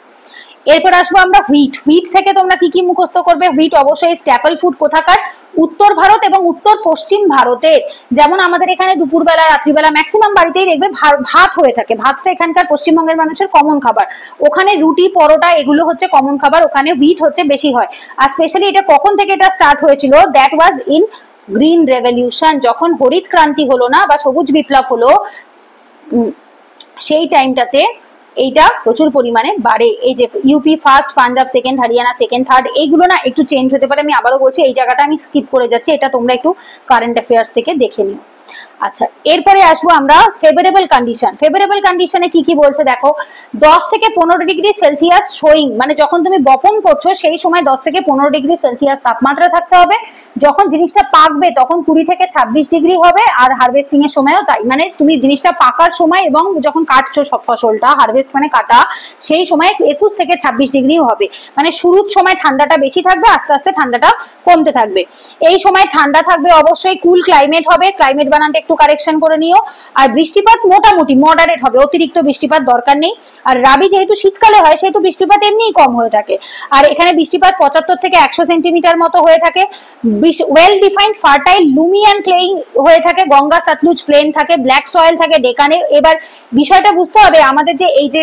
এরপর আসবো আমরা হুইট। হুইট থেকে তোমরা কি কি মুখস্থ করবে? হুইট অবশ্যই স্ট্যাপল ফুড কোথাকার? উত্তর ভারত এবং উত্তর পশ্চিম ভারতের। যেমন আমাদের এখানে দুপুরবেলা, রাত্রিবেলা ম্যাক্সিমাম বাড়িতেই দেখবে ভাত হয়ে থাকে। ভাতটা এখানকার পশ্চিমবঙ্গের মানুষের কমন খাবার। ওখানে রুটি, পরোটা এগুলো হচ্ছে কমন খাবার, ওখানে হুইট হচ্ছে বেশি হয়। আর স্পেশালি এটা কখন থেকে এটা স্টার্ট হয়েছিল? That was in green revolution, যখন হরিত ক্রান্তি হলো না বা সবুজ বিপ্লব হলো, সেই টাইমটাতে এইটা প্রচুর পরিমাণে বাড়ে। এই যে UP first, Punjab second, Haryana second, third, এইগুলো না একটু চেঞ্জ হতে পারে। আমি আবারও বলছি, এই জায়গাটা আমি স্কিপ করে যাচ্ছি, এটা তোমরা একটু কারেন্ট অ্যাফেয়ার্স থেকে দেখে নিও। আচ্ছা, এরপরে আসবো আমরা ফেভারেবল কন্ডিশন। ফেভারেবল কন্ডিশনে কি কি বলছে দেখো, 10 থেকে 15 ডিগ্রি সেলসিয়াস শোয়িং, মানে যখন তুমি বপন করছো সেই সময় 10 থেকে 15 ডিগ্রি সেলসিয়াস তাপমাত্রা থাকতে হবে। যখন জিনিসটা পাকবে তখন 20 থেকে 26 ডিগ্রি হবে। আর হারভেস্টিং এর সময়ও তাই, মানে তুমি জিনিসটা পাকার সময় এবং যখন কাটছো সব ফসলটা, হারভেস্ট মানে কাটা, সেই সময় 21 থেকে 26 ডিগ্রি হবে। মানে শুরুর সময় ঠান্ডাটা বেশি থাকবে, আস্তে আস্তে ঠান্ডাটা কমতে থাকবে। এই সময় ঠান্ডা থাকবে, অবশ্যই কুল ক্লাইমেট হবে। ক্লাইমেট বানানটা একটু কারেকশন করে নিও। আর বৃষ্টিপাত মোটামুটি মডারেট হবে, অতিরিক্ত বৃষ্টিপাত দরকার নেই। আর রাবি যেহেতু শীতকালে হয় সেহেতু বৃষ্টিপাত এমনিই কম হয়ে থাকে। আর এখানে বৃষ্টিপাত 75 থেকে 100 সেন্টিমিটার মতো হয়ে থাকে। ওয়েল ডিফাইন্ড ফার্টাইল লুমি অ্যান্ড ক্লেইং হয়ে থাকে। গঙ্গা সতলুজ প্লেন থাকে, ব্ল্যাক সয়েল থাকে ডেকানে। এবার বিষয়টা বুঝতে হবে, আমাদের যে এই যে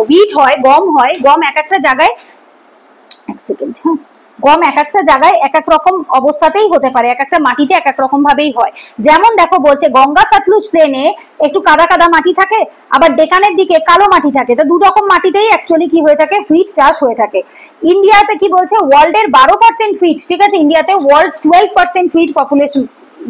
হুইট হয়, গম হয়, গম এক একটা জায়গায়, এক সেকেন্ড, হ্যাঁ, গম এক একটা জায়গায় এক এক রকম অবস্থাতেই হতে পারে, এক একটা মাটিতে এক এক রকম ভাবেই হয়। যেমন দেখো বলছে গঙ্গা সতলুজ প্লেনে একটু কাদা কাদা মাটি থাকে, আবার ডেকানের দিকে কালো মাটি থাকে। তো দু রকম মাটিতেই অ্যাকচুয়ালি কি হয়ে থাকে? হুইট চাষ হয়ে থাকে। ইন্ডিয়াতে কি বলছে? ওয়ার্ল্ডের 12% হুইট, ঠিক আছে, ইন্ডিয়াতে ওয়ার্ল্ড 12% হুইট পপুলেশন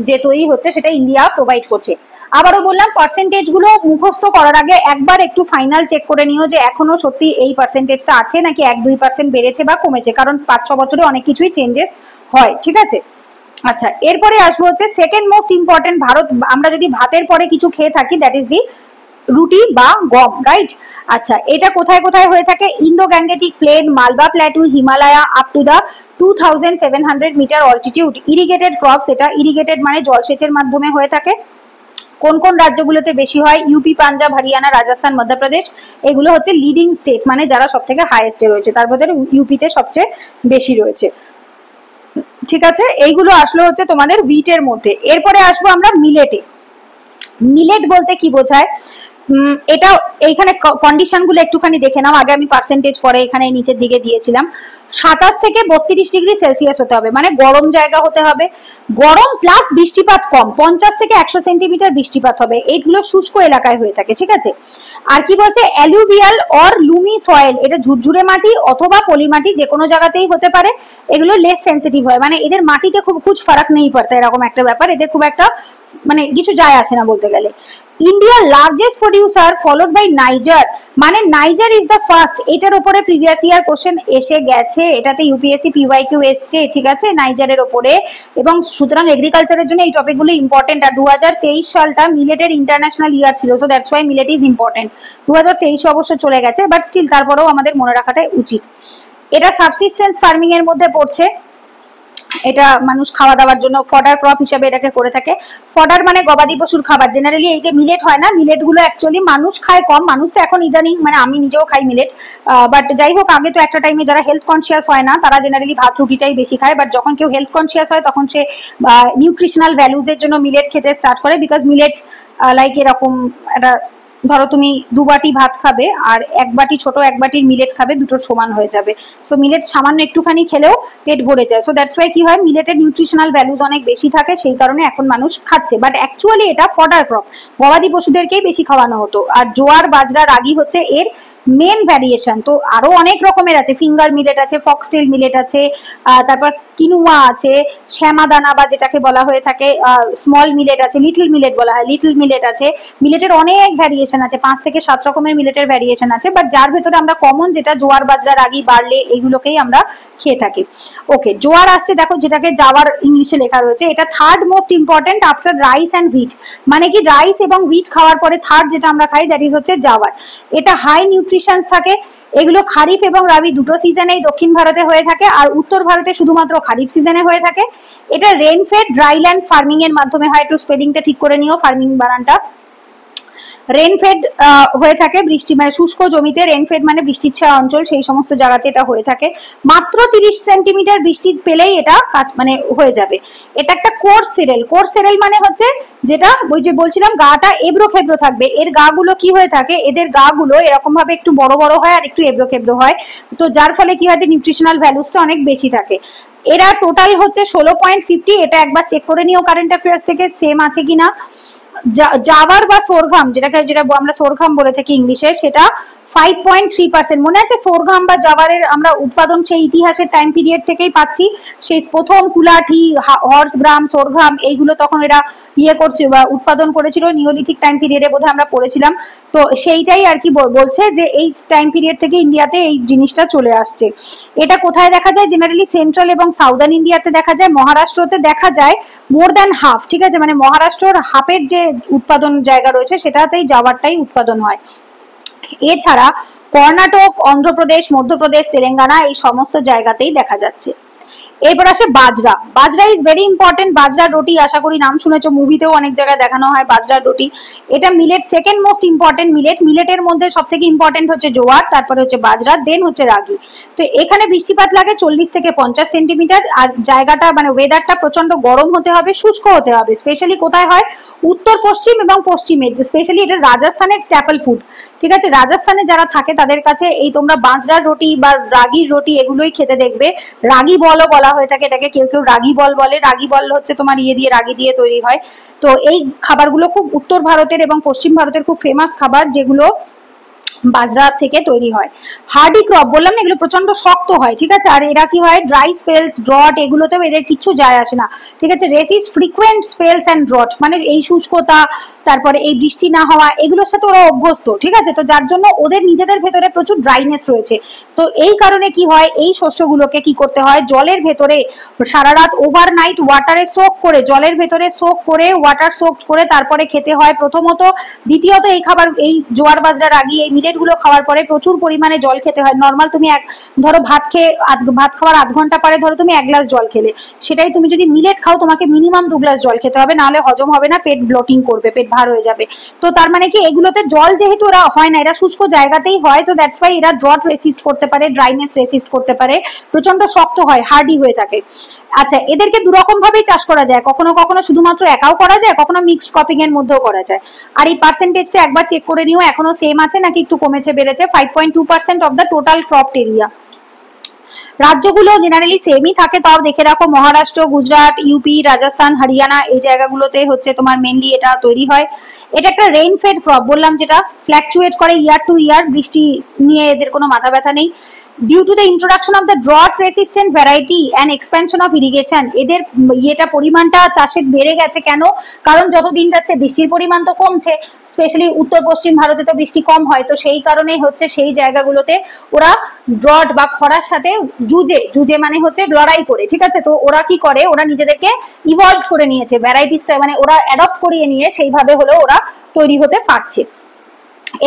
যে তৈরি হচ্ছে সেটা ইন্ডিয়া প্রোভাইড করছে। আবারও বললাম, পার্সেন্টেজ গুলো মুখস্থ করার আগে একবার একটু ফাইনাল চেক করে নিও যে এখনো সত্যি এই পার্সেন্টেজটা আছে নাকি 1-2% বেড়েছে বা কমেছে, কারণ 5-6 বছরে অনেক কিছুই চেঞ্জেস হয়। ঠিক আছে, আচ্ছা, এরপরে আসবো হচ্ছে সেকেন্ড মোস্ট ইম্পর্টেন্ট। ভারত, আমরা যদি ভাতের পরে কিছু খেয়ে থাকি, দ্যাট ইজ দি রুটি বা গম, রাইট? আচ্ছা, এটা কোথায় কোথায় হয়ে থাকে? Indo Gangetic plain, Malwa plateau, Himalaya up to the 2700 metre altitude. Irrigated crops, এটা ইরিগেটেড মানে জলসেচের মাধ্যমে হয়ে থাকে। কোন কোন রাজ্যগুলোতে বেশি হয়? ইউপি, পাঞ্জাব, হরিয়ানা, রাজস্থান, মধ্যপ্রদেশ। এগুলো হচ্ছে লিডিং স্টেট, মানে যারা সব থেকে হাইয়েস্টে রয়েছে। তার মধ্যে ইউপিতে সবচেয়ে বেশি রয়েছে। ঠিক আছে, এইগুলো আসলো হচ্ছে তোমাদের হুইটের মধ্যে। এরপরে আসবো আমরা মিলেটে। মিলেট বলতে কি বোঝায়? এটা এইখানে কন্ডিশন গুলো একটুখানি দেখে নাও। আগে আমি পার্সেন্টেজ পরে এখানে নিচের দিকে দিয়েছিলাম। 27 থেকে 32 ডিগ্রি সেলসিয়াস হতে হবে, মানে গরম জায়গা হতে হবে। গরম প্লাস বৃষ্টিপাত কম, 50 থেকে 100 সেন্টিমিটার বৃষ্টিপাত হবে। এইগুলো শুষ্ক এলাকায় হয়ে থাকে। ঠিক আছে, আর কি বলছে? অ্যালুভিয়াল অর লুমি সয়েল, এটা ঝুরঝুরে মাটি অথবা পলি মাটি, যে কোনো জায়গাতেই হতে পারে। এগুলো লেস সেন্সিটিভ হয়, মানে এদের মাটিতে খুব কুছ ফারাক নেই পড়তা, এরকম একটা ব্যাপার। এদের খুব একটা মানে কিছু যায় আসে না বলতে গেলে। India largest producer followed by Niger, মানে নাইজার ইজ দ্য ফার্স্ট। এটার উপরে প্রিভিয়াস ইয়ার কোশ্চেন এসে গেছে, এটাতে ইউপিএসসি পিওয়াইকিউ এসছে। ঠিক আছে, নাইজারের উপরে। এবং সুতরাং এগ্রিকালচারের জন্য এই টপিকগুলো ইম্পর্টেন্ট। আর 2023 সালটা মিলেটের ইন্টারন্যাশনাল ইয়ার ছিল, so that's why millet is important. 2023 অবশ্য চলে গেছে, বাট স্টিল তারপরেও আমাদের মনে রাখাটাই উচিত। এটা সাবসিস্টেন্স ফার্মিং এর মধ্যে পড়ছে। এটা মানুষ খাওয়া দাওয়ার জন্য ফডার ক্রপ হিসেবে এটাকে করে থাকে। ফডার মানে গবাদি পশুর খাবার। জেনারেলি এই যে মিলেট হয় না, মিলেট গুলো অ্যাকচুয়ালি মানুষ খায় কম, মানুষ তো এখন ইদানিং মানে আমি নিজেও খাই মিলেট, বাট যাই হোক আগে তো একটা টাইমে যারা হেলথ কনসিয়াস হয় না তারা জেনারেলি ভাত রুটিটাই বেশি খায়, বাট যখন কেউ হেলথ কনসিয়াস হয় তখন সে নিউট্রিশনাল ভ্যালুজ এর জন্য মিলেট খেতে স্টার্ট করে, বিকজ মিলেট লাইক এরকম একটা, ধরো তুমি 2 বাটি ভাত খাবে আর 1 বাটি ছোট 1 বাটির মিলেট খাবে, দুটোর সমান হয়ে যাবে। সো মিলেট সামান্য একটুখানি খেলেও পেট ভরে যায়। সো দ্যাটস ওয়াই কি হয়, মিলেটের নিউট্রিশনাল ভ্যালুজ অনেক বেশি থাকে, সেই কারণে এখন মানুষ খাচ্ছে। বাট অ্যাকচুয়ালি এটা ফডার ক্রপ, গবাদি পশুদেরকেই বেশি খাওয়ানো হতো। আর জোয়ার বাজরা রাগি হচ্ছে এর মেন ভ্যারিয়েশন। তো আরো অনেক রকমের আছে, ফিঙ্গার মিলেট আছে, ফক্সটেল মিলেট আছে, তারপর কিনুয়া আছে, শ্যামা দানা বা যেটাকে বলা হয়ে থাকে স্মল মিলেট আছে, লিটল মিলেট বলা হয়, লিটল মিলেট আছে। মিলেটের অনেক ভ্যারিয়েশন আছে, 5 থেকে 7 রকমের মিলেটের ভ্যারিয়েশন আছে, বাট যার ভেতরে আমরা কমন যেটা জোয়ার বাজরা রাগি বার্লে এগুলোকেই আমরা খেয়ে থাকি। ওকে, জোয়ার আসছে দেখো, যেটাকে জাওয়ার ইংলিশে লেখা রয়েছে, এটা third most important after rice and wheat. মানে কি রাইস এবং হুইট খাওয়ার পরে থার্ড যেটা আমরা খাই দ্যাট ইজ হচ্ছে জাওয়ার। এটা হাই নিউট্রিশন থাকে। এগুলো খারিফ এবং রাবি দুটো সিজনেই দক্ষিণ ভারতে হয়ে থাকে, আর উত্তর ভারতে শুধুমাত্র খারিফ সিজনে হয়ে থাকে। এটা রেনফেড ড্রাইল্যান্ড ফার্মিং এর মাধ্যমে হয়, একটু স্পেলিংটা ঠিক করে নিও, ফার্মিং বানানটা। রেনফেড হয়ে থাকে বৃষ্টি মানে শুষ্ক জমিতে, রেনফেড মানে বৃষ্টির ছায়া অঞ্চল, সেই সমস্ত জায়গাতে এটা হয়ে থাকে। মাত্র 30 সেন্টিমিটার বৃষ্টি পেলেই এটা মানে হয়ে যাবে। এটা একটা কোর্স সিরিয়াল। কোর্স সিরিয়াল মানে হচ্ছে যেটা ওই যে বলছিলাম গাটা এবড়ো খেবড়ো থাকবে। এর গা গুলো কি হয়ে থাকে, এদের গা গুলো এরকম ভাবে একটু বড় বড় হয় আর একটু এবড়ো খেবড়ো হয়, তো যার ফলে কি হয়, নিউট্রিশনাল ভ্যালুসটা অনেক বেশি থাকে। এরা টোটাল হচ্ছে 16.50। এটা একবার চেক করে নিও কারেন্ট অ্যাফেয়ার্স থেকে সেম আছে কিনা। জাওয়ার বা সোরঘাম, যেটা আমরা সোরঘাম বলে থাকি ইংলিশে, সেটা 5.3%। মনে আছে সোরঘাম বা জাওয়ারের আমরা উৎপাদন সেই ইতিহাসের টাইম পিরিয়ড থেকেই পাচ্ছি। সেই প্রথম কুলাঠি, হর্সগ্রাম, সোরঘাম এইগুলো তখন এরা করছে বা উৎপাদন করেছিল নিওলিথিক টাইম পিরিয়ডে, বোধহয় আমরা পড়েছিলাম। তো সেইটাই আর কি বলছে যে এই টাইম পিরিয়ড থেকে ইন্ডিয়াতে এই জিনিসটা চলে আসছে। এটা কোথায় দেখা যায়, জেনারেলি সেন্ট্রাল এবং সাউদার্ন ইন্ডিয়াতে দেখা যায়, মহারাষ্ট্রতে দেখা যায় মোর দ্যান হাফ। ঠিক আছে, মানে মহারাষ্ট্রর হাফের যে উৎপাদন জায়গা রয়েছে সেটাতেই জাওয়ারটাই উৎপাদন হয়। এছাড়া কর্ণাটক, অন্ধ্রপ্রদেশ, মধ্যপ্রদেশ, তেলেঙ্গানা এই সমস্ত জায়গাতেই দেখা যাচ্ছে। এরপর আসে বাজরা। বাজরা ইজ ভেরি ইম্পর্টেন্ট। বাজরা রুটি আশা করি নাম শুনেছো, মুভিতেও অনেক জায়গায় দেখানো হয় বাজরা রুটি। এটা millet second most important millet. মিলেটের মধ্যে সব থেকে ইম্পর্টেন্ট হচ্ছে জোয়ার, তারপরে হচ্ছে বাজরা, দেন হচ্ছে রাগি। তো এখানে বৃষ্টিপাত লাগে 40 থেকে 50 সেন্টিমিটার। আর জায়গাটা মানে ওয়েদারটা প্রচন্ড গরম হতে হবে, শুষ্ক হতে হবে। স্পেশালি কোথায় হয়, উত্তর পশ্চিম এবং পশ্চিমে, স্পেশালি এটা রাজস্থানের স্ট্যাপল ফুড। ঠিক আছে, রাজস্থানে যারা থাকে তাদের কাছে এই তোমরা বাজরার রুটি বা রাগির রুটি এগুলোই খেতে দেখবে। রাগি বলও বলা হয়ে থাকে এটাকে, কেউ কেউ রাগি বল বলে। রাগি বল হচ্ছে তোমার দিয়ে রাগি দিয়ে তৈরি হয়। তো এই খাবারগুলো খুব উত্তর ভারতের এবং পশ্চিম ভারতের খুব ফেমাস খাবার, যেগুলো বাজরা থেকে তৈরি হয়। হার্ডি ক্রপ বললাম না, এগুলো প্রচন্ড শক্ত হয়। ঠিক আছে, আর এরা কি হয়, ড্রাই স্পেলস, ড্রট এগুলোতেও এদের কিছু যায় আসে না। ঠিক আছে, resist frequent spells and drought, মানে এই শুষ্কতা, তারপরে এই বৃষ্টি না হওয়া, এগুলোর সাথে ওরা অভ্যস্ত। ঠিক আছে, তো যার জন্য ওদের নিজেদের ভেতরে প্রচুর ড্রাইনেস রয়েছে। তো এই কারণে কি হয়, এই শস্যগুলোকে কি করতে হয়, জলের ভেতরে সারা রাত ওভারনাইট ওয়াটারে সোক করে, জলের ভেতরে সোক করে, ওয়াটার সোক করে তারপরে খেতে হয় প্রথমত। দ্বিতীয়ত এই খাবার, এই জোয়ার বাজরা রাগি এই মিলেট গুলো খাওয়ার পরে প্রচুর পরিমাণে জল খেতে হয়। নর্মাল তুমি ধরো ভাত খাওয়ার 8 ঘন্টা পরে ধরো তুমি 1 গ্লাস জল খেলে, সেটাই তুমি যদি মিলেট খাও তোমাকে মিনিমাম 2 গ্লাস জল খেতে হবে, নাহলে হজম হবে না, পেট ব্লটিং করবে, পেট ভার হয়ে যাবে। তো তার মানে কি, এগুলোতে জল যেহেতু ওরা হয় না, এরা শুষ্ক জায়গাতেই হয়, তো দ্যাটস ওয়াই এরা ড্রট রেসিস্ট করতে পারে, ড্রাইনেস রেসিস্ট করতে পারে, প্রচন্ড শক্ত হয়, হার্ডি হয়ে থাকে। আচ্ছা, এদেরকে দুরকম ভাবেই চাষ করা যায়, কখনো কখনো শুধুমাত্র একাও করা যায়, কখনো মিক্সড ক্রপিং এর মধ্যেও করা যায়। আর এই পার্সেন্টেজটা একবার চেক করে নিও, এখনো সেম আছে নাকি একটু কমেছে বেড়েছে। 5.2% of the total cropped area. রাজ্যগুলো জেনারেলি সেমই থাকে, তাও দেখে রাখো, মহারাষ্ট্র, গুজরাট, ইউপি, রাজস্থান, হরিয়ানা এই জায়গাগুলোতে হচ্ছে তোমার মেনলি এটা তৈরি হয়। এটা একটা রেইনফেড ক্রপ বললাম, যেটা ফ্ল্যাকচুয়েট করে ইয়ার টু ইয়ার, বৃষ্টি নিয়ে এদের কোনো মাথা ব্যথা নেই। Due to the introduction of the drought resistant variety and expansion of irrigation, এদের এটা পরিমাণটা চাষের বেড়ে গেছে। কেন? কারণ যত দিন যাচ্ছে বৃষ্টির পরিমাণ তো কমছে, স্পেশালি উত্তর পশ্চিম ভারতে তো বৃষ্টি কম হয়, তো সেই কারণে হচ্ছে সেই জায়গাগুলোতে ওরা ড্রট বা খরার সাথে জুজে মানে হচ্ছে লড়াই করে। ঠিক আছে, তো ওরা কি করে, ওরা নিজেদেরকে ইভলভ করে নিয়েছে, ভ্যারাইটিসটা মানে ওরা অ্যাডপ্ট করিয়ে নিয়ে সেইভাবে হলেও ওরা তৈরি হতে পারছে।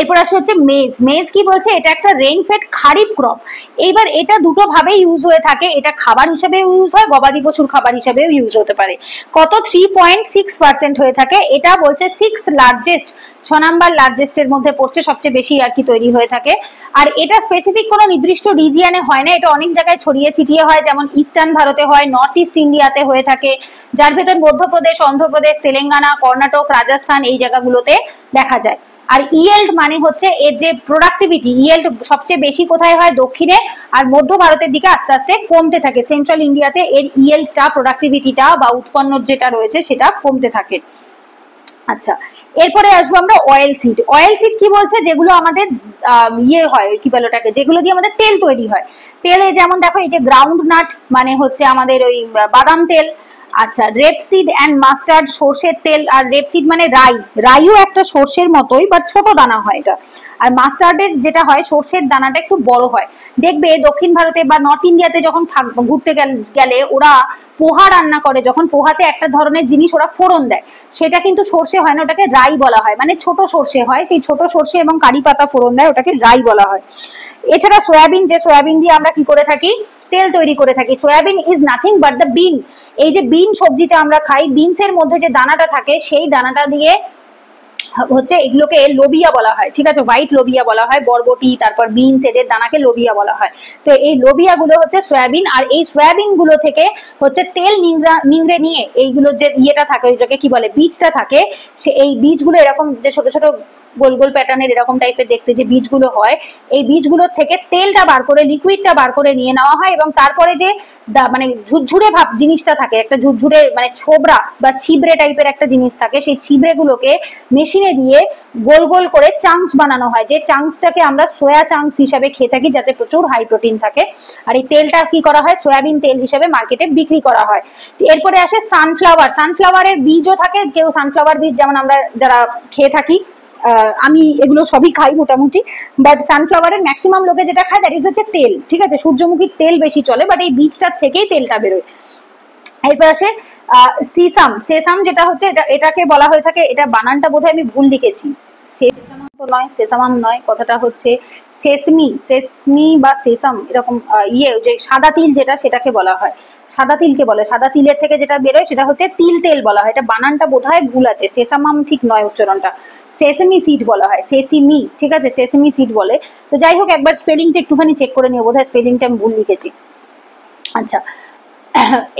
এরপর আসে হচ্ছে মেজ। মেজ কি বলছে, এটা একটা রেইনফেড খারিফ ক্রপ। এইবার এটা দুটো ভাবে ইউজ হয়ে থাকে, এটা খাবার হিসেবে ইউজ হয়, গবাদি পশুর খাবার হিসেবেও ইউজ হতে পারে। কত 3.6% হয়ে থাকে। এটা বলছে 6th লার্জেস্ট, 6 নাম্বার লার্জেস্টের মধ্যে পড়ছে, সবচেয়ে বেশি আর কি তৈরি হয়ে থাকে। আর এটা স্পেসিফিক কোনো নির্দিষ্ট রিজিয়নে হয় না, এটা অনেক জায়গায় ছড়িয়ে ছিটিয়ে হয়, যেমন ইস্টার্ন ভারতে হয়, নর্থ ইস্ট ইন্ডিয়াতে হয়ে থাকে, যার ভেতর মধ্যপ্রদেশ, অন্ধ্রপ্রদেশ, তেলেঙ্গানা, কর্ণাটক, রাজস্থান এই জায়গাগুলোতে দেখা যায়। আর ইয়েল্ড মানে হচ্ছে এর যে প্রোডাক্টিভিটি, ইয়েল্ড সবচেয়ে বেশি কোথায় হয়, দক্ষিণে, আর মধ্য ভারতের দিকে আস্তে আস্তে কমতে থাকে। সেন্ট্রাল ইন্ডিয়াতে এর ইয়েল্ডটা, প্রোডাক্টিভিটিটা বা উৎপন্ন যেটা রয়েছে সেটা কমতে থাকে। আচ্ছা, এরপরে আসবো আমরা অয়েল সিড। অয়েল সিড কি বলছে, যেগুলো আমাদের ইয়ে হয়, কি বলে ওটাকে, যেগুলো দিয়ে আমাদের তেল তৈরি হয়। তেলে যেমন দেখো এই যে গ্রাউন্ড নাট মানে হচ্ছে আমাদের ওই বাদাম তেল। আচ্ছা, রেপসিড অ্যান্ড মাস্টার্ড, সর্ষের তেল। আর রেপসিড মানে রাই, রাইও একটা সর্ষের মতোই বাট ছোট দানা হয় এটা। আর মাস্টার্ডের যেটা হয়, সর্ষের দানাটা একটু বড় হয়। দেখবে দক্ষিণ ভারতে বা নর্থ ইন্ডিয়াতে যখন ঘুরতে গেলে ওরা পোহা রান্না করে, যখন পোহাতে একটা ধরনের জিনিস ওরা ফোড়ন দেয়, সেটা কিন্তু সর্ষে হয় না, ওটাকে রাই বলা হয়, মানে ছোট সর্ষে হয়, সেই ছোট সর্ষে এবং কারি পাতা ফোড়ন দেয়, ওটাকে রাই বলা হয়। এছাড়া সয়াবিন, যে সয়াবিন দিয়ে আমরা কি করে থাকি, তেল তৈরি করে থাকি। Soybean is nothing but the bean. এই যে বিন সবজিটা আমরা খাই, বিনসের মধ্যে যে দানাটা থাকে, সেই দানাটা দিয়ে হচ্ছে এগুলোকে লোবিয়া বলা হয়, ঠিক আছে, হোয়াইট লোবিয়া বলা হয়, বরবটি, তারপর বিনস, এদের দানাকে লোবিয়া বলা হয়। তো এই লোবিয়া গুলো হচ্ছে সয়াবিন, আর এই সয়াবিন গুলো থেকে হচ্ছে তেল নিংড়ে নিয়ে এইগুলো যে ইয়েটা থাকে, ওইটাকে কি বলে, বীজটা থাকে, সে এই বীজগুলো এরকম যে ছোট ছোট গোল গোল প্যাটার্নের এরকম টাইপের দেখতে যে বীজগুলো হয়, এই বীজগুলোর থেকে তেলটা বার করে, লিকুইডটা বার করে নিয়ে নেওয়া হয়, এবং তারপরে যে মানে ঝুরঝুরে ভাব জিনিসটা থাকে, একটা ঝুরঝুরে মানে ছোবড়া বা ছিবড়ে টাইপের একটা জিনিস থাকে, সেই ছিবড়ে গুলোকে মেশিনে দিয়ে গোল গোল করে চাংস বানানো হয়, যে চাংসটাকে আমরা সোয়া চাংস হিসাবে খেয়ে থাকি, যাতে প্রচুর হাই প্রোটিন থাকে। আর এই তেলটা কি করা হয়, সয়াবিন তেল হিসেবে মার্কেটে বিক্রি করা হয়। এরপরে আসে সানফ্লাওয়ার। সানফ্লাওয়ারের বীজও থাকে, কেউ সানফ্লাওয়ার বীজ যেমন আমরা যারা খেয়ে থাকি, আমি এগুলো সবই খাই মোটামুটি, বাট সানফ্লাওয়ারের ম্যাক্সিমাম লোকে যেটা খায় দ্যাট ইজ হচ্ছে তেল, ঠিক আছে, সূর্যমুখীর তেল বেশি চলে, বাট এই বীজটার থেকেই তেলটা বেরোয়। এরপর আসে সিসাম। সেসাম যেটা হচ্ছে, এটাকে বলা হয়ে থাকে, এটা বানানটা বোধহয় আমি ভুল লিখেছি, সেসামাম তো নয়, সেসামাম নয়, কথাটা হচ্ছে সেসমি, সেসমি বা সেসাম, এরকম ইয়ে যে সাদা তিল যেটা, সেটাকে বলা হয়, সাদা তিলকে বলে, সাদা তিলের থেকে যেটা বেরোয় সেটা হচ্ছে তিল তেল বলা হয়। এটা বানানটা বোধহয় ভুল আছে, সেসামাম ঠিক নয় উচ্চারণটা, সেসমি সিড বলা হয়, সেসিমি, ঠিক আছে, সেসমি সিড বলে। তো যাই হোক, একবার স্পেলিংটা একটুখানি চেক করে নিও, বোধহয় স্পেলিংটা আমি ভুল লিখেছি। আচ্ছা,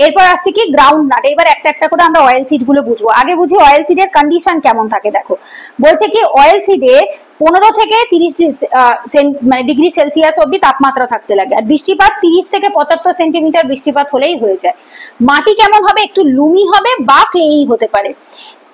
এরপর আসছে কি গ্রাউন্ড নাট। এবার একটা একটা করে আমরা অয়েল সিড গুলো বুঝবো। আগে বুঝি অয়েল সিডের কন্ডিশন কেমন থাকে। দেখো বলছে কি, অয়েল সিডে 15 থেকে 30 মানে ডিগ্রি সেলসিয়াস অব্দি তাপমাত্রা থাকতে লাগে, আর বৃষ্টিপাত 30 থেকে 75 সেন্টিমিটার বৃষ্টিপাত হলেই হয়ে যায়। মাটি কেমন হবে, একটু লুমি হবে বা ক্লেই হতে পারে।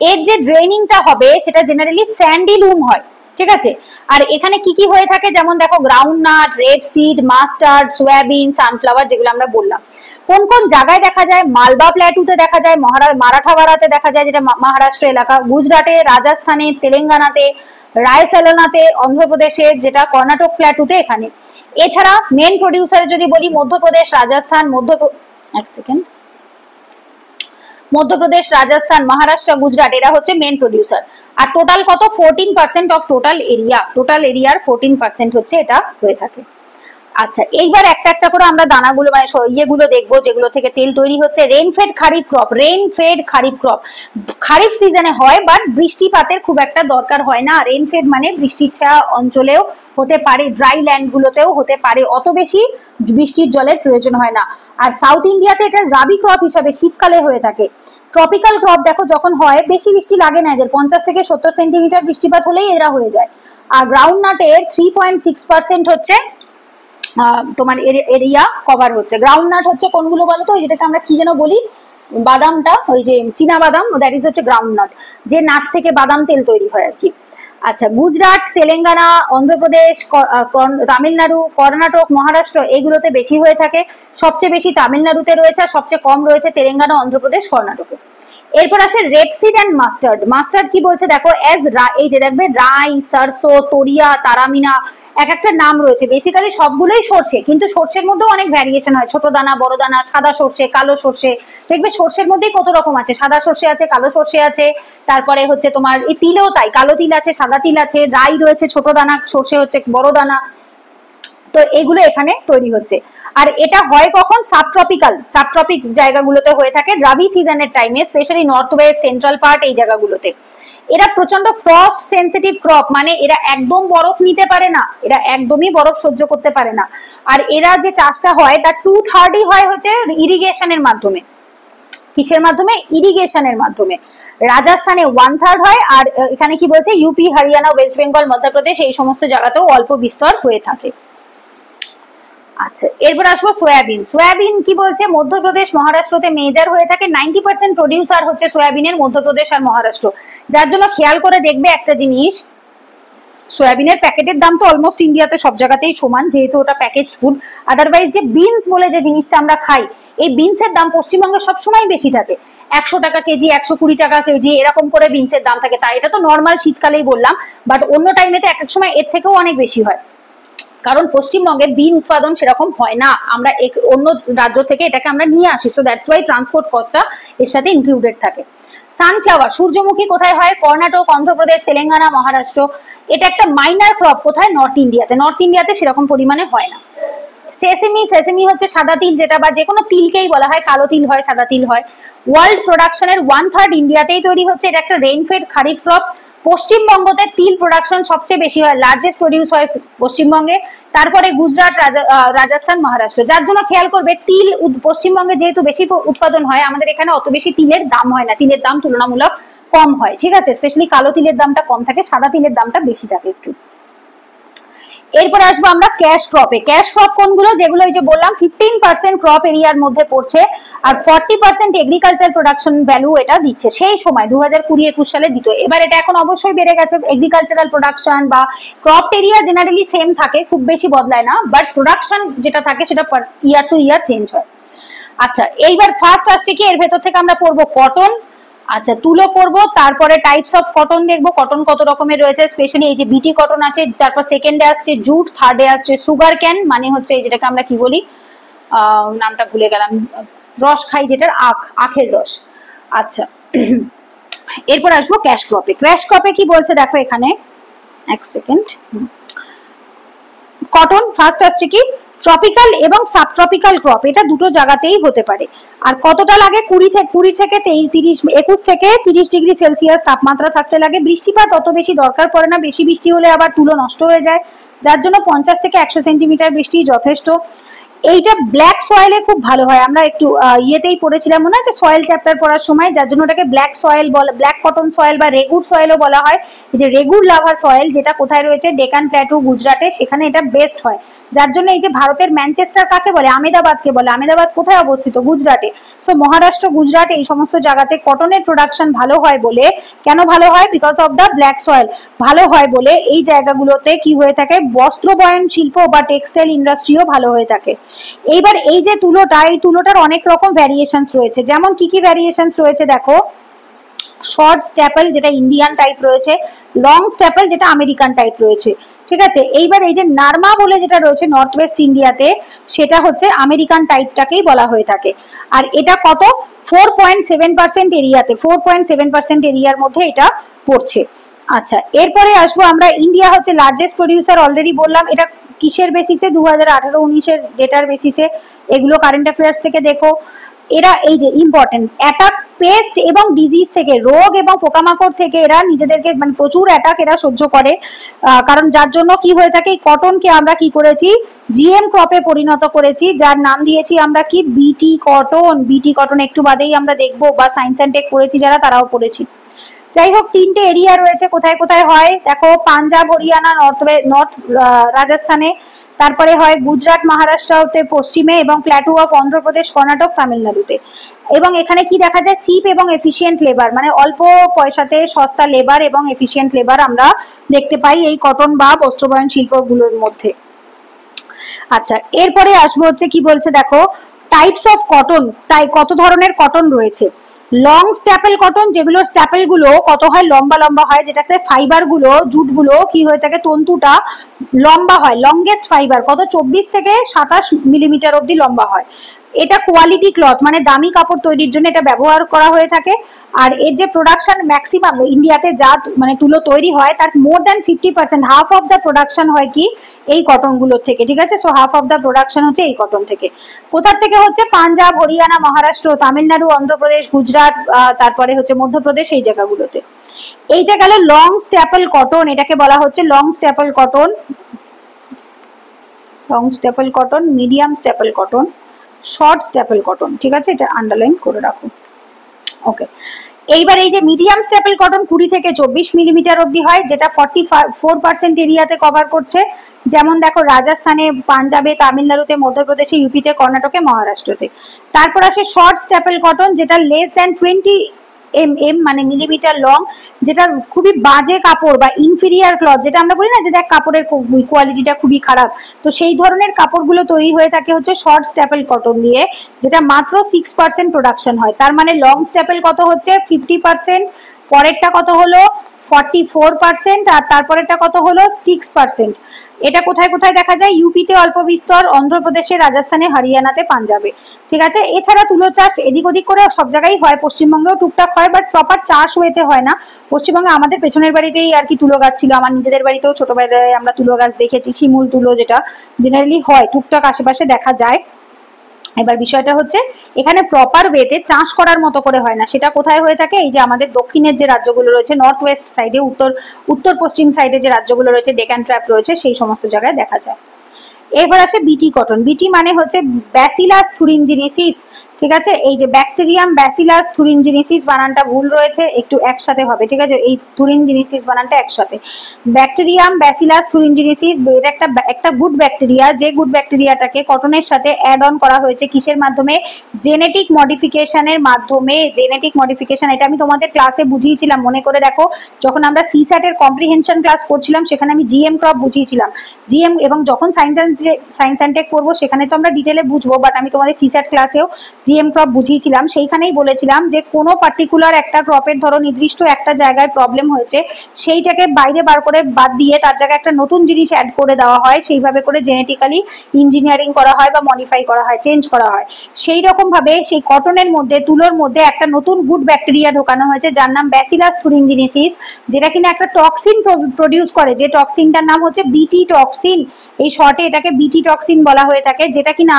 এর যে ড্রেনিংটা হবে সেটা জেনারেলি স্যান্ডি লুম হয়, ঠিক আছে। আর এখানে কি কি হয়ে থাকে, যেমন দেখো ground nut, rapeseed, mustard, soybean, sunflower, যেগুলো আমরা বললাম। কোন কোন জায়গায় দেখা যায়, মালবা প্ল্যাটুতে দেখা যায়, মারাঠাওয়াড়াতে দেখা যায়, যেটা মহারাষ্ট্র এলাকা, গুজরাটে, রাজস্থানে, তেলেঙ্গানাতে, রায়সালনাতে, অন্ধ্রপ্রদেশে, যেটা কর্ণাটক প্ল্যাটুতে এখানে। এছাড়া মেন প্রডিউসার যদি বলি, মধ্যপ্রদেশ, রাজস্থান, মধ্যপ্রদেশ, রাজস্থান, মহারাষ্ট্র, গুজরাট, এরা হচ্ছে মেন প্রডিউসার। আর টোটাল কত, 14% অফ টোটাল এরিয়া, টোটাল এরিয়ার 14% হচ্ছে এটা হয়ে থাকে। আচ্ছা, এইবার একটা একটা করে আমরা দানাগুলো মানে ইয়েগুলো দেখবো, যেগুলো থেকে তেল তৈরি হচ্ছে। রেইনফেড খারিফ ক্রপ, রেইনফেড খারিফ ক্রপ খারিফ সিজনে হয়, বাট বৃষ্টিপাতের খুব একটা দরকার হয় না। রেইনফেড মানে বৃষ্টির ছায়া অঞ্চলেও হতে পারে, ড্রাই ল্যান্ড গুলোতেও হতে পারে, অত বেশি বৃষ্টির জলের প্রয়োজন হয় না। আর সাউথ ইন্ডিয়াতে এটা রাবি ক্রপ হিসাবে শীতকালে হয়ে থাকে। ট্রপিক্যাল ক্রপ দেখো যখন হয়, বেশি বৃষ্টি লাগে না এদের, 50 থেকে 70 সেন্টিমিটার বৃষ্টিপাত হলেই এরা হয়ে যায়। আর গ্রাউন্ড নাটের 3.6% হচ্ছে তোমার এরিয়া কভার হচ্ছে। গ্রাউন্ড নাট হচ্ছে কোনগুলো বলো তো, যেটাকে আমরা কি যেন বলি, বাদামটা, ওই যে চীনা বাদাম, দ্যাট ইজ হচ্ছে গ্রাউন্ড নাট, যে নাট থেকে বাদাম তেল তৈরি হয় আর কি। আচ্ছা, গুজরাট, তেলেঙ্গানা, অন্ধ্রপ্রদেশ, তামিলনাড়ু, কর্ণাটক, মহারাষ্ট্র, এগুলোতে বেশি হয়ে থাকে। সবচেয়ে বেশি তামিলনাড়ুতে রয়েছে, আর সবচেয়ে কম রয়েছে তেলেঙ্গানা, অন্ধ্রপ্রদেশ, কর্ণাটকে। এরপর আসে রেপসিড এন্ড মাস্টার্ড। মাস্টার্ড কি বলছে দেখো, এই যে দেখবে রাই, সরসো, তোরিয়া, তারামিনা, এক একটা নাম রয়েছে। বেসিক্যালি সবগুলোই সর্ষে, কিন্তু সর্ষের মধ্যেও অনেক ভ্যারিয়েশন হয়, ছোট দানা, বড় দানা, সাদা সর্ষে, কালো সর্ষে। দেখবে সর্ষের মধ্যেই কত রকম আছে, সাদা সর্ষে আছে, কালো সর্ষে আছে, তারপরে হচ্ছে তোমার এই তিলেও তাই, কালো তিল আছে, সাদা তিল আছে, রাই রয়েছে ছোট দানা, সর্ষে হচ্ছে বড় দানা। তো এগুলো এখানে তৈরি হচ্ছে। আর এটা হয় কখন, সাবট্রপিক জায়গাগুলোতে হয়ে থাকে রাবি সিজনের টাইমে, specially north West, central part, এই জায়গাগুলোতে। এরা প্রচন্ড ফ্রস্ট সেন্সিটিভ ক্রপ, মানে এরা একদম বরফ নিতে পারে না, এরা একদমই বরফ সহ্য করতে পারে না। আর এরা যে চাষটা হয় তার 2/3 হয় হচ্ছে ইরিগেশনের মাধ্যমে। কিসের মাধ্যমে? ইরিগেশনের মাধ্যমে। রাজস্থানে 1/3 হয়, আর এখানে কি বলছে, ইউপি, হরিয়ানা, ওয়েস্ট বেঙ্গল, মধ্যপ্রদেশ, এই সমস্ত জায়গাতেও অল্প বিস্তর হয়ে থাকে। আচ্ছা, এরপর আসবো সয়াবিন। সয়াবিন কি বলছে, মধ্যপ্রদেশ, মহারাষ্ট্রতে মেজর হয়ে থাকে। 90% প্রডিউসার হচ্ছে সয়াবিনের মধ্যপ্রদেশ আর মহারাষ্ট্র। যার জন্য খেয়াল করে দেখবে একটা জিনিস, সয়াবিনের প্যাকেটের দাম তো অলমোস্ট ইন্ডিয়াতে সব জায়গাতেই সমান, যেহেতু ওটা প্যাকেজ ফুড। আদারওয়াইজ যে বিনস বলে যে জিনিসটা আমরা খাই, এই বিনসের দাম পশ্চিমবঙ্গে সবসময় বেশি থাকে। 100 টাকা কেজি, 120 টাকা কেজি, এরকম করে বিনসের দাম থাকে। তাই এটা তো নর্মাল শীতকালেই বললাম, বাট অন্য টাইমেতে এক এক সময় এর থেকেও অনেক বেশি হয়, কারণ পশ্চিমবঙ্গে বিন উৎপাদন সেরকম হয় না, আমরা অন্য রাজ্য থেকে এটাকে আমরা নিয়ে আসি, সো দ্যাটস ওয়াই ট্রান্সপোর্ট কস্টটা এর সাথে ইনক্লুডেড থাকে। সানফ্লাওয়ার, সূর্যমুখী কোথায় হয়? কর্ণাটক, অন্ধ্রপ্রদেশ, তেলেঙ্গানা, মহারাষ্ট্র। এটা একটা মাইনার ক্রপ কোথায়? নর্থ ইন্ডিয়াতে। নর্থ ইন্ডিয়াতে সেরকম পরিমাণে হয় না। সেসেমি হচ্ছে সাদা তিল, যেটা বা যে কোনো তিলকেই বলা হয়, কালো তিল হয়, সাদা তিল হয়। ওয়ার্ল্ড প্রোডাকশনের 1/3 ইন্ডিয়াতেই তৈরি হচ্ছে। এটা একটা রেইনফেড খারিফ ক্রপ। পশ্চিমবঙ্গতে তিল প্রোডাকশন সবচেয়ে বেশি হয়, লার্জেস্ট প্রডিউস হয় পশ্চিমবঙ্গে। তারপরে গুজরাট, রাজস্থান, মহারাষ্ট্র। যার জন্য খেয়াল করবে, তিল পশ্চিমবঙ্গে যেহেতু বেশি উৎপাদন হয়, আমাদের এখানে অত বেশি তিলের দাম হয় না, তিলের দাম তুলনামূলক কম হয়, ঠিক আছে। স্পেশালি কালো তিলের দামটা কম থাকে, সাদা তিলের দামটা বেশি থাকে একটু। এরপর আসবো আমরা ক্যাশ ক্রপে। ক্যাশ ক্রপ কোনগুলো? যেগুলো এই যে বললাম 15% ক্রপ এরিয়ার মধ্যে পড়ছে, আর 40% এগ্রিকালচার প্রোডাকশন ভ্যালু এটা দিচ্ছে। সেই সময় 2020-21 সালে দিত, এবার এটা এখন অবশ্যই বেড়ে গেছে। এগ্রিকালচারাল প্রোডাকশন বা ক্রপ এরিয়া জেনারেলি সেম থাকে, খুব বেশি বদলায় না, বাট প্রোডাকশন যেটা থাকে সেটা ইয়ার টু ইয়ার চেঞ্জ হয়। আচ্ছা, এইবার ফার্স্ট আসছে কি, এর ভেতর থেকে আমরা পড়বো কটন। আচ্ছা, তুলো করব, তারপরে টাইপস অফ কটন দেখবো, কটন কত রকমের রয়েছে, স্পেশালি এই যে বিটি কটন আছে, তারপর সেকেন্ডে আসছে জুট, থার্ডে আসছে সুগার ক্যান, মানে হচ্ছে এই যেটাকে আমরা কি বলি, নামটা ভুলে গেলাম, রস খাই যেটার, আখের রস। আচ্ছা, এরপর আসবো ক্যাশ ক্রপে। ক্যাশ ক্রপে কি বলছে দেখো এখানে, এক সেকেন্ড। কটন ফার্স্ট আসছে কি, ট্রপিক্যাল এবং সাবট্রপিক্যাল ক্রপ, এটা দুটো জায়গাতেই হতে পারে। আর কতটা লাগে? 20 থেকে 21 থেকে 30 ডিগ্রি সেলসিয়াস তাপমাত্রা থাকতে লাগে। বৃষ্টিপাত অত বেশি দরকার পড়ে না, বেশি বৃষ্টি হলে আবার তুলো নষ্ট হয়ে যায়, যার জন্য 50 থেকে 100 সেন্টিমিটার বৃষ্টি যথেষ্ট। এইটা ব্ল্যাক সয়েলে খুব ভালো হয়, আমরা একটু ইয়েতেই পড়েছিলাম মনে আছে, সয়েল চ্যাপ্টার পড়ার সময়, যার জন্য ওটাকে ব্ল্যাক সয়েল বলা, ব্ল্যাক কটন সয়েল বা রেগুর সয়েলও বলা হয়। এই যে রেগুর লাভা সয়েল, যেটা কোথায় রয়েছে? ডেকান প্ল্যাটু, গুজরাটে, সেখানে এটা বেস্ট হয়। যার জন্য এই যে ভারতের ম্যানচেস্টার কাকে বলে? আমেদাবাদকে বলে। আমেদাবাদ কোথায় অবস্থিত? গুজরাটে। সো মহারাষ্ট্র, গুজরাট, এই সমস্ত জায়গাতে কটনের প্রোডাকশন ভালো হয় বলে, কেন ভালো হয়? Because of the black soil. ভালো হয় বলে এই জায়গাগুলোতে কি হয়ে থাকে, বস্ত্র বয়ন শিল্প বা টেক্সটাইল ইন্ডাস্ট্রিও ভালো হয়ে থাকে। এইবার এই যে তুলোটা, এই তুলোটার অনেক রকম ভ্যারিয়েশনস রয়েছে। যেমন কি কি ভ্যারিয়েশনস রয়েছে দেখো, শর্ট স্ট্যাপল যেটা ইন্ডিয়ান টাইপ রয়েছে, লং স্ট্যাপল যেটা আমেরিকান টাইপ রয়েছে, ঠিক আছে। এইবার এই যে নার্মা বলে যেটা রয়েছে নর্থ ওয়েস্ট ইন্ডিয়াতে, সেটা হচ্ছে আমেরিকান টাইপটাকেই বলা হয়ে থাকে। আর এটা কত? 4.7% এরিয়াতে, 4.7% এরিয়ার মধ্যে এটা পড়ছে। আচ্ছা, এরপরে আসবো আমরা, ইন্ডিয়া হচ্ছে লার্জেস্ট প্রডিউসার, অলরেডি বললাম। এটা কিসের বেসিসে? 2018-19 ডেটার বেসিসে। এগুলো কারেন্ট অ্যাফেয়ার্স থেকে দেখো। এরা এই যে ইম্পর্টেন্ট, অ্যাটাক, পেস্ট এবং ডিজিজ থেকে, রোগ এবং পোকামাকড় থেকে এরা নিজেদেরকে, মানে প্রচুর অ্যাটাক এরা সহ্য করে, কারণ যার জন্য কি হয়ে থাকে, কটনকে আমরা কি করেছি, জিএম ক্রপে পরিণত করেছি, যার নাম দিয়েছি আমরা কি, বিটি কটন। বিটি কটন একটু বাদেই আমরা দেখবো, বা সায়েন্স অ্যান্ড টেক পড়েছি যারা, তারাও পড়েছি। যাই হোক, 3টে এরিয়া রয়েছে, কোথায় কোথায় হয় দেখো, পাঞ্জাব, হরিয়ানা, নর্থ রাজস্থানে, তারপরে হয় গুজরাট, মহারাষ্ট্রতে পশ্চিমে, এবং প্ল্যাটু অফ অন্ধ্রপ্রদেশ, কর্ণাটক, তামিলনাড়ুতে। এবং এখানে কি দেখা যায়, চিপ এবং এফিসিয়েন্ট লেবার, মানে অল্প পয়সাতে সস্তা লেবার এবং এফিসিয়েন্ট লেবার আমরা দেখতে পাই এই কটন বা বস্ত্রবয়ন শিল্পগুলোর মধ্যে। আচ্ছা, এরপরে আসবো হচ্ছে কি বলছে দেখো, টাইপস অফ কটন, তাই কত ধরনের কটন রয়েছে। লং স্ট্যাপেল কটন, যেগুলো স্ট্যাপেল গুলো কত হয়, লম্বা লম্বা হয়, যেটাতে ফাইবার গুলো, জুট গুলো কি হয়ে থাকে, তন্তুটা লম্বা হয়, লংগেস্ট ফাইবার কত 24 থেকে 27 মিলিমিটার অব্দি লম্বা হয়। এটা কোয়ালিটি ক্লথ, মানে দামি কাপড় তৈরির জন্য এটা ব্যবহার করা হয়ে থাকে। আর এর যে প্রোডাকশন ম্যাক্সিমাম ইন্ডিয়াতে যা মানে তুলো তৈরি হয় তার more than 50%, half of the production হয় কি এই কটন গুলোর থেকে, ঠিক আছে। So half of the production হচ্ছে এই কটন থেকে। কোথা থেকে হচ্ছে, পাঞ্জাব, হরিয়ানা, মহারাষ্ট্র, তামিলনাড়ু, অন্ধ্রপ্রদেশ, গুজরাট, তারপরে হচ্ছে মধ্যপ্রদেশ, এই জায়গাগুলোতে। এইটা গেল লং স্ট্যাপল কটন, এটাকে বলা হচ্ছে long staple cotton, long staple cotton, medium staple cotton, short staple cotton, ঠিক আছে, এটা আন্ডারলাইন করে রাখো। ওকে, এইবার এই যে মিডিয়াম স্ট্যাপল কটন 20 থেকে 24 মিলিমিটার অবধি হয়, যেটা 44% এরিয়াতে কভার করছে। যেমন দেখো রাজস্থানে, পাঞ্জাবে, তামিলনাড়ুতে, মধ্যপ্রদেশে, ইউপিতে, কর্ণাটকে, মহারাষ্ট্রতে। তারপর আসে শর্ট স্ট্যাপল কটন, যেটা লেস দ্যান 20 মানে মিলিমিটার লং, যেটা খুবই বাজে কাপড় বা ইনফিরিয়ার ক্লথ, যেটা আমরা বলি না যে দেখ কাপড়ের কোয়ালিটিটা খুবই খারাপ, তো সেই ধরনের কাপড়গুলো তৈরি হয়ে থাকে হচ্ছে শর্ট স্ট্যাপল কটন দিয়ে, যেটা মাত্র 6% প্রোডাকশন হয়। তার মানে লং স্ট্যাপল কত হচ্ছে 50%, পরেরটা কত হলো 44%, আর তারপরেরটা কত হলো 6%। এটা কোথায় কোথায় দেখা যায়, ইউপিতে অল্প বিস্তর, অন্ধ্রপ্রদেশে, রাজস্থানে, হরিয়ানাতে, পাঞ্জাবে, ঠিক আছে। এছাড়া তুলো চাষ এদিক ওদিক করে সব জায়গায় হয়, পশ্চিমবঙ্গেও টুকটাক হয়, বাট প্রপার চাষ হয়েতে হয় না। পশ্চিমবঙ্গে আমাদের পেছনের বাড়িতেই আর কি তুলো গাছ ছিল, আমার নিজেদের বাড়িতেও ছোটবেলায় আমরা তুলো গাছ দেখেছি, শিমুল তুলো, যেটা জেনারেলি হয় টুকটাক আশেপাশে দেখা যায়। এবার বিষয়টা হচ্ছে এখানে প্রপার ওয়েতে চাষ করার মতো করে হয় না, সেটা কোথায় হয়ে থাকে, এই যে আমাদের দক্ষিণের যে রাজ্যগুলো রয়েছে, নর্থ ওয়েস্ট সাইডে, উত্তর পশ্চিম সাইডে যে রাজ্যগুলো রয়েছে, ডেকান ট্র্যাপ রয়েছে, সেই সমস্ত জায়গায় দেখা যায়। এবার আছে বিটি কটন। বিটি মানে হচ্ছে ব্যাসিলাস থুরিনজিনেসিস, ঠিক আছে। এই যে ব্যাকটেরিয়াম ব্যাসিলাস থুরিনজিনেসিস বানানটা ভুল রয়েছে, একটু একসাথে হবে, ঠিক আছে, এই থুরিনজিনেসিস বানানটা একসাথে। ব্যাকটেরিয়াম ব্যাসিলাস থুরিনজিনেসিস, এটা একটা গুড ব্যাকটেরিয়া, যে গুড ব্যাকটেরিয়াটাকে কটনের সাথে অ্যাড অন করা হয়েছে কিসের মাধ্যমে, জেনেটিক মডিফিকেশনের মাধ্যমে। জেনেটিক মডিফিকেশন এটা আমি তোমাদের ক্লাসে বুঝিয়েছিলাম, মনে করে দেখো, যখন আমরা সিস্যাট এর কম্প্রিহেনশন ক্লাস করছিলাম সেখানে আমি জিএম ক্রপ বুঝিয়েছিলাম, জিএম, এবং যখন সায়েন্স অ্যান্ড টেক পড়বো সেখানে তো আমরা ডিটেলে বুঝবো, বাট আমি তোমাদের সিস্যাট ক্লাসেও জিএম ক্রপ বুঝিয়েছিলাম। সেইখানেই বলেছিলাম যে কোনো পার্টিকুলার একটা ক্রপের ধরো নির্দিষ্ট একটা জায়গায় প্রবলেম হয়েছে, সেইটাকে বাইরে বার করে বাদ দিয়ে তার জায়গায় একটা নতুন জিনিস অ্যাড করে দেওয়া হয়, সেইভাবে করে জেনেটিক্যালি ইঞ্জিনিয়ারিং করা হয় বা মডিফাই করা হয়, চেঞ্জ করা হয়। সেই রকম ভাবে সেই কটনের মধ্যে, তুলোর মধ্যে একটা নতুন গুড ব্যাকটেরিয়া ঢোকানো হয়েছে, যার নাম ব্যাসিলাস থুরিনজিনেসিস, যেটা কিনা একটা টক্সিন প্রডিউস করে, যে টক্সিনটার নাম হচ্ছে বিটি টক্সিন। এই শর্টে এটাকে বিটি টক্সিন বলা হয়ে থাকে, যেটা কিনা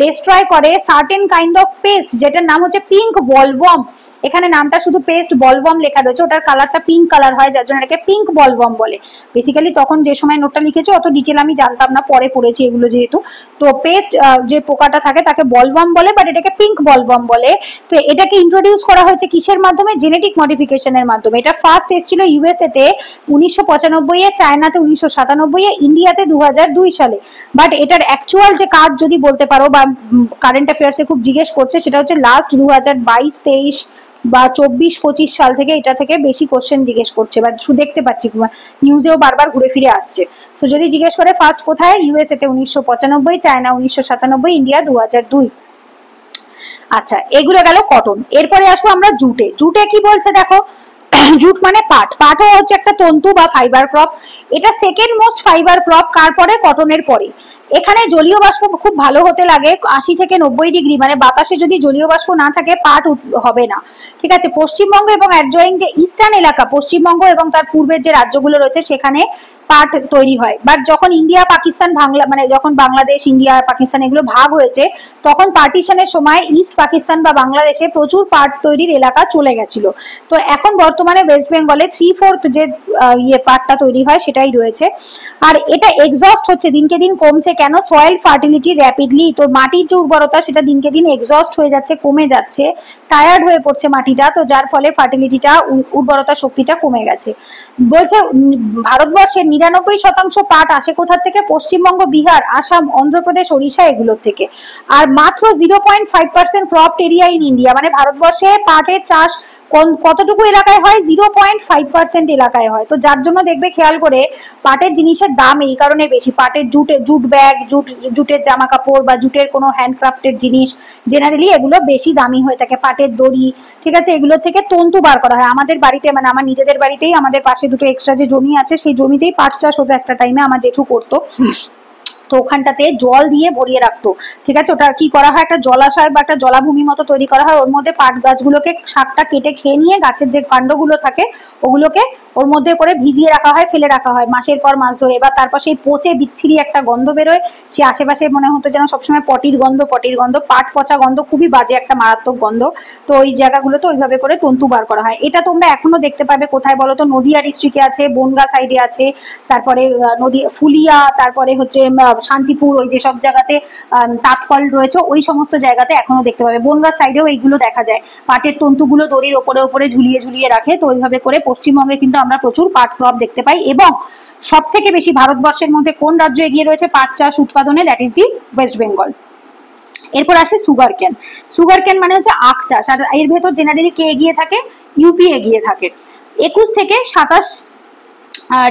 ডিস্ট্রয় করে সার্টেন কাইন্ড অফ পেস্ট, যেটার নাম হচ্ছে পিঙ্ক বলওয়ার্ম। এখানে নামটা শুধু পেস্ট বলওয়ার্ম লেখা রয়েছে, ওটার কালারটা পিঙ্ক কালার হয়, যার জন্য এটাকে পিঙ্ক বলওয়ার্ম বলে। বেসিক্যালি তখন যে সময় নোটটা লিখেছে অত ডিটেল আমি জানতাম না, পরে পড়েছি এগুলো যেহেতু। তো পেস্ট যে পোকাটা থাকে তাকে বলওয়ার্ম বলে, বাট এটাকে পিঙ্ক বলওয়ার্ম বলে। তো এটাকে ইন্ট্রোডিউস করা হয়েছে কিসের মাধ্যমে, জেনেটিক মডিফিকেশনের মাধ্যমে। এটা ফার্স্ট এসেছিল ইউএসএ তে 1995 এ, চায়নাতে 1997 এ, ইন্ডিয়াতে 2002 সালে। বাট এটার অ্যাকচুয়াল যে কাজ যদি বলতে পারো বা কারেন্ট অ্যাফেয়ার্সে খুব জিজ্ঞেস করছে, সেটা হচ্ছে লাস্ট 2022-23 বা 24-25 সাল থেকে এটা থেকে বেশি কোশ্চেন জিজ্ঞেস করছে, বা দেখতে পাচ্ছি নিউজেও বারবার ঘুরে ফিরে আসছে। তো যদি জিজ্ঞেস করে ফার্স্ট কোথায়, ইউএসএ তে 1995, চায়না 1997, ইন্ডিয়া 2002। আচ্ছা, এগুলো গেল কটন। এরপরে আসবো আমরা জুটে। জুটে কি বলছে দেখো, জুট মানে পাট, পাটও হচ্ছে একটা তন্তু বা ফাইবার ক্রপ। এটা সেকেন্ড মোস্ট ফাইবার ক্রপ, কার পরে, কটনের পরে। এখানে জলীয় বাষ্প খুব ভালো হতে লাগে 80 থেকে 90 ডিগ্রি, মানে বাতাসে যদি জলীয় বাষ্প না থাকে পাট হবে না, ঠিক আছে। পশ্চিমবঙ্গ এবং অ্যাডজয়িং যে ইস্টার্ন এলাকা, পশ্চিমবঙ্গ এবং তার পূর্বের যে রাজ্যগুলো রয়েছে সেখানে পাট তৈরি হয়। বাট যখন ইন্ডিয়া পাকিস্তান ভাঙলা, মানে যখন বাংলাদেশ, ইন্ডিয়া, পাকিস্তান এগুলো ভাগ হয়েছে, তখন পার্টিশনের সময় ইস্ট পাকিস্তান বা বাংলাদেশে প্রচুর পাট তৈরির এলাকা চলে গেছিল। তো এখন বর্তমানে ওয়েস্ট বেঙ্গলে 3/4 যে পাটটা তৈরি হয় সেটাই রয়েছে। আর এটা এক্সস্ট হচ্ছে, দিনকে দিন কমছে। কেন, সয়েল ফার্টিলিটি র্যাপিডলি, তো মাটির যে উর্বরতা সেটা দিনকে দিন এক্সস্ট হয়ে যাচ্ছে, কমে যাচ্ছে, টায়ার্ড হয়ে পড়ছে মাটিটা, তো যার ফলে ফার্টিলিটিটা, উর্বরতা শক্তিটা কমে গেছে। বলছে ভারতবর্ষের 99% পাট আসে কোথা থেকে, পশ্চিমবঙ্গ, বিহার, আসাম, অন্ধ্রপ্রদেশ, ওড়িশা এগুলোর থেকে। আর মাত্র 0.5% ক্রপড এরিয়া ইন ইন্ডিয়া, মানে ভারতবর্ষে পাটের চাষ কতটুকু এলাকায় হয়, 0.5% এলাকায় হয়। তো যার জন্য দেখবে খেয়াল করে পাটের জিনিসের দাম এই কারণে বেশি। পাটের জুট ব্যাগ, জুটের জামা কাপড় বা জুটের কোনো হ্যান্ডক্রাফটের জিনিস জেনারেলি এগুলো বেশি দামি হয়ে থাকে। পাটের দড়ি, ঠিক আছে, এগুলো থেকে তন্তু বার করা হয়। আমাদের বাড়িতে মানে আমার নিজেদের বাড়িতেই, আমাদের পাশে দুটো এক্সট্রা যে জমি আছে সেই জমিতেই পাট চাষ হতো একটা টাইমে, আমার জেঠু করতো। তো ওখানটাতে জল দিয়ে ভরিয়ে রাখতো, ঠিক আছে। ওটা কি করা হয়, একটা জলাশয় বা একটা জলাভূমি মতো তৈরি করা হয়, ওর মধ্যে পাট গাছগুলোকে শাকটা কেটে খেয়ে নিয়ে গাছের যে কাণ্ডগুলো থাকে ওগুলোকে ওর মধ্যে করে ভিজিয়ে রাখা হয়, ফেলে রাখা হয় মাসের পর মাস ধরে। এবার তারপর সেই পচে বিচ্ছিরি একটা গন্ধ বেরোয়, সে আশেপাশে মনে হতো যেন সবসময় পটির গন্ধ, পাট পচা গন্ধ, খুবই বাজে একটা মারাত্মক গন্ধ। তো ওই জায়গাগুলোতে ওইভাবে করে তন্তু বার করা হয়। এটা তোমরা এখনো দেখতে পাবে কোথায় বলো তো, নদিয়া ডিস্ট্রিক্টে আছে, বনগা সাইডে আছে, তারপরে নদী ফুলিয়া, তারপরে হচ্ছে শান্তিপুর, ওই যে সব জায়গাতে তাঁতকল রয়েছে ওই সমস্ত জায়গাতে এখনো দেখতে পাবে। বনগা সাইডেও এইগুলো দেখা যায়, পাটের তন্তুগুলো দড়ির ওপরে ওপরে ঝুলিয়ে ঝুলিয়ে রাখে। তো ওইভাবে করে পশ্চিমবঙ্গে কিন্তু আমরা প্রচুর পাট ক্রপ দেখতে পাই। এবং সব থেকে বেশি ভারতবর্ষের মধ্যে কোন রাজ্য এগিয়ে রয়েছে পাট চাষ উৎপাদনে, that is the West Bengal. এরপর আসে সুগার ক্যান। সুগার ক্যান মানে হচ্ছে আখ চাষ, আর এর ভেতর জেনারেলি কে এগিয়ে থাকে, ইউপি এগিয়ে থাকে। 21 থেকে 27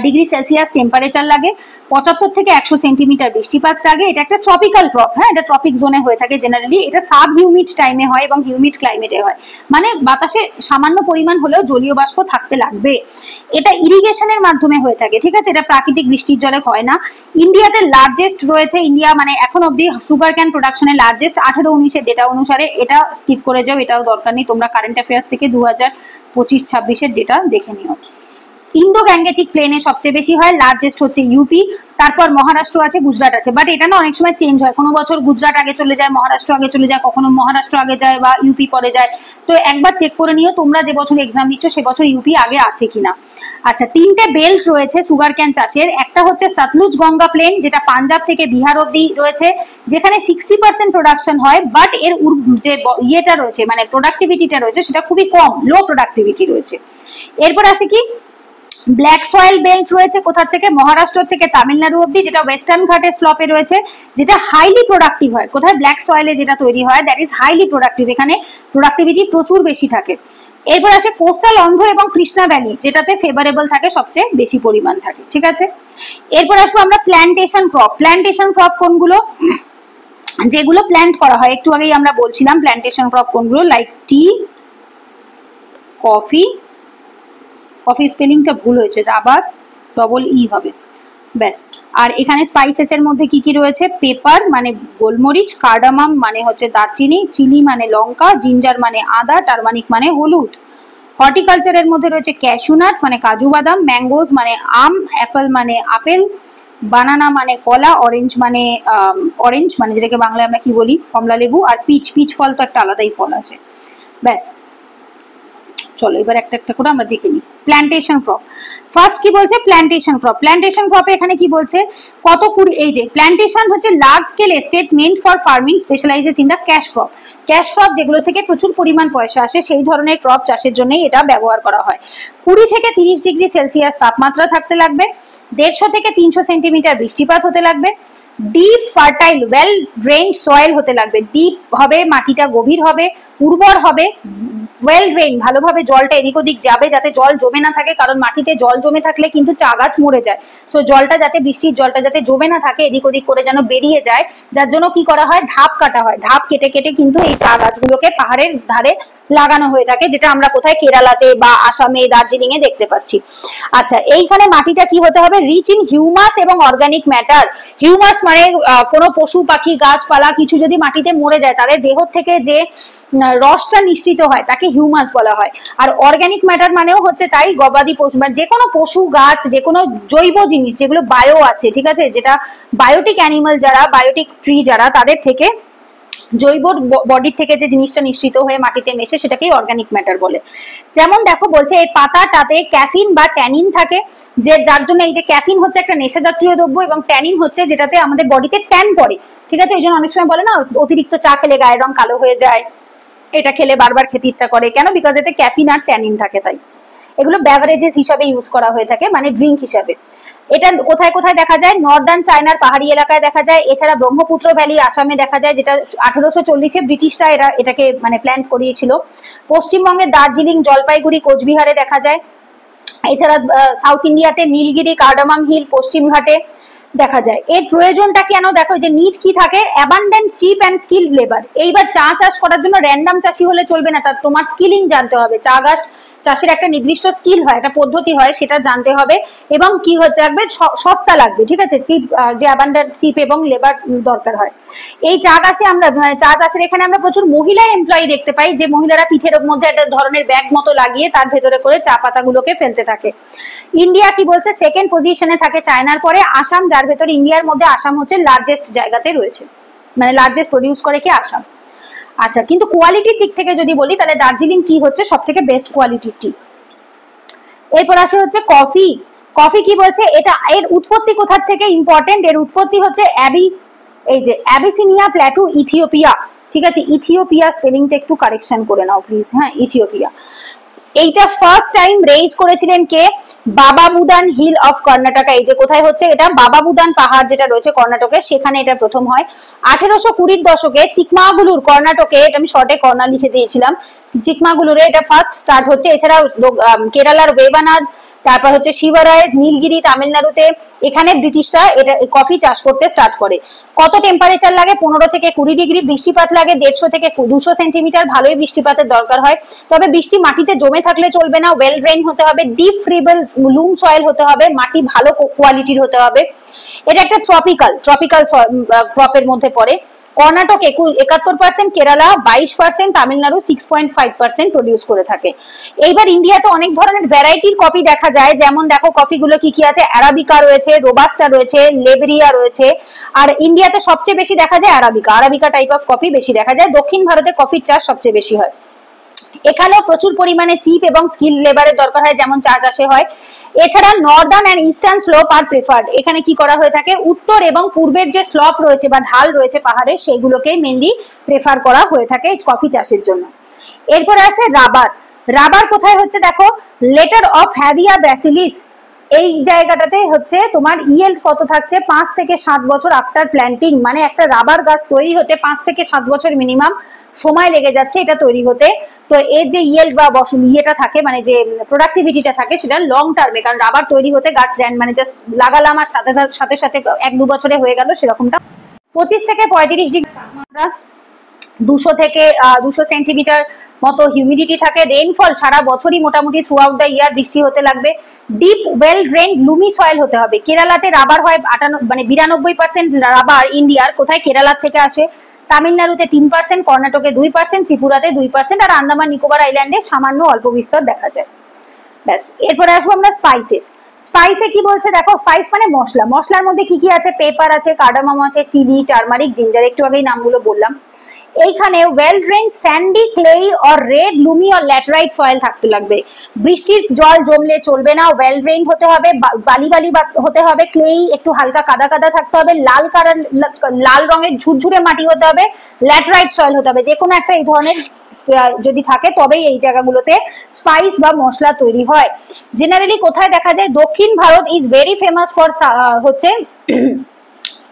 ডিগ্রি সেলসিয়াস টেম্পারেচার লাগে, 75 থেকে 100 সেন্টিমিটার বৃষ্টিপাত লাগে। এটা একটা ট্রপিক্যাল ক্রপ, হ্যাঁ, এটা ট্রপিক জোনে হয়ে থাকে জেনারেলি। এটা সাব হিউমিড টাইমে হয় এবং হিউমিড ক্লাইমেটে হয়, মানে বাতাসে সামান্য পরিমাণ হলেও জলীয় বাষ্প থাকতে লাগবে। এটা ইরিগেশনের মাধ্যমে হয়ে থাকে, ঠিক আছে, এটা প্রাকৃতিক বৃষ্টির জলে হয় না। ইন্ডিয়াতে লার্জেস্ট রয়েছে, ইন্ডিয়া মানে এখন অব্দি সুগার ক্যান প্রোডাকশনের লার্জেস্ট 18-19 এর ডেটা অনুসারে। এটা স্কিপ করে যাও, এটাও দরকার নেই, তোমরা কারেন্ট অ্যাফেয়ার্স থেকে 2025-26 এর ডেটা দেখে নিও। ইন্দো গ্যাঙ্গেটিক প্লেনে সবচেয়ে বেশি হয়, লার্জেস্ট হচ্ছে ইউপি, তারপর মহারাষ্ট্র আছে, গুজরাট আছে। বাট এটা না অনেক সময় চেঞ্জ হয়, কোনো বছর গুজরাট আগে চলে যায়, মহারাষ্ট্র আগে চলে যায়, কখনো মহারাষ্ট্র আগে যায় বা ইউপি পরে যায়। তো একবার চেক করে নিও তোমরা যে বছর এক্সাম দিচ্ছ সে বছর ইউপি আগে আছে কিনা। আচ্ছা, 3টে বেল্ট রয়েছে সুগার ক্যান চাষের। একটা হচ্ছে সতলুজ গঙ্গা প্লেন, যেটা পাঞ্জাব থেকে বিহার অব্দি রয়েছে, যেখানে 60% প্রোডাকশন হয়, বাট এর যে ইয়েটা রয়েছে মানে প্রোডাক্টিভিটিটা রয়েছে সেটা খুবই কম, লো প্রোডাক্টিভিটি রয়েছে। এরপর আসে কি, ব্ল্যাক সয়েল বেল্ট রয়েছে, কোথা থেকে, মহারাষ্ট্র থেকে তামিলনাড়ু অব্দি, যেটা ওয়েস্টার্ন ঘাটের স্লপে রয়েছে, যেটা হাইলি প্রোডাক্টিভ হয়। কোথায়, ব্ল্যাক সয়েলে যেটা তৈরি হয়, দ্যাট ইজ হাইলি প্রোডাক্টিভ, এখানে প্রোডাক্টিভিটি প্রচুর বেশি থাকে। এরপর আসে কোস্টাল অন্ধ্র এবং কৃষ্ণা ভ্যালি, যেটাতে ফেভারেবল থাকে, সবচেয়ে বেশি পরিমাণ থাকে, ঠিক আছে। এরপর আসবো আমরা প্ল্যান্টেশন ক্রপ। প্ল্যান্টেশন ক্রপ কোনগুলো, যেগুলো প্ল্যান্ট করা হয়, একটু আগেই আমরা বলছিলাম প্ল্যান্টেশন ক্রপ কোনগুলো, লাইক টি, কফি, কফি স্পেলিংটা ভুল হয়েছে, রাবার ডবল ই হবে, ব্যাস। আর এখানে স্পাইসেস এর মধ্যে কি কি রয়েছে, পেপার মানে গোলমরিচ, কার্ডামাম মানে হচ্ছে দারচিনি, চিলি মানে লঙ্কা, জিঞ্জার মানে আদা, টারমারিক মানে হলুদ। হর্টিকালচারের মধ্যে রয়েছে ক্যাশু নাট মানে কাজু বাদাম, ম্যাঙ্গোজ মানে আম, অ্যাপেল মানে আপেল, বানানা মানে কলা, অরেঞ্জ মানে যেটাকে বাংলায় আমরা কি বলি, কমলা লেবু, আর পিচ ফল তো একটা আলাদাই ফল আছে, ব্যাস। চলো এবার একটা একটা করে আমরা দেখে নিই। প্ল্যান্টেশন ক্রপ, ফার্স্ট কি বলছে, প্ল্যান্টেশন ক্রপ। প্ল্যান্টেশন ক্রপে এখানে কি বলছে, কত কুড়ি, এই যে প্ল্যান্টেশন হচ্ছে large scale estate meant for farming, স্পেশালাইজেস in the cash crop. Cash crop যেগুলো থেকে প্রচুর পরিমাণ পয়সা আসে সেই ধরনের ক্রপ চাষের জন্যই এটা ব্যবহার করা হয়। 20 থেকে 30 ডিগ্রি সেলসিয়াস তাপমাত্রা থাকতে লাগবে, 150 থেকে 300 সেন্টিমিটার বৃষ্টিপাত হতে লাগবে, deep fertile well drained soil হতে লাগবে, ডিপ হবে, মাটিটা গভীর হবে, উর্বর হবে, ওয়েল ড্রেইন, ভালোভাবে জলটা এদিক ওদিক যাবে যাতে জল জমে না থাকে, কারণ মাটিতে জল জমে থাকলে কিন্তু চা গাছ মরে যায়। সো জলটা যাতে, বৃষ্টির জলটা যাতে জমে না থাকে, এদিক ওদিক করে যেন বেরিয়ে যায়, যার জন্য কি করা হয়, ধাপ কাটা হয়, ধাপ কেটে কেটে কিন্তু এই চা গাছগুলোকে পাহাড়ের ধারে লাগানো হয়ে থাকে, যেটা আমরা কোথায়, কেরালাতে বা আসামে, দার্জিলিং এ দেখতে পাচ্ছি। আচ্ছা, এইখানে মাটিটা কি হতে হবে, রিচ ইন হিউমাস এবং অর্গানিক ম্যাটার। হিউমাস মানে কোনো পশু পাখি গাছপালা কিছু যদি মাটিতে মরে যায় তাদের দেহ থেকে যে রসটা নিঃসৃত হয় তাকে হিউমাস বলা হয়। আর অর্গানিক ম্যাটার মানেও হচ্ছে তাই, গবাদি পশু বা যে কোনো পশু গাছ, যে কোনো জৈব জিনিস যেগুলো বায়ো আছে, ঠিক আছে, যেটা বায়োটিক অ্যানিমাল যারা, বায়োটিক ট্রি যারা, তাদের থেকে জৈব বডির থেকে যে জিনিসটা নিঃসৃত হয়ে মাটিতে মেশে সেটাকেই অর্গানিক ম্যাটার বলে। যেমন দেখো বলছে এই পাতাটাতে ক্যাফিন বা ট্যানিন থাকে, যে যার জন্য, এই যে ক্যাফিন হচ্ছে একটা নেশা জাতীয় দ্রব্য এবং ট্যানিন হচ্ছে যেটাতে আমাদের বডিতে ট্যান পড়ে, ঠিক আছে। ওই জন্য অনেক সময় বলে না, অতিরিক্ত চা খেলে গায়ের রং কালো হয়ে যায়, এটা খেলে বারবার খেতে ইচ্ছা করে, কেন, বিকজ এতে ক্যাফিন আর ট্যানিন থাকে। তাই এগুলো বেভারেজেস হিসাবে ইউজ করা হয়ে থাকে, মানে ড্রিঙ্ক হিসাবে। এটা কোথায় কোথায় দেখা যায়? নর্দার্ন চায়নার পাহাড়ি এলাকায় দেখা যায়, এছাড়া ব্রহ্মপুত্র ভ্যালি আসামে দেখা যায়, যেটা 1840-এ ব্রিটিশরা এটাকে মানে প্ল্যান করিয়েছিল। পশ্চিমবঙ্গের দার্জিলিং, জলপাইগুড়ি, কোচবিহারে দেখা যায়। এছাড়া সাউথ ইন্ডিয়াতে নীলগিরি, কার্ডামাম হিল, পশ্চিমঘাটে দেখা যায়। এর প্রয়োজনটা কেন? দেখো যে নিড কি থাকে, abundant chip and skilled labour. এইবার চা চাষ করার জন্য র্যান্ডাম চাষি হলে চলবে না, তার তোমার স্কিলিং জানতে হবে। চা গাছ চাষের একটা নির্দিষ্ট স্কিল হয়, একটা পদ্ধতি হয়, সেটা জানতে হবে। এবং কি হচ্ছে লাগবে, সস্তা লাগবে, ঠিক আছে, চিপ, যে অ্যাবান্ডেন্ট চিপ এবং লেবার দরকার হয়। এই চা গাছে আমরা চা চাষের এখানে আমরা প্রচুর মহিলা এমপ্লয়ি দেখতে পাই, যে মহিলারা পিঠের মধ্যে একটা ধরনের ব্যাগ মতো লাগিয়ে তার ভেতরে করে চা পাতাগুলোকে ফেলতে থাকে। ইন্ডিয়া কি বলছে, সেকেন্ড পজিশনে থাকে চায়নার পরে আসাম, যার ভেতরে ইন্ডিয়ার মধ্যে আসাম হচ্ছে লার্জেস্ট জায়গাতে রয়েছে, মানে লার্জেস্ট প্রডিউস করে কি আসাম। আচ্ছা, কিন্তু কোয়ালিটির দিক থেকে যদি বলি তাহলে দার্জিলিং টি হচ্ছে সব থেকে বেস্ট কোয়ালিটির টি। এরপর আসে হচ্ছে কফি। কফি কি বলছে, এটা এর উৎপত্তি কোথা থেকে ইম্পর্টেন্ট, এর উৎপত্তি হচ্ছে এই যে অ্যাবিসিনিয়া প্ল্যাটু, ইথিওপিয়া, ঠিক আছে, ইথিওপিয়া স্পেলিংটা একটু কারেকশন করে নাও প্লিজ, হ্যাঁ, ইথিওপিয়া। এইটা ফার্স্ট টাইম রেইজ করেছিলেন কে? বাবা বুদান হিল অফ কর্ণাটকা। এই যে কোথায় হচ্ছে এটা, বাবা বুদান পাহাড় যেটা রয়েছে কর্ণাটকে, সেখানে এটা প্রথম হয়। 1820-এর দশকে চিকমাগুলুর, কর্ণাটকে, এটা আমি শর্টে কর্ণা লিখে দিয়েছিলাম, চিকমাগুলুরে এটা ফার্স্ট স্টার্ট হচ্ছে। এছাড়াও কেরালার ওয়েবানাদ, তারপর হচ্ছে শিবরাইজ, নীলগিরি তামিলনাড়ুতে, এখানে ব্রিটিশরা এটা কফি চাষ করতে স্টার্ট করে। কত টেম্পারেচার লাগে? 15 থেকে 20 ডিগ্রি। বৃষ্টিপাত লাগে 150 থেকে 200 সেন্টিমিটার। ভালোই বৃষ্টিপাতের দরকার হয়, তবে বৃষ্টি মাটিতে জমে থাকলে চলবে না, ওয়েল ড্রেন হতে হবে, ডিপ ফ্রিবল লুম সয়েল হতে হবে, মাটি ভালো কোয়ালিটির হতে হবে। এটা একটা ট্রপিক্যাল ক্রপের মধ্যে পড়ে। কর্ণাটক 71%, কেরালা 22%, তামিলনাড়ু 6.5% প্রডিউস করে থাকে। এইবার ইন্ডিয়াতে অনেক ধরনের ভ্যারাইটির কফি দেখা যায়, যেমন দেখো কফিগুলো কি কি আছে, অ্যারাবিকা রয়েছে, রোবাস্টা রয়েছে, লেবেরিয়া রয়েছে। আর ইন্ডিয়াতে সবচেয়ে বেশি দেখা যায় আরাবিকা টাইপ অফ কফি বেশি দেখা যায়। দক্ষিণ ভারতে কফির চাষ সবচেয়ে বেশি হয়। এখানেও প্রচুর পরিমাণে চিপ এবং স্কিল লেবারের দরকার হয়, যেমন চা চাষে হয়। এছাড়া northern and eastern slope are preferred. এখানে কি করা হয়ে থাকে, উত্তর এবং পূর্বের যে স্লপ রয়েছে বা ঢাল রয়েছে পাহাড়ে, সেগুলোকে মেনলি প্রেফার করা হয়ে থাকে কফি চাষের জন্য। এরপর আসে রাবার। রাবার কোথায় হচ্ছে দেখো, লেটার অফ হ্যাভিয়া ব্যাসিলিস, এই জায়গাটাতে হচ্ছে তোমার ইয়েল্ড কত থাকছে, 5 থেকে 7 বছর আফটার প্ল্যান্টিং। মানে একটা রাবার গাছ তৈরি হতে 5 থেকে 7 বছর মিনিমাম সময় লেগে যাচ্ছে এটা তৈরি হতে। তো এর যে ইয়েল্ড বা ইয়েটা থাকে, মানে যে প্রোডাক্টিভিটিটা থাকে, সেটা লং টার্মে, কারণ রাবার তৈরি হতে গাছ মানে জাস্ট লাগালাম আর সাথে সাথে 1-2 বছরে হয়ে গেল সেরকমটা। 25 থেকে 35 ডিগ্রি তাপমাত্রা, 200 থেকে 200 সেন্টিমিটার মতো হিউমিডিটি থাকে। রেইনফল সারা বছরই মোটামুটি থ্রু আউট দ্য ইয়ার বৃষ্টি হতে লাগবে। ডিপ ওয়েল ড্রেন লুমি সয়েল হতে হবে। কেরালাতে রাবার হয় 92% রাবার ইন্ডিয়ার কোথায়, কেরালার থেকে আসে। তামিলনাড়ুতে 3%, কর্ণাটকে 2%, ত্রিপুরাতে 2%, আর আন্দামান নিকোবর আইল্যান্ডে সামান্য অল্প বিস্তর দেখা যায়। ব্যাস, এরপরে আসবো আমরা স্পাইসেস। স্পাইসে কি বলছে দেখো, স্পাইস মানে মশলা। মশলার মধ্যে কি কি আছে, পেপার আছে, কার্ডামাম আছে, চিলি, টারমারিক, জিঞ্জার, একটু আগেই নামগুলো বললাম। এইখানে well drain sandy, clay or red loamy or laterite soil থাকতে লাগবে। বৃষ্টির জল জমলে চলবে না, ওয়েল ড্রেন হতে হবে, বালি হতে হবে, ক্লেই একটু হালকা কাদা কাদা থাকতে হবে, লাল রঙের ঝুরঝুরে মাটি হতে হবে, ল্যাটেরাইট সয়েল হতে হবে। যে কোনো একটা এই ধরনের যদি থাকে তবেই এই জায়গাগুলোতে স্পাইস বা মশলা তৈরি হয়। জেনারেলি কোথায় দেখা যায়, দক্ষিণ Bharat is very famous for হচ্ছে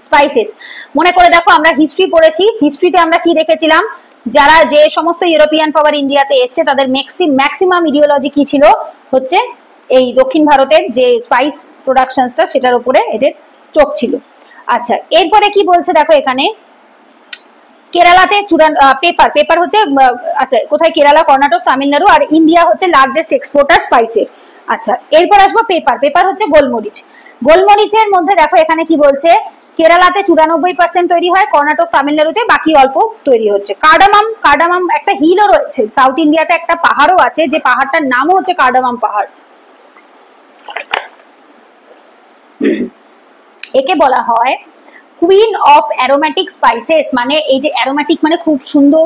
স্পাইসেস। মনে করে দেখো, আমরা হিস্ট্রি পড়েছি, হিস্ট্রিতে আমরা কি দেখেছিলাম, যারা যে সমস্ত ইউরোপিয়ান পাওয়ার ইন্ডিয়াতে এসছে তাদের ম্যাক্সিমাম ইডিওলজি কি ছিল, হচ্ছে এই দক্ষিণ ভারতের যে স্পাইস প্রোডাকশনসটা সেটার উপরে এদের চোখ ছিল। আচ্ছা, এরপরে কি বলছে দেখো, এখানে কেরালাতে পেপার হচ্ছে, আচ্ছা কোথায়, কেরালা, কর্ণাটক, তামিলনাড়ু, আর ইন্ডিয়া হচ্ছে লার্জেস্ট এক্সপোর্টার স্পাইসের। আচ্ছা, এরপর আসবো পেপার হচ্ছে গোলমরিচ। গোলমরিচের মধ্যে দেখো এখানে কি বলছে, কেরালাতে 94% তৈরি হয়, কর্ণাটক, তামিলনাড়ুতে বাকি অল্প তৈরি হচ্ছে। কার্ডামাম একটা হিলও রয়েছে, সাউথ ইন্ডিয়াতে একটা পাহাড়ও আছে, যে পাহাড়টার নামও হচ্ছে কার্ডামাম পাহাড়। একে বলা হয় কুইন অফ অ্যারোমেটিক স্পাইসেস, মানে এই যে অ্যারোমেটিক মানে খুব সুন্দর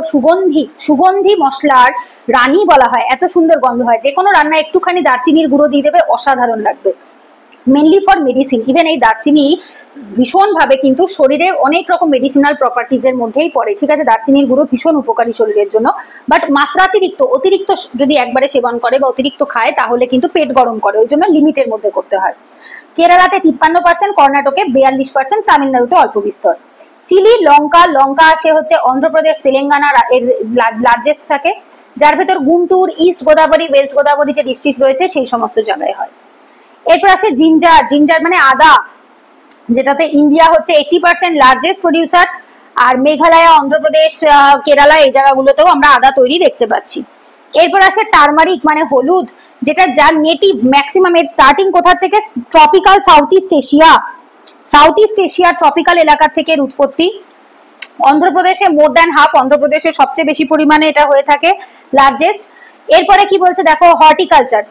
সুগন্ধি মশলার রানী বলা হয়। এত সুন্দর গন্ধ হয়, যে কোনো রান্না একটুখানি দারচিনির গুঁড়ো দিয়ে দেবে, অসাধারণ লাগবে। মেনলি ফর মেডিসিন, ইভেন এই দারচিনি ভীষণ ভাবে কিন্তু শরীরে অনেক রকম মেডিসিনাল প্রপার্টিজ এর মধ্যেই পড়ে, ঠিক আছে। দারচিনির গুঁড়ো ভীষণ উপকারী শরীরের জন্য, বাট অতিরিক্ত যদি একবারে সেবন করে বা অতিরিক্ত খায় তাহলে কিন্তু পেট গরম করে, ওই জন্য লিমিটের মধ্যে করতে হয়। কেরালাতে 53%, কর্ণাটকে 42%, তামিলনাড়ুতে অল্প বিস্তর। চিলি, লঙ্কা, লঙ্কা আসে হচ্ছে অন্ধ্রপ্রদেশ, তেলেঙ্গানা এর লার্জেস্ট থাকে, যার ভেতর গুন্টুর, ইস্ট গোদাবরী, ওয়েস্ট গোদাবরী যে ডিস্ট্রিক্ট রয়েছে সেই সমস্ত জায়গায় হয়। এরপর আসে জিঞ্জার, জিঞ্জার মানে আদা, যেটাতে ইন্ডিয়া হচ্ছে 80% লার্জেস্ট প্রডিউসার, আর মেঘালয়, অন্ধ্রপ্রদেশ, কেরালা এই জায়গাগুলোতেও আমরা আদা তৈরি দেখতে পাচ্ছি। এরপর আসে টার্মারিক মানে হলুদ, যেটা যার নেটিভ ম্যাক্সিমাম এর স্টার্টিং কোথা থেকে, tropical south east Asia, south east Asia tropical এলাকা থেকে এর উৎপত্তি। অন্ধ্রপ্রদেশে মোর দ্যান হাফ, অন্ধ্রপ্রদেশে সবচেয়ে বেশি পরিমাণে এটা হয়ে থাকে, লার্জেস্ট। এরপরে কি বলছে দেখো, হর্টিকালচার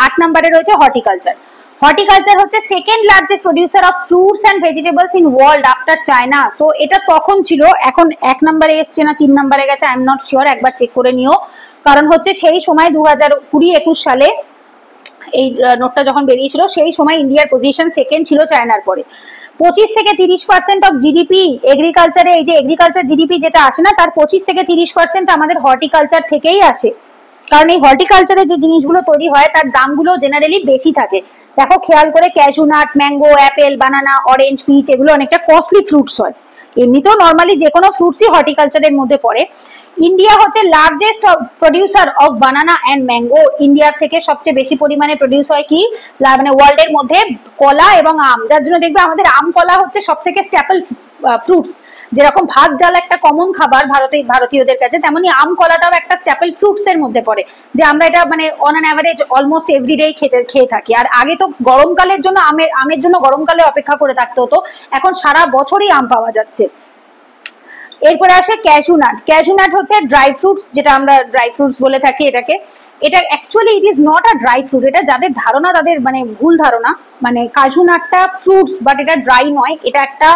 8 নম্বরে রয়েছে হর্টিকালচার। হর্টিকালচার হচ্ছে second largest producer of fruits and vegetables in world after China. So এটা তখন ছিল, এখন 1 নম্বরে এসছে না 3 নম্বরে গেছে, আই এম নট শিওর, একবার চেক করে নিও। কারণ হচ্ছে সেই সময় 2020-21 সালে এই নোটটা যখন বেরিয়েছিল সেই সময় ইন্ডিয়ার পজিশন সেকেন্ড ছিল চায়নার পরে। 25 থেকে 30% অফ জিডিপি এগ্রিকালচারে, এই যে এগ্রিকালচার জিডিপি যেটা আসে না, তার 25 থেকে 30% আমাদের হর্টিকালচার থেকেই আসে। কারণ এই হর্টিকালচারে যে জিনিসগুলো তৈরি হয় তার দামগুলো জেনারেলি বেশি থাকে। দেখো খেয়াল করে, ক্যাশু নাট, ম্যাঙ্গো, অ্যাপেল, বানানা, অরেঞ্জ, পিচ এগুলো অনেকটা কস্টলি ফ্রুটস হয়। এমনিতেও নর্মালি যে কোনো ফ্রুটসই হর্টিকালচারের মধ্যে পড়ে। ইন্ডিয়া হচ্ছে largest producer of banana and mango. ইন্ডিয়ার থেকে সবচেয়ে বেশি পরিমাণে প্রডিউস হয় কি, মানে ওয়ার্ল্ড এর মধ্যে কলা এবং আম, যার জন্য দেখবে আমাদের আম কলা হচ্ছে সব থেকে স্ট্যাপল ফ্রুটস। যেরকম ভাত ডাল একটা কমন খাবার ভারতীয়দের কাছে, তেমনি আম কলাটাও একটা স্ট্যাপল ফ্রুটস এর মধ্যে পড়ে, যে আমরা এটা মানে on an average almost every day খেয়ে থাকি। আর আগে তো গরমকালের জন্য আমের জন্য গরমকালে অপেক্ষা করে থাকতে হতো, এখন সারা বছরই আম পাওয়া যাচ্ছে। এরপরে আসে ক্যাশু নাট। ক্যাশু নাট হচ্ছে ড্রাই ফ্রুটস, যেটা আমরা ড্রাই ফ্রুটস বলে থাকি এটাকে। এটা actually it is not a dry fruit, এটা যাদের ধারণা তাদের মানে ভুল ধারণা। মানে কাজু নাটটা ফ্রুটস, বাট এটা ড্রাই নয়, এটা একটা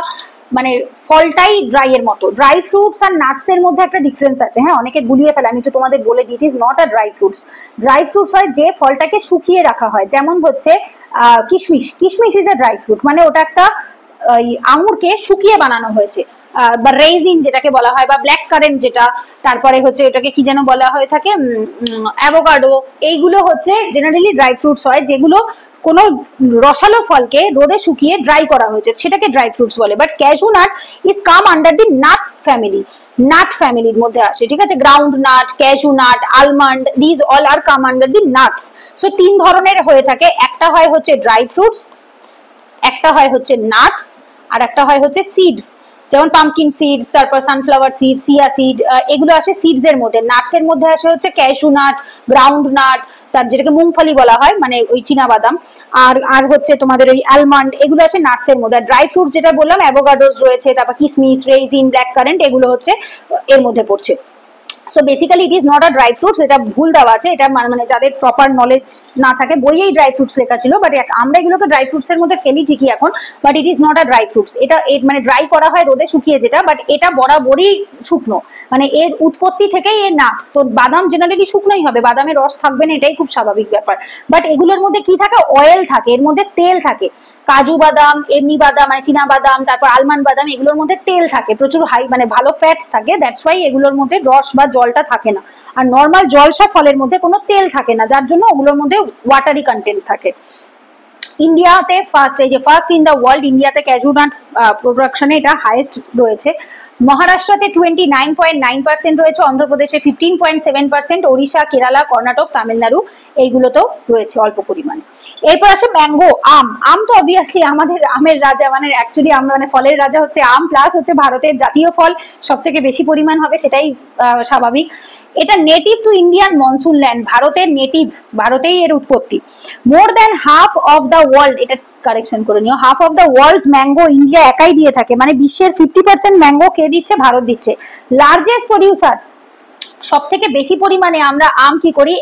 মানে ফলটাই ড্রাই এর মতো। ড্রাই ফ্রুটস আর নাটস এর মধ্যে একটা ডিফারেন্স আছে, হ্যাঁ, অনেকে গুলিয়ে ফেলে, আমি একটু তোমাদের বলে দিই, it is not a dry fruits. Dry fruits হয় যে ফলটাকে শুকিয়ে রাখা হয়, যেমন হচ্ছে কিশমিশ। কিশমিশ ইজ আ ড্রাই ফ্রুট, মানে ওটা একটা আঙুরকে শুকিয়ে বানানো হয়েছে। বা রেইজিন যেটাকে বলা হয়, বা ব্ল্যাক কারেন্ট যেটা, তারপরে হচ্ছে ওটাকে কি যেন বলা হয়ে থাকে, অ্যাভোকাডো, এইগুলো হচ্ছে জেনারেলি ড্রাই ফ্রুটস হয়, যেগুলো কোনো রসালো ফলকে রোদে শুকিয়ে ড্রাই করা হয়েছে, সেটাকে ড্রাই ফ্রুটস বলে। But cashew nut is come under the nut family, nut ফ্যামিলির মধ্যে আসে, ঠিক আছে। Ground nut, cashew nut, almond, these all are come under the nuts. So 3 ধরনের হয়ে থাকে, একটা হয় হচ্ছে ড্রাই ফ্রুটস, একটা হয় হচ্ছে নাটস, আর একটা হয় হচ্ছে সিডস, যেমন পামকিন সিডস, তারপর সানফ্লাওয়ার সিড, সিয়া সিড, এগুলো আসে সিডস এর মধ্যে। নাটস এর মধ্যে আসে হচ্ছে ক্যাশু নাট, গ্রাউন্ড নাট, তার যেটাকে মুংফলি বলা হয়, মানে ওই চীনা বাদাম, আর হচ্ছে তোমাদের ওই আলমন্ড, এগুলো আসে নাটস এর মধ্যে। ড্রাই ফ্রুট যেটা বললাম, অ্যাভোকাডোস রয়েছে, তারপর কিশমিশ, রেইজিন, ব্ল্যাক কারেন্ট, এগুলো হচ্ছে এর মধ্যে পড়ছে। So basically it is not a dry fruits, এটা ভুল দেওয়া আছে, এটা মানে যাদের প্রপার নলেজ না থাকে, বইয়েই ড্রাই ফ্রুটস লেখা ছিল, বাট আমরা এগুলোকে ড্রাই ফ্রুটস এর মধ্যে ফেলি ঠিকই এখন, but it is not a dry fruits. এটা মানে ড্রাই করা হয় রোদে শুকিয়ে যেটা, বাট এটা বরাবরই শুকনো, মানে এর উৎপত্তি থেকেই এর নাটস। তো বাদাম জেনারেলি শুকনোই হবে, বাদামের রস থাকবে না, এটাই খুব স্বাভাবিক ব্যাপার। বাট এগুলোর মধ্যে কি থাকে, অয়েল থাকে, এর মধ্যে তেল থাকে। কাজু বাদাম, এমনি বাদাম মানে চীনা বাদাম, তারপর আলমন্ড বাদাম, এগুলোর মধ্যে তেল থাকে, প্রচুর হাই মানে ভালো ফ্যাটস থাকে, দ্যাটস ওয়াই এগুলোর মধ্যে রস বা জলটা থাকে না। আর নর্মাল জলসা ফলের মধ্যে কোনো তেল থাকে না, যার জন্য ওগুলোর মধ্যে ওয়াটারি কন্টেন্ট থাকে। ইন্ডিয়াতে ফার্স্ট, এই যে ফার্স্ট ইন দ্য ওয়ার্ল্ড, ইন্ডিয়াতে ক্যাজু নাট প্রোডাকশনে এটা হাইয়েস্ট রয়েছে। মহারাষ্ট্রতে 29.9% রয়েছে, অন্ধ্রপ্রদেশে 15.7%, ওড়িশা, কেরালা, কর্ণাটক, তামিলনাড়ু এইগুলোতেও রয়েছে অল্প পরিমাণে। এরপর আসে ম্যাঙ্গো, আম। আম তো অবভিয়াসলি আমাদের আমের রাজা, মানে অ্যাকচুয়ালি আমরা মানে ফলের রাজা হচ্ছে আম, প্লাস হচ্ছে ভারতের জাতীয় ফল, সব থেকে বেশি পরিমাণ হবে, সেটাই স্বাভাবিক। এটা native to Indian monsoon land, ভারতের নেটিভ, ভারতেই এর উৎপত্তি। More than half of the world, এটা কারেকশন করে নিও, half of the world's mango India একাই দিয়ে থাকে, মানে বিশ্বের 50% ম্যাঙ্গো কে দিচ্ছে, ভারত দিচ্ছে। লার্জেস্ট প্রডিউসার, সব থেকে বেশি পরিমাণে আমরা আম কি করি,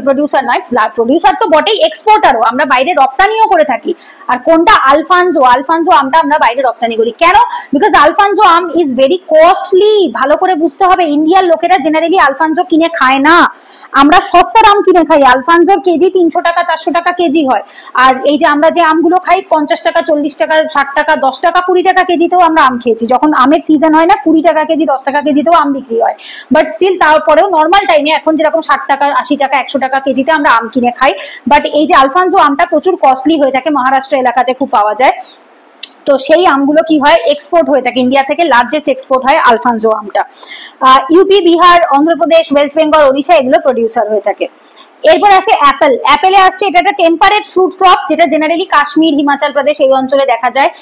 প্রডিউসার নয়, প্রডিউসার তো বটেই, এক্সপোর্টারও, আমরা বাইরে রপ্তানিও করে থাকি। আর কোনটা, আলফানজো, আলফানজো আমটা আমরা বাইরে রপ্তানি করি। কেন? Because Alphonso aam is very costly, ভালো করে বুঝতে হবে, ইন্ডিয়ার লোকেরা জেনারেলি আলফানজো কিনে খায় না। আমরা সস্তার আম কিনে খাই, আলফানজোর কেজি 300 টাকা 400 টাকা কেজি হয়। আর এই যে আমরা যে আমগুলো খাই 50 টাকা 40 টাকা 60 টাকা 10 টাকা 20 টাকা কেজিতেও আমরা আম খেয়েছি, যখন আমের সিজন হয় না 20 টাকা কেজি 10 টাকা কেজিতেও আম বিক্রি হয়। বাট স্টিল তারপরেও নর্মাল টাইমে এখন যেরকম 60 টাকা 80 টাকা 100 টাকা কেজিতে আমরা আম কিনে খাই। বাট এই যে আলফানজো আমটা প্রচুর কস্টলি হয়ে থাকে, মহারাষ্ট্র এলাকাতে খুব পাওয়া যায়। তো সেই আমগুলো কি হয়, এক্সপোর্ট হয়ে থাকে, ইন্ডিয়া থেকে লার্জেস্ট এক্সপোর্ট হয় আলফানজো আমটা। ইউপি, বিহার, অন্ধ্রপ্রদেশ, ওয়েস্ট বেঙ্গল, ওড়িশা এগুলো প্রডিউসার হয়ে থাকে। এরপর আসে অ্যাপেল। অ্যাপেলে আসছে এটা একটা টেম্পারেট ফ্রুট ক্রপ, যেটা জেনারেলি কাশ্মীর, হিমাচল প্রদেশ এই অঞ্চলে দেখা যায়।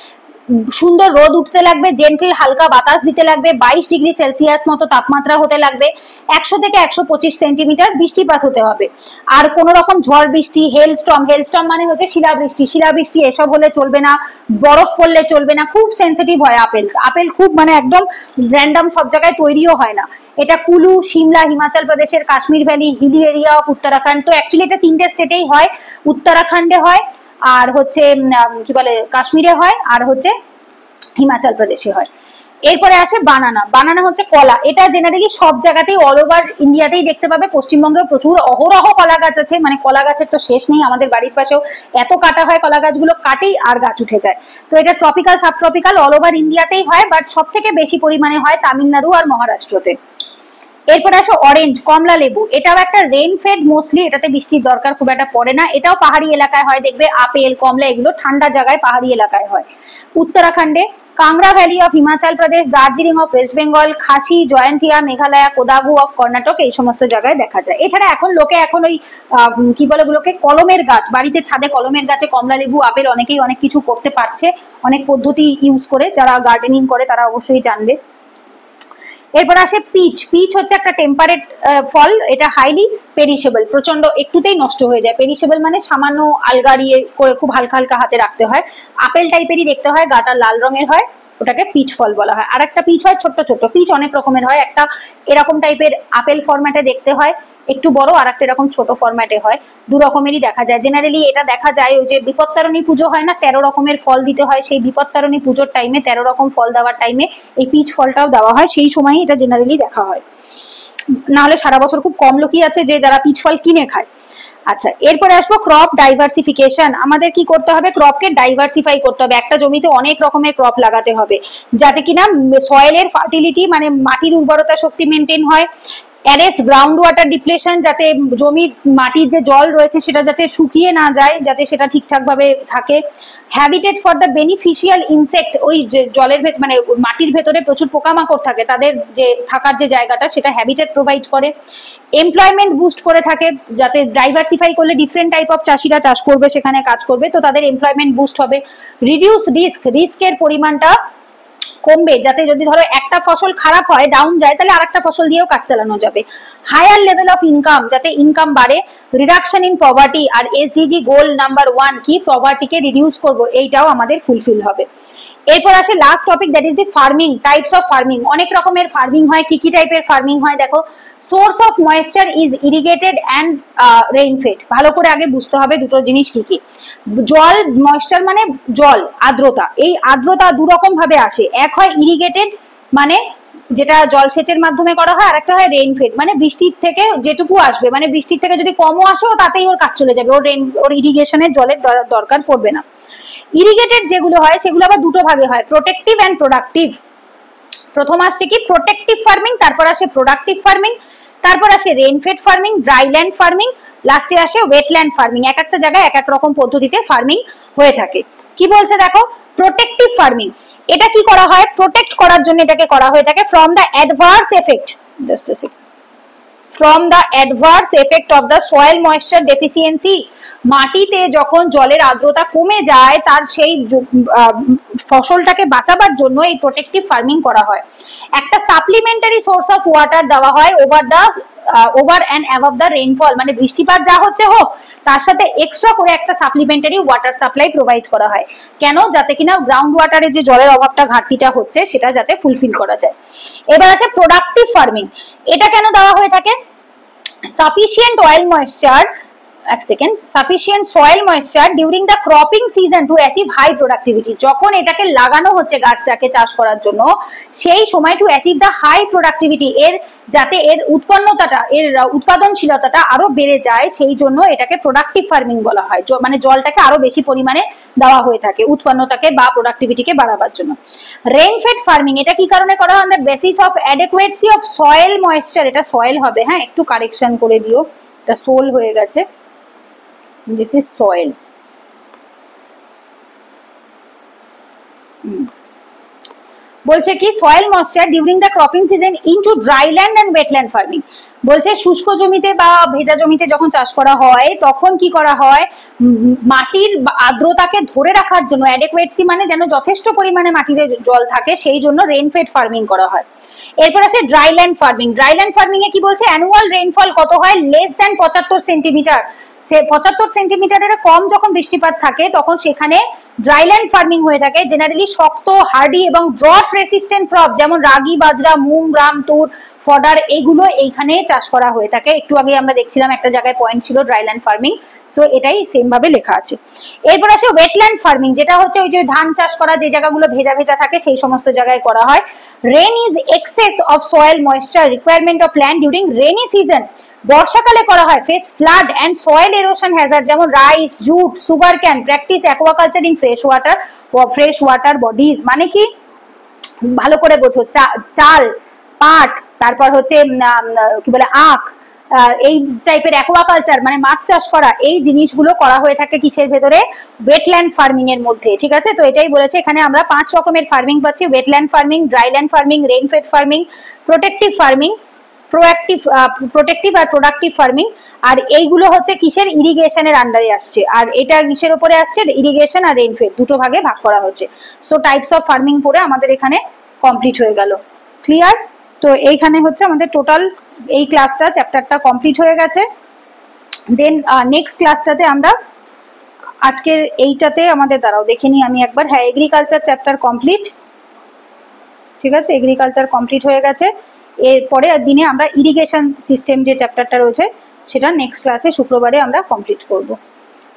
সুন্দর রোদ উঠতে লাগবে, জেন্টল হালকা বাতাস দিতে লাগবে, 22 ডিগ্রি সেলসিয়াস মতো তাপমাত্রা হতে লাগবে, 100 থেকে 125 সেন্টিমিটার বৃষ্টিপাত হতে হবে। আর কোন রকম ঝড় বৃষ্টি, হেলস্টর্ম, হেলস্টর্ম মানে হচ্ছে শিলাবৃষ্টি, শিলাবৃষ্টি এসব হলে চলবে না, বরফ পড়লে চলবে না। খুব সেন্সিটিভ হয় আপেল খুব মানে একদম র্যান্ডম সব জায়গায় তৈরিও হয় না। এটা কুলু, সিমলা, হিমাচল প্রদেশের Kashmir valley, hilly area of Uttarakhand. তো অ্যাকচুয়ালি এটা 3টে স্টেটেই হয়, উত্তরাখণ্ডে হয়, আর হচ্ছে কি বলে কাশ্মীরে হয়, আর হচ্ছে হিমাচল প্রদেশে হয়। এরপরে আসে বানানা। বানানা হচ্ছে কলা, এটা জেনারেলি সব জায়গাতেই অল ওভার ইন্ডিয়াতেই দেখতে পাবে। পশ্চিমবঙ্গেও প্রচুর অহরহ কলা গাছ আছে, মানে কলা গাছের তো শেষ নেই। আমাদের বাড়ির পাশেও এত কাটা হয় কলা গাছগুলো, কাটেই আর গাছ উঠে যায়। তো এটা ট্রপিক্যাল সাবট্রপিক্যাল অল ওভার ইন্ডিয়াতেই হয়, বাট সব থেকে বেশি পরিমাণে হয় তামিলনাড়ু আর মহারাষ্ট্রতে। এরপরে আসো অরেঞ্জ, কমলা লেবু। এটাও একটা রেন ফেড, মোস্টলি এটাতে বৃষ্টির দরকার খুব একটা পড়ে না। এটাও পাহাড়ি এলাকায় হয়, দেখবে আপেল কমলা এগুলো ঠান্ডা জায়গায় পাহাড়ি এলাকায় হয়। উত্তরাখণ্ডে, Kangra valley of Himachal Pradesh, Darjeeling of West Bengal, Khasi, Jaintia Meghalaya, Kodagu of Karnataka এই সমস্ত জায়গায় দেখা যায়। এছাড়া এখন লোকে এখন ওই কি বলে ওগুলোকে, কলমের গাছ, বাড়িতে ছাদে কলমের গাছে কমলা লেবু আপেল অনেকেই অনেক কিছু করতে পারছে, অনেক পদ্ধতি ইউজ করে। যারা গার্ডেনিং করে তারা অবশ্যই জানবে। এরপর আসে পিচ। পিচ হচ্ছে একটা টেম্পারেট ফল, এটা হাইলি পেরিশেবল, প্রচন্ড একটুতেই নষ্ট হয়ে যায়। পেরিশেবল মানে সামান্য আলগাড়িয়ে করে খুব হালকা হালকা হাতে রাখতে হয়। আপেল টাইপেরই দেখতে হয়, গাটা লাল রঙের হয়, ওটাকে পিচ ফল বলা হয়। আর একটা পিচ হয় ছোট্ট ছোট্ট, পিচ অনেক রকমের হয়। একটা এরকম টাইপের আপেল ফরম্যাটে দেখতে হয়, একটু বড়, আর একটা এরকম ছোট ফরম্যাটে হয়। দু রকমেরই দেখা যায়। জেনারেলি এটা দেখা যায় ওই যে বিপত্তারণী পুজো হয় না, 13 রকমের ফল দিতে হয়, সেই বিপত্তারণী পুজোর টাইমে 13 রকম ফল দেওয়ার টাইমে এই পিচ ফলটাও দেওয়া হয়, সেই সময়ই এটা জেনারেলি দেখা হয়। নাহলে সারা বছর খুব কম লোকই আছে যে যারা পিচ ফল কিনে খায়। আচ্ছা, এরপরে আসবো ক্রপ ডাইভার্সিফিকেশন। আমাদের কি করতে হবে, ক্রপকে ডাইভার্সিফাই করতে হবে। একটা জমিতে অনেক রকমের ক্রপ লাগাতে হবে, যাতে কিনা সয়েলের ফার্টিলিটি মানে মাটির উর্বরতা শক্তি মেনটেন হয়, অ্যারেস্ট গ্রাউন্ড ওয়াটার ডিপ্লেশন, যাতে জমির মাটির যে জল রয়েছে সেটা যাতে শুকিয়ে না যায়, যাতে সেটা ঠিকঠাক ভাবে থাকে। Habitat for the beneficial insect, ওই যে জলের মানে মাটির ভেতরে প্রচুর পোকামাকড় থাকে, তাদের যে থাকার যে জায়গাটা সেটা হ্যাবিটেট প্রোভাইড করে। এমপ্লয়মেন্ট বুস্ট করে থাকে, যাতে ডাইভার্সিফাই করলে ডিফারেন্ট টাইপ অফ চাষিরা চাষ করবে, সেখানে কাজ করবে, তো তাদের এমপ্লয়মেন্ট বুস্ট হবে। রিডিউস রিস্ক, রিস্কের পরিমাণটা কমবে, যাতে যদি ধরো একটা ফসল খারাপ হয়, ডাউন যায়, তাহলে আরেকটা ফসল দিয়েও কাজ চালানো যাবে। হায়ার লেভেল অফ ইনকাম, যাতে ইনকাম বাড়ে। রিডাকশন ইন পভার্টি, আর এসডিজি গোল নাম্বার 1 কি, পভার্টিকে রিডিউস করব, এইটাও আমাদের ফুলফিল হবে। এরপর আসে last topic, that is the farming, types of farming. অনেক রকমের ফার্মিং হয়, কি কি টাইপের ফার্মিং হয় দেখো। Source of moisture is irrigated and rainfed. ভালো করে আগে বুঝতে হবে দুটো জিনিস কি কি। জল, ময়েশ্চার মানে জল, আর্দ্রতা। এই আর্দ্রতা দু রকম ভাবে আসে, এক হয় ইরিগেটেড মানে যেটা জলসেচের মাধ্যমে করা হয়, আর একটা হয় রেইনফেড মানে বৃষ্টির থেকে যেটুকু আসবে, মানে বৃষ্টির থেকে যদি কমও আসেও তাতেই ওর কাজ চলে যাবে, ওর ইরিগেশনের জলের দরকার পড়বে না। ইরিগেটেড যেগুলো হয় সেগুলো আবার দুটো ভাগে হয়, প্রোটেক্টিভ অ্যান্ড প্রোডাক্টিভ। প্রথম আসছে কি প্রোটেক্টিভ ফার্মিং, তারপর আসে প্রোডাক্টিভ ফার্মিং, তারপর আসে রেইনফেড ফার্মিং, ড্রাইল্যান্ড ফার্মিং, লাস্টে আসে ওয়েটল্যান্ড ফার্মিং। এক একটা জায়গায় এক এক রকম পদ্ধতিতে ফার্মিং হয়ে থাকে। কি বলছে দেখো, প্রোটেক্টিভ ফার্মিং, এটা কি করা হয়, প্রোটেক্ট করার জন্য এটাকে করা হয়ে থাকে from the adverse effect, just a second, from the adverse effect of the soil moisture deficiency. মাটিতে যখন জলের আর্দ্রতা কমে যায়, তার সেই ফসলটাকে বাঁচাবার জন্য এই প্রোটেক্টিভ ফার্মিং করা হয়। একটা সাপ্লিমেন্টারি সোর্স অফ ওয়াটার দেওয়া হয় over and above the rainfall, মানে বৃষ্টিপাত যা হচ্ছে হোক, তার সাথে এক্সট্রা করে একটা সাপ্লিমেন্টারি ওয়াটার সাপ্লাই প্রোভাইড করা হয়। কেন, যাতে কিনা গ্রাউন্ড ওয়াটারে যে জলের অভাবটা ঘাটতিটা হচ্ছে সেটা যাতে ফুলফিল করা যায়। এবার আসে প্রোডাক্টিভ ফার্মিং। এটা কেন দেওয়া হয়ে থাকে, সাফিসিয়েন্ট অয়েল ময়েশ্চার এক second, sufficient soil moisture during the cropping season to achieve high productivity, যখন এটাকে লাগানো হচ্ছে গাছটাকে চাষ করার জন্য সেই সময় to achieve the high productivity, এর যাতে এর উৎপন্নতাটা, এর উৎপাদনশীলতাটা আরো বেড়ে যায়, সেই জন্য এটাকে প্রোডাক্টিভ ফার্মিং বলা হয়। মানে জলটাকে আরো বেশি পরিমাণে দেওয়া হয়ে থাকে উৎপন্নতাকে বা প্রোডাক্টিভিটিকে বাড়াবার জন্য। রেইনফেড ফার্মিং, এটা কি কারণে করা হয়? On the basis of adequacy of soil moisture, এটা সয়েল হবে, হ্যাঁ একটু কারেকশন করে দিও, এটা সোল হয়ে গেছে, this is soil. বলছে কি soil moisture during the cropping season into dryland and wetland farming, বলছে শুষ্ক জমিতে বা ভেজা জমিতে যখন চাষ করা হয় তখন কি করা হয়, মাটির আর্দ্রতাকে ধরে রাখার জন্য, অ্যাডেকুয়েসি মানে যেন যথেষ্ট পরিমাণে মাটিতে জল থাকে, সেই জন্য রেইনফেড ফার্মিং করা হয়। এরপর আছে ড্রাইল্যান্ড ফার্মিং। ড্রাইল্যান্ড ফার্মিং এ কি বলছে, অ্যানুয়াল রেইনফল কত হয়, লেস দ্যান 75 সেন্টিমিটার, 75 সেন্টিমিটারের কম যখন বৃষ্টিপাত থাকে তখন সেখানে ড্রাইল্যান্ড ফার্মিং হয়ে থাকে। জেনারেলি শক্ত, হার্ডি এবং ড্রট রেসিস্ট্যান্ট ক্রপ যেমন রাগি, বাজরা, মুগ, রাম, তুর, ফডার, এইগুলো এইখানে চাষ করা হয়ে থাকে। একটু আগে আমরা দেখছিলাম একটা জায়গায় পয়েন্ট ছিল ড্রাইল্যান্ড ফার্মিং, সো এটাই সেম ভাবে লেখা আছে। এরপর আসে ওয়েটল্যান্ড ফার্মিং, যেটা হচ্ছে ওই যে ধান চাষ করা যে জায়গাগুলো ভেজা ভেজা থাকে সেই সমস্ত জায়গায় করা হয়। Rain is excess of soil moisture requirement of land during rainy season, বর্ষাকালে করা হয়। Face flood and soil erosion hazard, যেমন rice, jute, sugar cane. Practice aquaculture in fresh water bodies, মানে কি ভালো করে বোঝো, চাল, পাট, তারপর হচ্ছে কি বলে আখ, এই টাইপের অ্যাকোয়াকালচার মানে মাছ চাষ করা, এই জিনিসগুলো করা হয়ে থাকে কিসের ভেতরে, ওয়েটল্যান্ড ফার্মিং এর মধ্যে। ঠিক আছে, তো এটাই বলেছে এখানে আমরা 5 রকমের ফার্মিং পাচ্ছি, wetland farming, dryland farming, rainfed farming, protective farming, protective আর প্রোডাক্টিভ ফার্মিং। আর এইগুলো হচ্ছে কিসের, ইরিগেশনের আন্ডারে আসছে, আর এটা কিসের উপরে আসছে, ইরিগেশন আর রেইনফেড দুটো ভাগে ভাগ করা হচ্ছে। সো টাইপস অফ ফার্মিং পড়ে আমাদের এখানে কমপ্লিট হয়ে গেল। ক্লিয়ার? তো এইখানে হচ্ছে আমাদের টোটাল এই ক্লাসটা, চ্যাপ্টারটা কমপ্লিট হয়ে গেছে। দেন নেক্সট ক্লাসটাতে আমরা আজকের এইটাতে আমাদের দাঁড়াও দেখে নিই আমি একবার, হ্যাঁ এগ্রিকালচার চ্যাপ্টার কমপ্লিট। ঠিক আছে, এগ্রিকালচার কমপ্লিট হয়ে গেছে। এরপরে দিনে আমরা ইরিগেশন সিস্টেম যে চ্যাপ্টারটা রয়েছে সেটা নেক্সট ক্লাসে শুক্রবারে আমরা কমপ্লিট করব।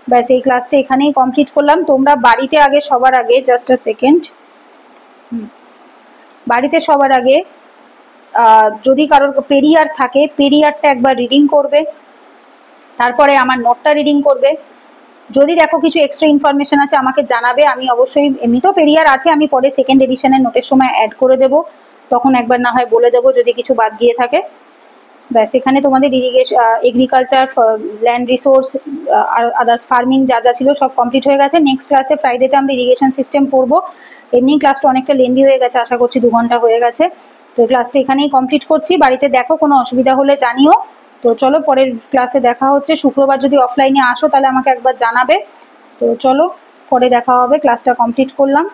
ব্যাস এই ক্লাসটা এখানেই কমপ্লিট করলাম। তোমরা বাড়িতে আগে সবার আগে জাস্ট আ সেকেন্ড, বাড়িতে সবার আগে যদি কারোর পেরিয়ার থাকে পেরিয়ারটা একবার রিডিং করবে, তারপরে আমার নোটটা রিডিং করবে। যদি দেখো কিছু এক্সট্রা ইনফরমেশন আছে আমাকে জানাবে, আমি অবশ্যই, এমনিতেও পেরিয়ার আছে, আমি পরে সেকেন্ড এডিশনের নোটের সময় অ্যাড করে দেবো, তখন একবার না হয় বলে দেবো যদি কিছু বাদ গিয়ে থাকে। ব্যাস এখানে তোমাদের irrigation, agriculture, land resource, others farming যা যা ছিল সব কমপ্লিট হয়ে গেছে। নেক্সট ক্লাসে ফ্রাইডেতে আমরা ইরিগেশন সিস্টেম পড়বো। এমনি ক্লাসটা অনেকটা লেন্দি হয়ে গেছে, আশা করছি 2 ঘন্টা হয়ে গেছে। তো ক্লাসটা এখানেই কমপ্লিট করছি। বাড়িতে দেখো, কোনো অসুবিধা হলে জানিও। তো চলো পরের ক্লাসে দেখা হচ্ছে। শুক্রবার যদি অফলাইনে আসো তাহলে আমাকে একবার জানাবে। তো চলো পরে দেখা হবে, ক্লাসটা কমপ্লিট করলাম।